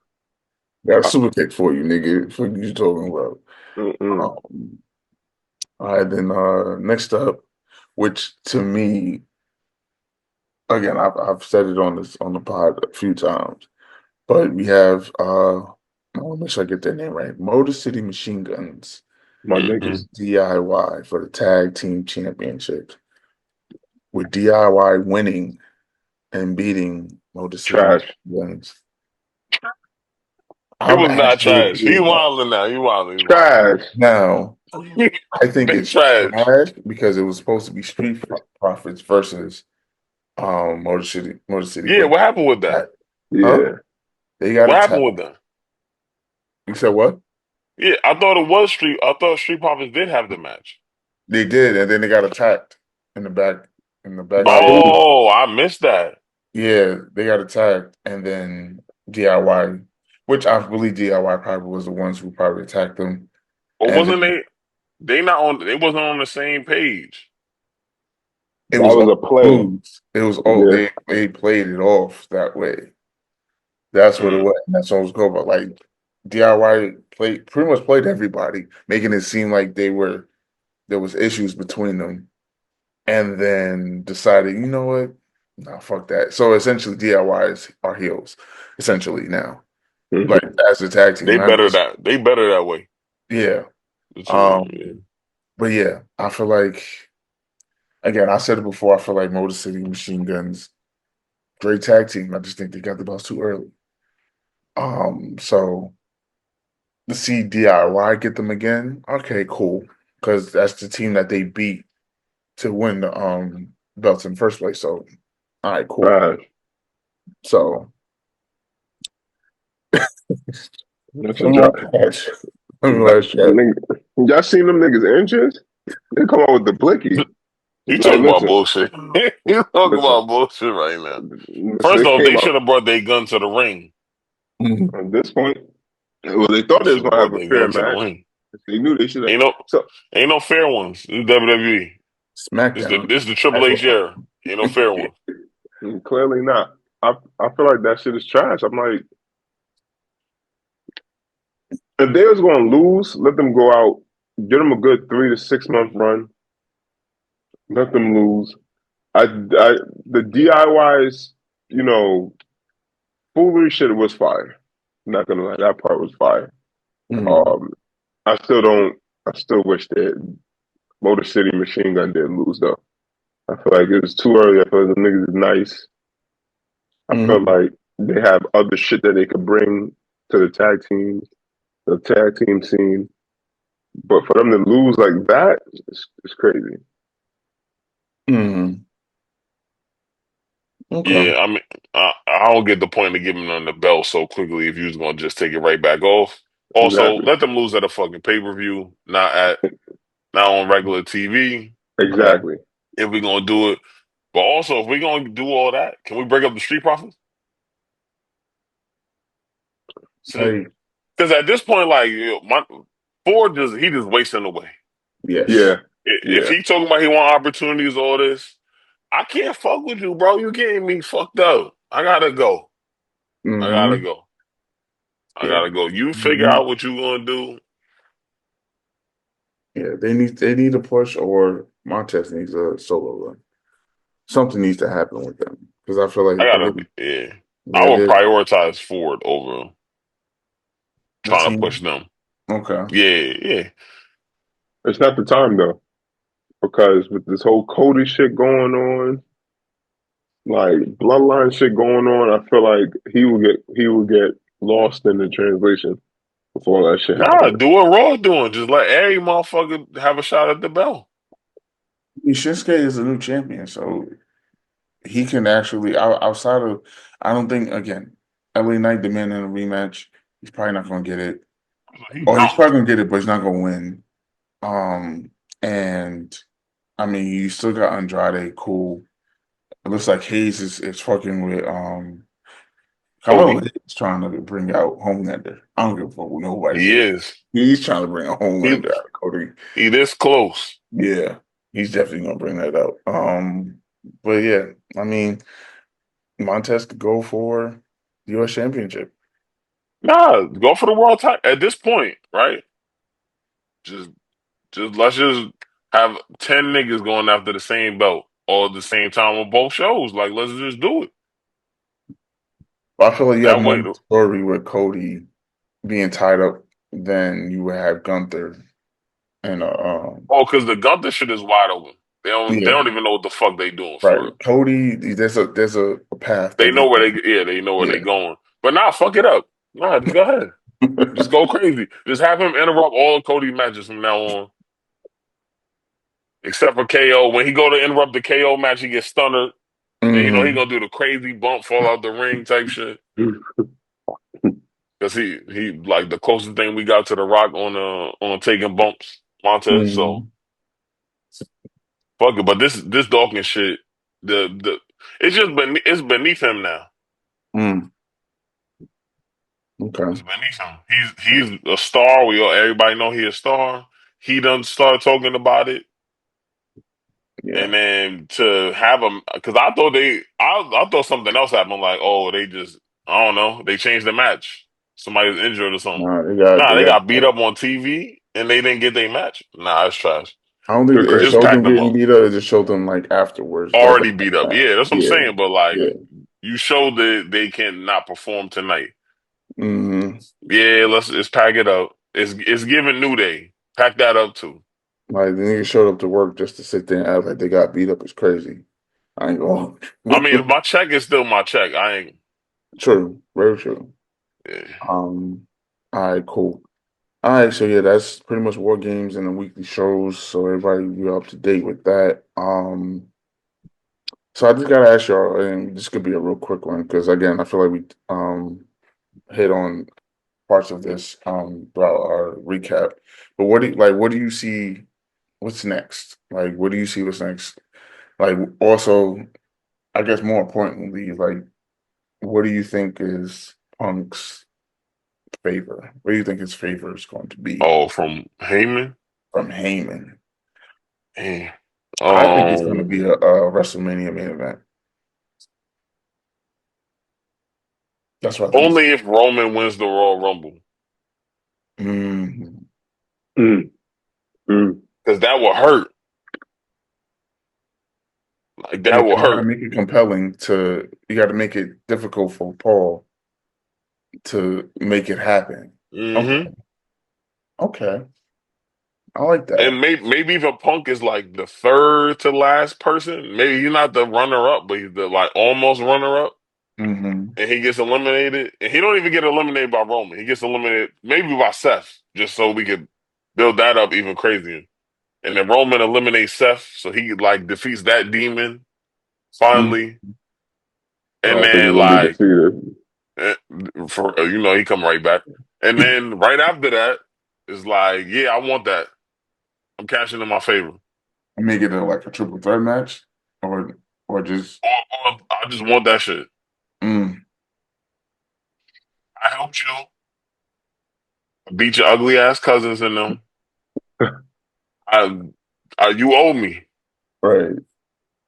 Got a uh, super kick for you, nigga. What you talking about? mm-mm. Um, all right, then next up, which to me, again, I've said it on this on the pod a few times, but we have I want to make sure I get their name right. Motor City Machine Guns My Hmm niggas, versus DIY for the tag team championship, with DIY winning and beating Motor City trash. Machine Guns. It I'm was not actually trash. He okay with that. wilding now. He wilding. He wilding. Trash. Now, I think They it's trash. trash because it was supposed to be Profits versus Motor City, Yeah, but what happened with that? huh? Yeah. They got What happened attacked. with that? You said what? Yeah, I thought it was Street. I thought Street Profits did have the match. They did, and then they got attacked in the back By backstage. who? Oh, I missed that. Yeah, they got attacked, and then DIY, which I believe DIY probably was the ones who probably attacked them, Or and wasn't then they? They not on. They wasn't on the same page. it That was was all a play. moves. It was all Yeah. they played it off that way. That's what it Mm. was. And that's what I was going about. Like DIY played pretty much played everybody, making it seem like there was issues between them, and then decided, you know what? Nah, fuck that. So essentially DIYs are heels, essentially now. Like Hmm. as a tag team, They not better just that. They better that way. yeah. It's, yeah. Um, but yeah, I feel like again, I said it before, I feel like Motor City Machine Guns, great tag team. I just think they got the belts too early. So to see DIY get them again, okay, cool. Because that's the team that they beat to win the belts in the first place. So all right, cool. Trash. So That's a let me job. watch let me watch that. Nigga, y'all seen them niggas inches? They come out with the blicky. He Like, talking about listen, bullshit. He talking listen, about bullshit right now. listen. First They off, came they out should have brought their gun to the ring. Mhm. at this point. Well, they thought They they was should have gonna have brought a their fair gun to the match. ring. They knew they should have. Ain't no, So ain't no fair ones. This is WWE. SmackDown. This the Triple That's H what. era. Ain't no fair ones. clearly not. I feel like that shit is trash. I'm like, if they was gonna lose, let them go out, get them a good 3 to 6 month run, let them lose. I the DIYs, you know, foolery shit was fire. Not gonna lie, that part was fire. Mhm. Um, I still don't. I still wish that Motor City Machine Gun didn't lose though. I feel like it was too early. I feel like the niggas is nice. I feel Mhm. like they have other shit that they could bring to the tag team scene. But for them to lose like that, it's crazy. Mhm. Okay. Yeah, I mean, I don't get the point of giving them the belt so quickly if you was gonna just take it right back off. Also, Exactly. let them lose at a fucking pay-per-view, not on regular TV. Okay. Exactly. If we're gonna do it, but also if we're gonna do all that, can we break up the Street Profits? Like Because at this point, like my Ford just wasting away. yes. Yeah. If Yeah. he talking about he want opportunities, all this, I can't fuck with you, bro. You getting me fucked up. I gotta go. I gotta Mhm. go. I Yeah. gotta go. You figure Mhm. out what you gonna do. Yeah. They need a push, or Montez needs a solo run. Something needs to happen with them because I feel I like gotta. again, Yeah, I yeah, would they're prioritize Ford over the trying to push team. them. Okay. Yeah, yeah. It's not the time though, because with this whole Cody shit going on, like bloodline shit going on, I feel like he will get lost in the translation before that shit Nah, happens. do what Raw doing. Just let every motherfucker have a shot at the belt. I mean, Shinsuke is a new champion, so he can actually outside of. I don't think again, LA Knight demanding a rematch. He's probably not going to get it. He Or he's not. probably going to get it, but he's not going to win. Um, and I mean, you still got Andrade, cool. It looks like Hayes is fucking with Carmelo Cody. is trying to bring out Homelander. I don't give a fuck what nobody He says. is. He's trying to bring a He Homelander out, Cody. he this close. Yeah, he's definitely gonna bring that out. But yeah, I mean, Montez could go for the U.S. Championship. Nah, go for the world title at this point, right? Just just let's just have 10 niggas going after the same belt all at the same time on both shows. Like let's just do it. But I feel like you have That more way. story with Cody being tied up than you would have Gunther and Oh, because the Gunther shit is wide open. They yeah, don't even know what the fuck they doing for right. real. Cody, there's a path They that know he where they know where yeah. they going. But nah, fuck it up. Nah, just go ahead. Just go crazy. Just have him interrupt all of Cody matches from now on. Except for KO. When he go to interrupt the KO match, he gets stunned. And you know he Hmm. gonna do the crazy bump, fall out the ring type shit. Cause he like the closest thing we got to the Rock on taking bumps, Montez. So Hmm. fuck it. But this Dawkins shit, the it's beneath him now. Mm. Okay. It's beneath him. He's a star. Everybody know he a star. He done started talking about it. Yeah. And then to have him, because I thought something else happened. Like, oh, I don't know, they changed the match. Somebody was injured or something. Nah, Nah, they they got. got beat up on TV and they didn't get their match. Nah, it's trash. I don't think You're it crazy. Just showed pack them them getting up. beat up. It just showed them like afterwards, like Already beat up. Yeah, that's what I'm yeah, saying. But like, yeah. you showed that they cannot perform tonight. Hmm. Yeah, let's pack it up. It's giving New Day. Pack that up too. Like the niggas showed up to work just to sit there and act like they got beat up. It's crazy. I ain't going. I mean, my check is still my check. I ain't. True, very true. Yeah. All right, cool. All right, so yeah, that's pretty much war games and the weekly shows. So everybody be up to date with that. So I just gotta ask y'all, and this could be a real quick one because again, I feel like we hit on parts of this throughout our recap. But what do you see what's next? Like what do you see what's next? Like also, I guess more importantly, like what do you think is Punk's favor? What do you think his favor is going to be Oh, from Heyman. from Heyman? Man. I think it's going to Um, be a WrestleMania main event. That's what I think. Only if Roman wins the Royal Rumble, Mhm. Mm, mm. because that will hurt. Like Yeah, that will because you got to hurt. make it compelling to. You got to make it difficult for Paul to make it happen. Okay, Hmm. okay, I like that. And maybe even Punk is like the third to last person. Maybe he's not the runner up, but he's the like almost runner up, Hmm. and he gets eliminated. And he don't even get eliminated by Roman. He gets eliminated maybe by Seth, just so we could build that up even crazier. And then Roman eliminates Seth, so he like defeats that demon Hmm. finally. I And don't think he's then gonna be like defeated. eh, for he come right back. And then right after that is like, yeah, I want that. I'm cashing in my favor. Make it like a triple threat match, or just. Or I just want that shit. Mm, I helped you beat your ugly ass cousins in them. I, you owe me. right.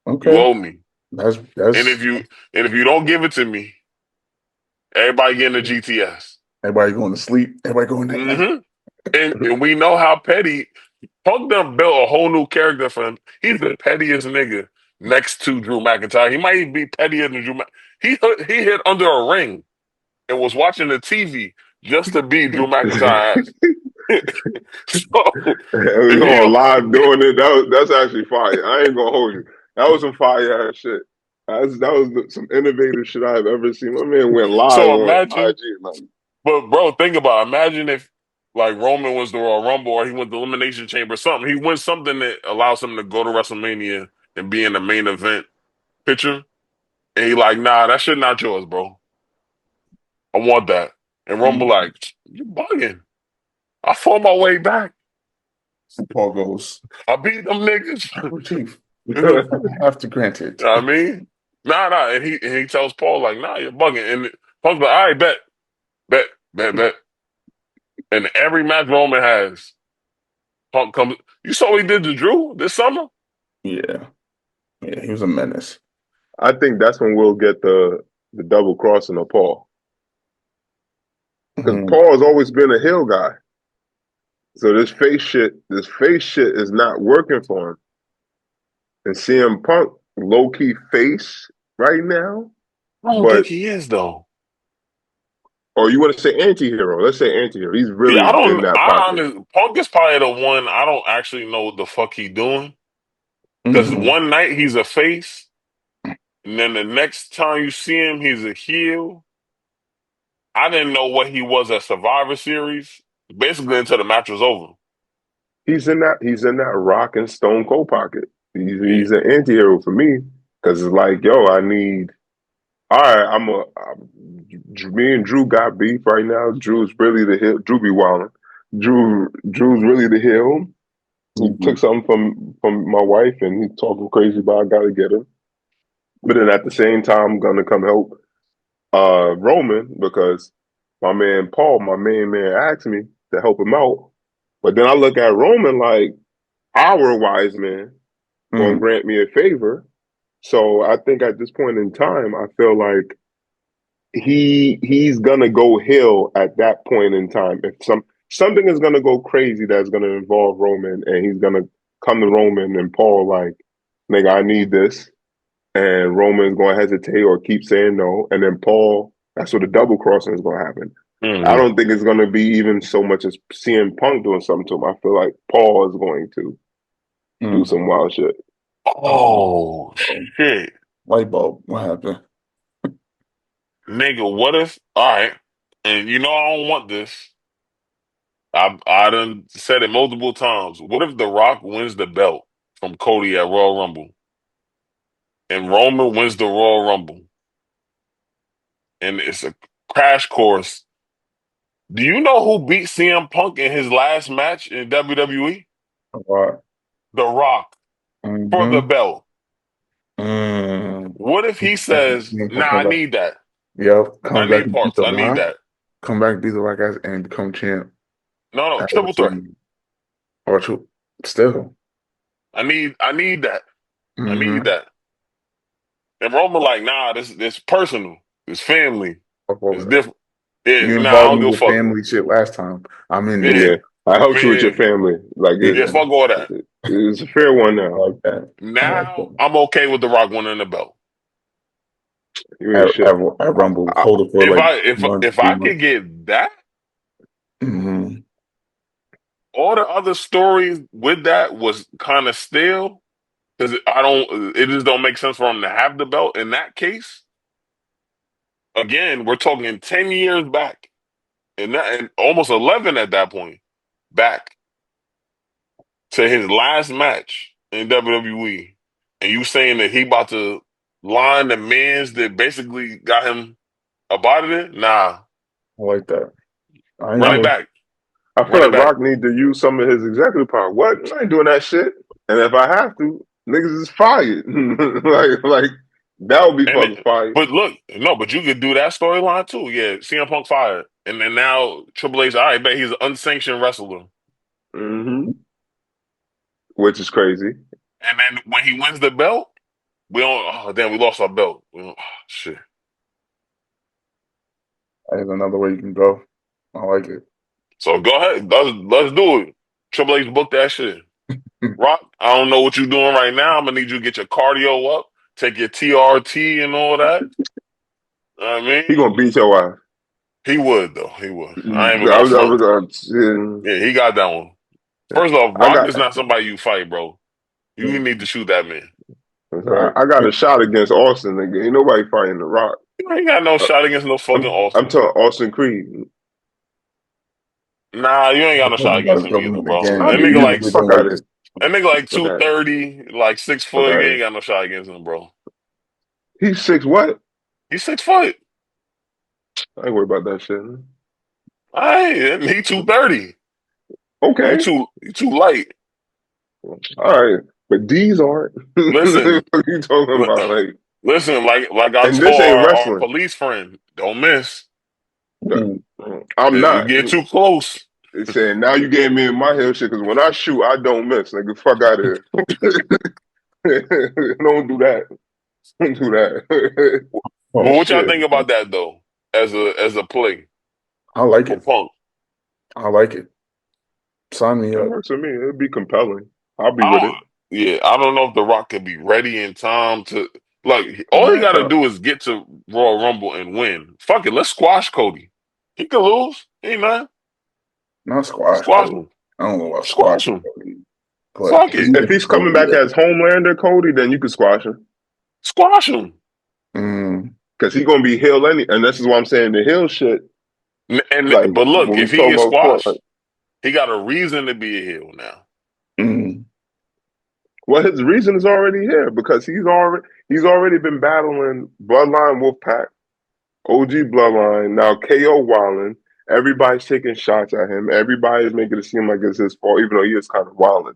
You Okay. owe me. That's And that's if you don't give it to me, everybody getting a GTS. everybody going to sleep. Everybody going night night. Hmm. And we know how petty Punk done built a whole new character for him. He's the pettiest nigga next to Drew McIntyre. He might even be pettier than He hid under a ring and was watching the TV just to beat Drew McIntyre's ass. So And we if you on live doing it. That's actually fire. I ain't gonna hold you. That was some fire ass shit. That was some innovative shit I've ever seen. My man went live so on imagine, IG. Like, but bro, think about it. Imagine if like Roman was the Royal Rumble or he went the Elimination Chamber or something. He wins something that allows him to go to WrestleMania and be in the main event picture. And he like, nah, that shit not yours, bro. I want that. And Roman Mm. like, you bugging. I fought my way back. Paul goes, I beat them niggas. oh, Chief, You know I have to grant it. what I mean? Nah. And he tells Paul, like, nah, you're bugging. And Punk's like, all right, bet. And every match Roman has, Punk comes. You saw what he did to Drew this summer? Yeah, yeah, he was a menace. I think that's when we'll get the double crossing of Paul. Because Mhm. Paul has always been a heel guy. So this face shit is not working for him. And CM Punk, low key face right now. I don't think But he is though. or you want to say anti-hero? Let's say anti-hero. He's Yeah, really I in don't. that I pocket. honestly, Punk is probably the one I don't actually know what the fuck he doing. Because Mhm. one night he's a face, and then the next time you see him, he's a heel. I didn't know what he was at Survivor Series, basically until the match was over. He's in that Rock and Stone Cold pocket. Yeah. He's an anti-hero for me because it's like, yo, I need. All right, me and Drew got beef right now. Drew's really the heel. Drew be wilding. Drew's really the heel. He took Mhm. something from my wife and he's talking crazy about I gotta get him. But then at the same time, I'm gonna come help Roman because my man Paul, my main man, asked me to help him out. But then I look at Roman like our wise man gonna Mhm. grant me a favor. So I think at this point in time, I feel like he's gonna go hill at that point in time. If something is gonna go crazy that's gonna involve Roman, and he's gonna come to Roman and Paul like, nigga, I need this, and Roman's gonna hesitate or keep saying no, and then Paul, that's where the double crossing is gonna happen. I Hmm. don't think it's gonna be even so much as CM Punk doing something to him. I feel like Paul is going to do Mhm. some wild shit. Oh shit, Light bulb. What happened? nigga! What if? All right, and you know I don't want this. I done said it multiple times. What if The Rock wins the belt from Cody at Royal Rumble, and Roman wins the Royal Rumble, and it's a crash course? Do you know who beat CM Punk in his last match in WWE? All right. The Rock for the Mm-hmm. belt. Mm. What if he says, "Nah, I Come back. need that. Yep. I Comes back need and beat parts. the I need Rock. that." Come back, beat the Rock guys, and become champ. No, At triple threat. WrestleMania. Or two. Still. I need that. I need Mm-hmm. that. And Roman like, nah, this personal. It's family. Fuck It's over different. Yeah, You nah, I involved don't me give a with fuck. family shit last time. I'm in this. Yeah, Yeah, I helped you with your yeah, family. Like yeah. Yeah. Fuck all that. it's a fair one I now. like that. I like Now that. I'm okay with The Rock winning the belt. You ain't shit. At Rumble, I, hold it for If like I if 1, if 3 I months. could get that, Mm-hmm. all the other stories with that was kind of stale because I don't. It just don't make sense for him to have the belt in that case. Again, we're talking 10 years back, and almost 11 at that point, back to his last match in WWE, and you saying that he about to line the mans that basically got him up out of it? Nah, I like that. I run it enjoy. back, I feel run it like back, Rock need to use some of his executive power. What? I ain't doing that shit. And if I have to, niggas is fired. like that would be and fucking fire. but look, no, but you could do that storyline too. Yeah, CM Punk fired, and then now Triple H, all right, bet he's an unsanctioned wrestler, Hmm. Which is crazy. and then when he wins the belt, we don't. Oh damn, we lost our belt. We don't, oh, shit. There's another way you can go. I like it. So go ahead, let's do it. Triple H book that shit. Rock, I don't know what you're doing right now. I'm gonna need you to get your cardio up, take your TRT and all that. I He mean, gonna beat your ass. he would though. He would. I ain't even I gonna was, I front. was, Yeah, he got that one. First off, I Rock got, is not somebody you fight, bro. You need to shoot that man. Right. I got a shot against Austin. Nigga. Ain't nobody fighting the Rock. You ain't got no Uh, shot against no fucking I'm Austin. telling Austin Creed. Nah, you ain't got no shot Talking about against his him either, government bro. again. I That You nigga mean, like usually fuck don't out like of this. that nigga like fuck out 230, like six fuck foot. out You of ain't got no shot against him, bro. He's 6 what? He's 6 foot. I ain't worried about that shit. I ain't. He 230. Okay, You too light. all right, but these aren't. Listen, What are you talking about? Like. Listen, like I And told this ain't our wrestling. police friend, don't miss. Mm. I'm You not. get too close. They saying now you getting me in my head shit because when I shoot, I don't miss. Nigga, fuck out of here. Don't do that. Don't do that. Oh But what y'all shit. think about that though, as a play I like for it. Punk? I like it. Sign me It up. works for me. It'd be compelling. I'll be with I it. yeah, I don't know if The Rock could be ready in time to like. All he got to Nah, do is get to Royal Rumble and win. Fuck it, let's squash Cody. He could lose. Ain't nothing. not squash Squash Cody. him. I don't know about Squash squash him. Cody, but Fuck it. he If can he's still coming do back that. as Homelander Cody, then you can squash him Squash him. Mm, because he's gonna be heel and this is why I'm saying the heel shit. And Like but look, when we if he talk gets about court, like squashed, he got a reason to be a heel now. mm. well, his reason is already here because he's already been battling Bloodline Wolfpack, OG Bloodline, now KO Wildin. Everybody's taking shots at him. Everybody's making it seem like it's his fault, even though he is kind of wilding.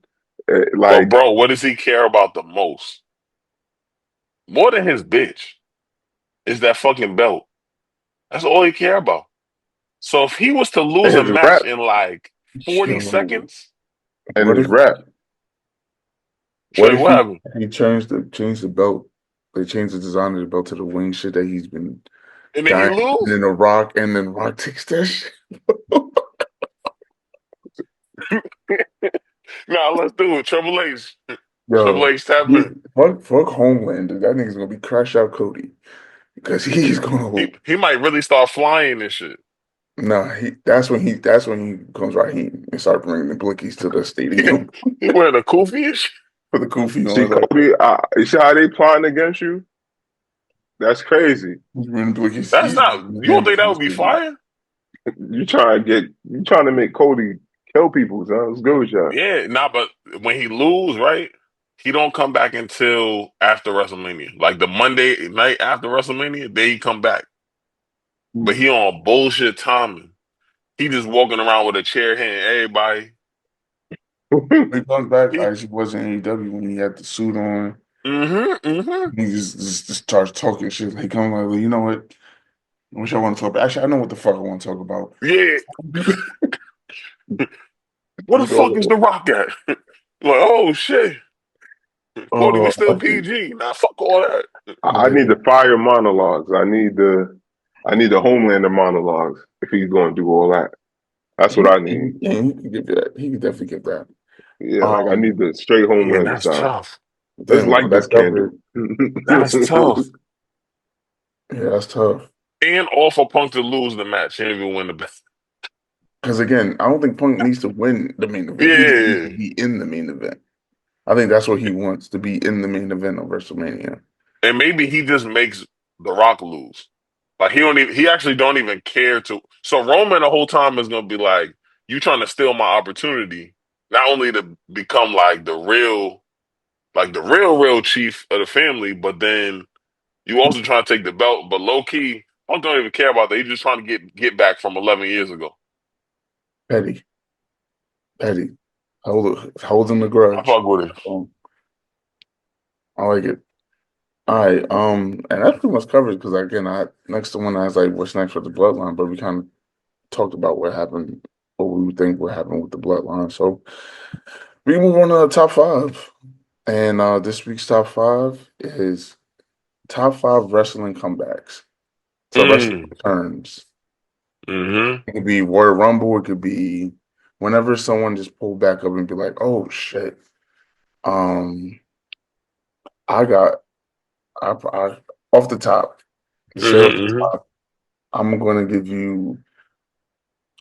But Like bro, what does he care about the most? More than his bitch is that fucking belt. That's all he care about. So if he was to lose a his match rap in like 40 Yo, seconds, and what his if rap. what Trey, if what happened? he changed the belt? They changed the design of the belt to the wing shit that he's been And then he dying, and lose? then the Rock, and then Rock takes that shit. Nah, let's do it. Triple H. Triple Yo, H tap in. fuck Homelander. That nigga's gonna be crash out Cody because he's gonna. He might really start flying and shit. Nah, that's when he becomes Raheem and start bringing the blickies to the stadium He wearing a kufi and shit. for the goofy See, on like Kobe, you see how they plotting against you? That's crazy. he's bringing blickies. That's He's not, bringing you don't him think to that the would be stadium fire? You trying to make Cody kill people, son. Let's go with y'all. Yeah, nah, but when he lose, right? He don't come back until after WrestleMania. Like the Monday night after WrestleMania, then he come back. But he on bullshit timing. He just walking around with a chair hitting everybody. He comes back He as he was in AEW when he had the suit on. mm-hmm. He just starts talking shit. He comes like, well, you know what? I wish I want to talk about. Actually, I know what the fuck I want to talk about. Yeah. Where the You fuck is know, the Rock at? Like, oh shit. Cody, we oh, I still like it. PG. Nah, fuck all that. I Yeah, need the fire monologues. I need the Homelander monologues if he's going to do all that. That's what I need. he can give that. He can definitely get that. Yeah, like I need Um, the straight Man, Homelander that's style. tough. Let's damn, light this that's tough. candle. That's tough. Yeah, that's tough. And all for Punk to lose the match. He didn't even win the best. Because again, I don't think Punk needs to win the main event. He just needs to Yeah. be in the main event. I think that's what he wants to be in the main event of WrestleMania. And maybe he just makes The Rock lose. Like he actually don't even care to. So Roman the whole time is gonna be like, you trying to steal my opportunity, not only to become like the real chief of the family, but then you also trying to take the belt. But low key, Punk don't even care about that. He's just trying to get back from 11 years ago. Petty, petty, holding the I grudge. fuck with it. Um, I like it. All right, and that pretty much covers because again, I next to one I was like, what's next with the bloodline, but we kind of talked about what happened, what we would think would happen with the bloodline. So we move on to the top five, and this week's top five is top five wrestling comebacks. So wrestling Mm. returns. Mm-hmm. It could be Royal Rumble. It could be whenever someone just pulled back up and be like, "Oh shit." Um, I got I off the top, straight off the Mm-hmm. top. I'm gonna give you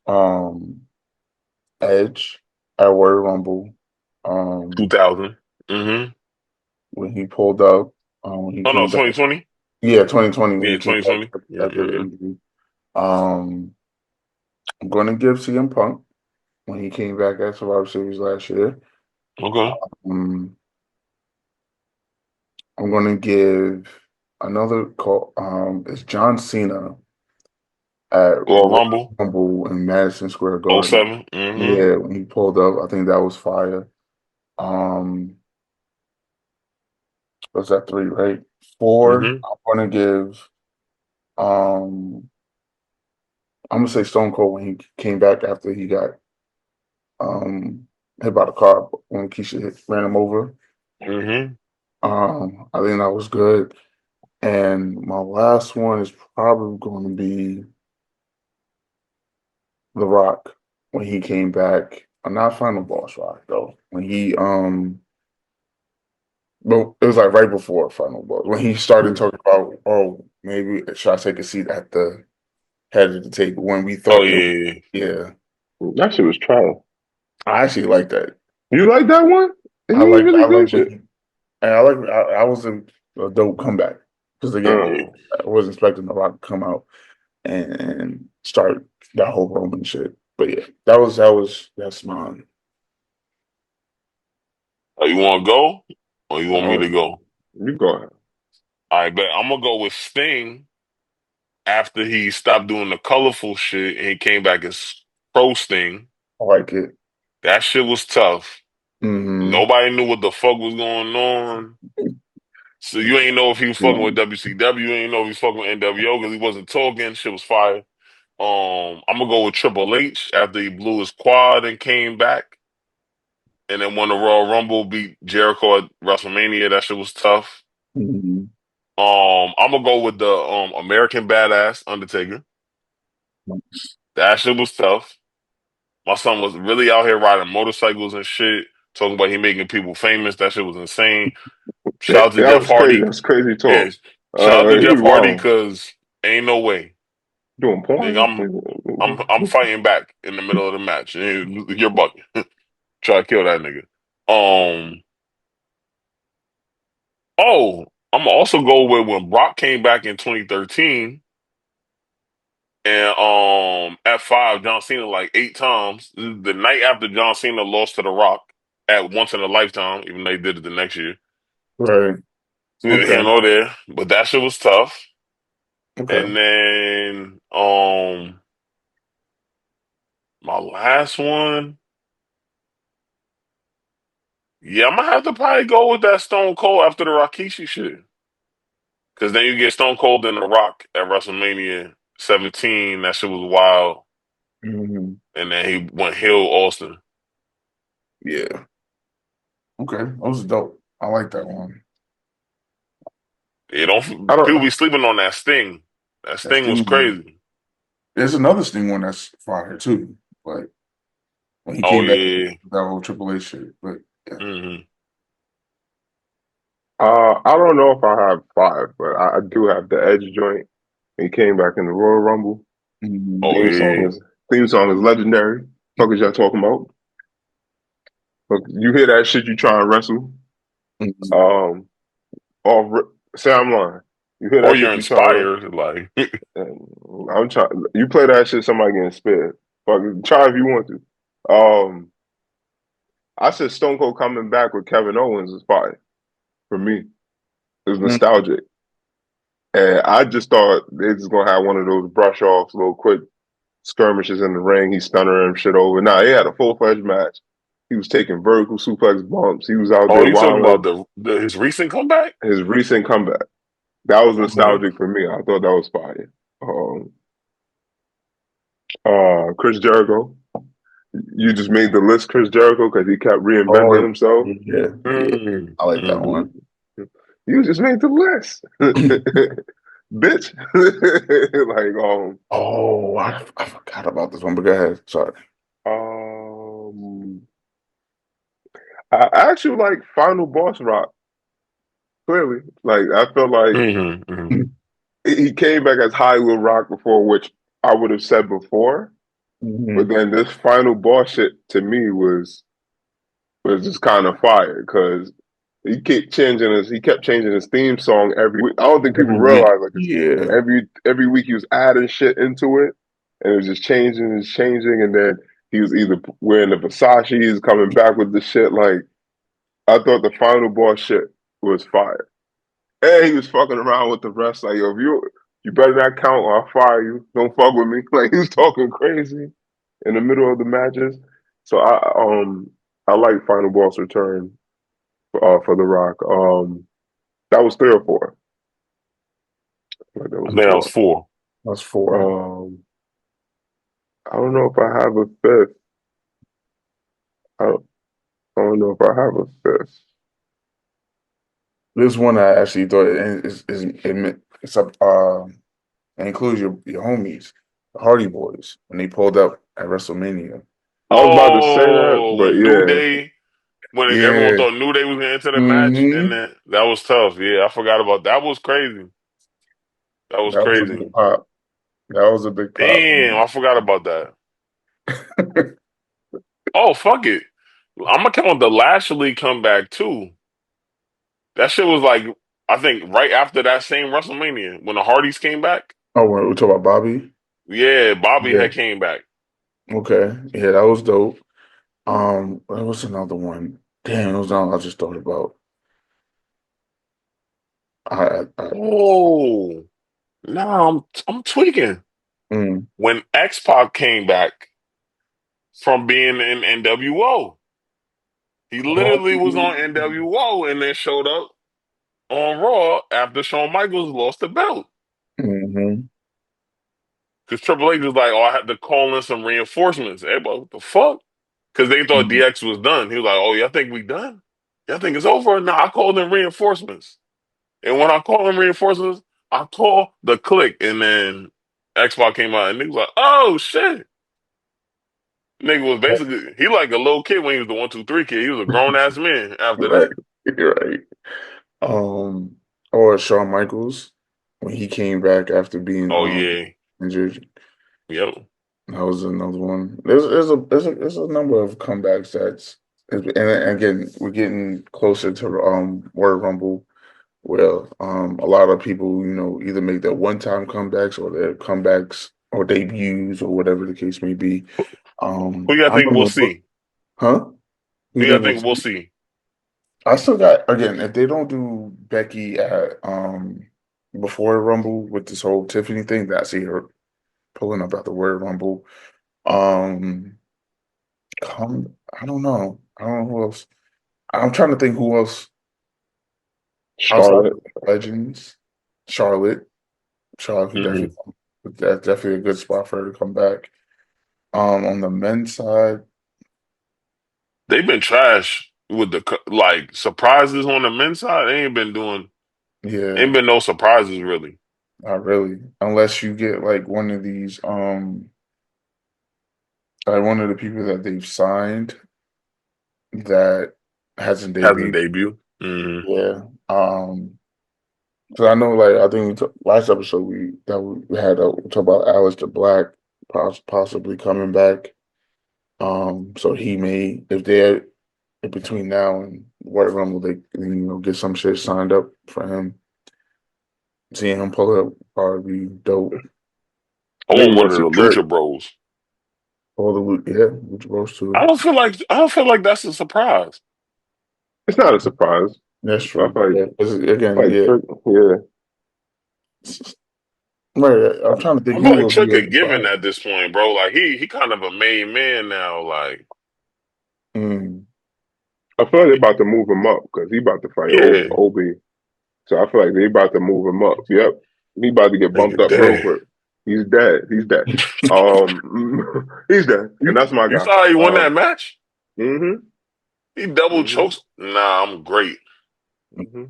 um Edge at Royal Rumble. 2000. Mm-hmm. When he pulled up, when he Oh no, came back, 2020. yeah, 2020 when Yeah, he came back 2020. Yeah, after yeah, the yeah. injury. Um, I'm gonna give CM Punk when he came back at Survivor Series last year. Okay. Um, I'm gonna give another call. It's John Cena at Royal Royal Rumble. Rumble in Madison Square Oh Garden. 07. Mm-hmm. Yeah, when he pulled up, I think that was fire. Um, was that three, right? 4, Mm-hmm. I'm gonna give um I'm gonna say Stone Cold when he came back after he got um hit by the car when ran him over. Mm-hmm. I think that was good. And my last one is probably going to be The Rock when he came back. Not Final Boss Rock though. When he but it was like right before Final Boss when he started talking about, oh, maybe should I take a seat at the head of the table when we Oh thought it was, yeah. yeah. That shit was trash. I actually like that. You like that one? He ain't really I good like when shit. he and I was a dope comeback because again Yeah. I wasn't expecting The Rock to come out and start that whole Roman shit. But yeah, that's mine. You want to go, or you want me to Um, go? you go ahead. All right, bet I'm gonna go with Sting after he stopped doing the colorful shit and he came back as Pro Sting. I like it. That shit was tough. Hmm. Nobody knew what the fuck was going on. So you ain't know if he was fucking with WCW. You ain't know if he was fucking with NWO because he wasn't talking. Shit was fire. I'm gonna go with Triple H after he blew his quad and came back, and then won the Royal Rumble, beat Jericho at WrestleMania. That shit was tough. Hmm. I'm gonna go with the American Badass Undertaker. That shit was tough. My son was really out here riding motorcycles and shit, talking about he making people famous. That shit was insane. Yeah, Shout out to that Jeff was crazy. Hardy. That's crazy Yeah, talk. shout out to He Jeff was Hardy wild. because ain't no way. Doing Nigga, porn? I'm fighting back in the middle of the match. You're bugging. Try to kill that nigga. Um oh, I'm also go with when Brock came back in 2013 and F5 John Cena like 8 times. The night after John Cena lost to The Rock at once in a lifetime, even though they did it the next year. Right. Neither here Okay. nor there. But that shit was tough. Okay. And then my last one, yeah, I'm gonna have to probably go with that Stone Cold after the Rikishi shit. Cause then you get Stone Cold and The Rock at WrestleMania 17. That shit was wild. Hmm. And then he went heel Austin. Yeah. Okay. That was dope. I like that one. You I don't don't. people be sleeping on that Sting. That That Sting was Sting one. crazy. There's another Sting one that's fire too. But when he Oh came back, yeah. that whole Triple H shit. But yeah. Hmm. I don't know if I have five, but I do have the Edge joint. He came back in the Royal Rumble. Hmm. Oh Theme song yeah. is theme song is legendary. Fuck is y'all talking about? Look, you hear that shit, you try and wrestle. Hmm. Um, off. Say I'm lying. You hear Or that you're shit, you try and inspired. Like I'm trying. You play that shit, somebody getting spared. Fuck, try if you want to. Um, I said Stone Cold coming back with Kevin Owens is fire for me. It's nostalgic, and I just thought they just gonna have one of those brush offs, little quick skirmishes in the ring. He stunner him shit over. Nah, he had a full fledged match. He was taking vertical suplex bumps. He was out oh, there you talking about wilding. his recent comeback? His recent comeback that was Okay. nostalgic for me. I thought that was fire. Um, Chris Jericho. You just made the list, Chris Jericho, because he kept reinventing Oh himself. yeah, yeah. Mm, I like that mm. one. You just made the list, bitch. like I forgot about this one, but go ahead. Sorry. um, I actually like Final Boss Rock. Clearly, like I feel like Hmm. Hmm. he came back as Hollywood Rock before, which I would have said before. But Hmm. then this Final Boss shit to me was just kind of fire because he kept changing his theme song every week. I don't think people Every week. realize like it's Yeah. every week he was adding shit into it, and it was just changing and changing, and then he was either wearing the Versace's, coming back with the shit. Like I thought the Final Boss shit was fire, and he was fucking around with the rest. Like yo, if you better not count or I'll fire you. Don't fuck with me. Like he was talking crazy in the middle of the matches. So I like Final Boss Return for The Rock. That was 3 or 4. Like that I was think that was four. four. That's four. Um, I don't know if I have a fifth. I don't, I don't know if I have a fifth. This one I actually thought it's up. It includes your homies, the Hardy Boys, when they pulled up at WrestleMania. I was about to say that, Oh, but when New yeah, Day, when everyone Yeah. thought New Day was gonna enter the match, and Mm-hmm. then that was tough. Yeah, I forgot about that. Was crazy. That was That was a crazy. big pop. That was a big pop. Damn, I forgot about that. Oh, fuck it. I'm gonna count the Lashley comeback too. That shit was like, I think right after that same WrestleMania when the Hardys came back. Oh, we talk about Bobby. Yeah, Bobby Yeah. had came back. Okay. Yeah, that was dope. What was another one? Damn, it was one I just thought about. I Oh, no, I'm tweaking. mm. When X Pac came back from being in NWO, he Oh, literally was on NWO and then showed up on Raw after Shawn Michaels lost the belt. mm-hmm. Because Triple H was like, "Oh, I had to call in some reinforcements." Everybody, what the fuck? Because they thought Mm-hmm. DX was done. He was like, "Oh, y'all think we done? Y'all think it's over?" No, I called in reinforcements. And when I call in reinforcements, I call the click. And then X Pac came out and he was like, "Oh shit." Nigga was basically he like a little kid when he was the 1, 2, 3 kid. He was a grown ass man after Right. that. You're right. Um, or Shawn Michaels when he came back after being Oh yeah, injured. yep. That was another one. There's a number of comebacks and again we're getting closer to Royal Rumble where a lot of people either make their one time comebacks or their comebacks or debuts or whatever the case may be. Who y'all I think we'll remember, see? huh? Who You y'all think we'll think we'll see? see? I still got again if they don't do Becky at before Rumble with this whole Tiffany thing, that I see her pulling up at the Royal Rumble. Um, I don't know. I don't know who else. I'm trying to think who else outside of Charlotte. Legends. Charlotte. Charlotte could Hmm. definitely that's definitely a good spot for her to come back. On the men's side, They've been trash with like surprises on the men's side. They ain't been doing. yeah, Ain't been no surprises really. not really. Unless you get like one of these, like one of the people that they've signed that hasn't Hasn't debuted. debuted. Hmm. Yeah. So I know, like I think last episode we had we talked about Alistair Black possibly coming back. So he may if they're in between now and Royal Rumble, they get some shit signed up for him. Seeing him pull up probably be dope. I I think want we're one gonna of the see Lucha Kurt. Bros. All the yeah, which goes I to don't feel like I don't feel like that's a surprise. It's not a surprise. that's I true. feel Yeah, 'cause again, like yeah. Kurt. Yeah, Right. I'm trying to think I feel who like will be Trick a a given surprise. at this point, bro. Like he kind of a made man now. Like Mm. I feel like they're about to move him up because he about to fight yeah, Obi. So I feel like they about to move him up. Yep, he about to get bumped nigga up real dead. quick. He's dead. He's dead. He's dead, and that's my You guy. saw how he won that match? Mm-hmm, He double mm-hmm, chokes. Nah, I'm great. mm-hmm.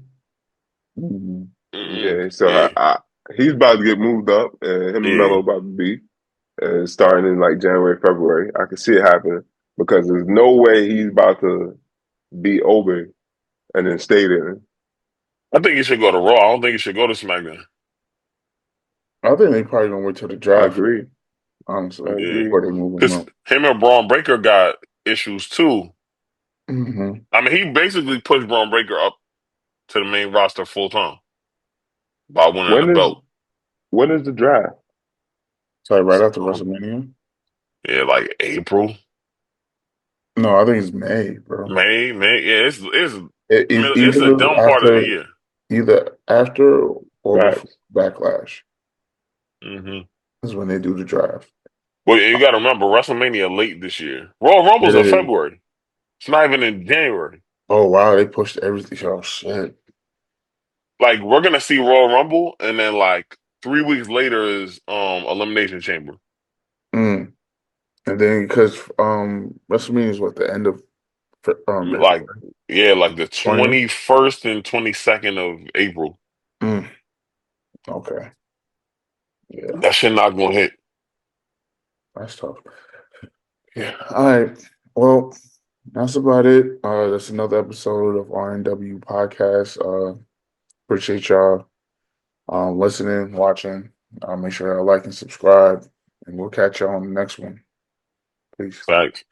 Mm. Mm-mm. Yeah, so Yeah, he's about to get moved up, and him and yeah. Melo about to be starting in like January, February. I can see it happening because there's no way he's about to beat Obi and then stay there. I think he should go to Raw. I don't think he should go to SmackDown. I think they probably gonna wait till the I draft, agree. I honestly, Yeah, agree. before they move him because up. him and Braun Breaker got issues too. Mm-hmm. I mean, he basically pushed Braun Breaker up to the main roster full time by winning the When is belt. when is the draft? So right after Um, WrestleMania. yeah, like April, No, I think it's May, bro. May. Yeah, it's a Either dumb part of the year. after or before Facts. Backlash Hmm. is when they do the draft. Well, you got to remember WrestleMania late this year. Royal Rumble's It in is. February. It's not even in January. Oh wow, they pushed everything. Oh shit. Like we're gonna see Royal Rumble, and then like 3 weeks later is Elimination Chamber. Mm. And then because WrestleMania is what the end of April, Like yeah, like the 20th. 21st and 22nd of April. Mm. Okay, yeah, That shit not gonna hit. that's tough. Yeah. All right. Well, that's about it. That's another episode of RNW podcast. Appreciate y'all listening, watching. Make sure y'all like and subscribe, and we'll catch y'all on the next one. Peace. Facts.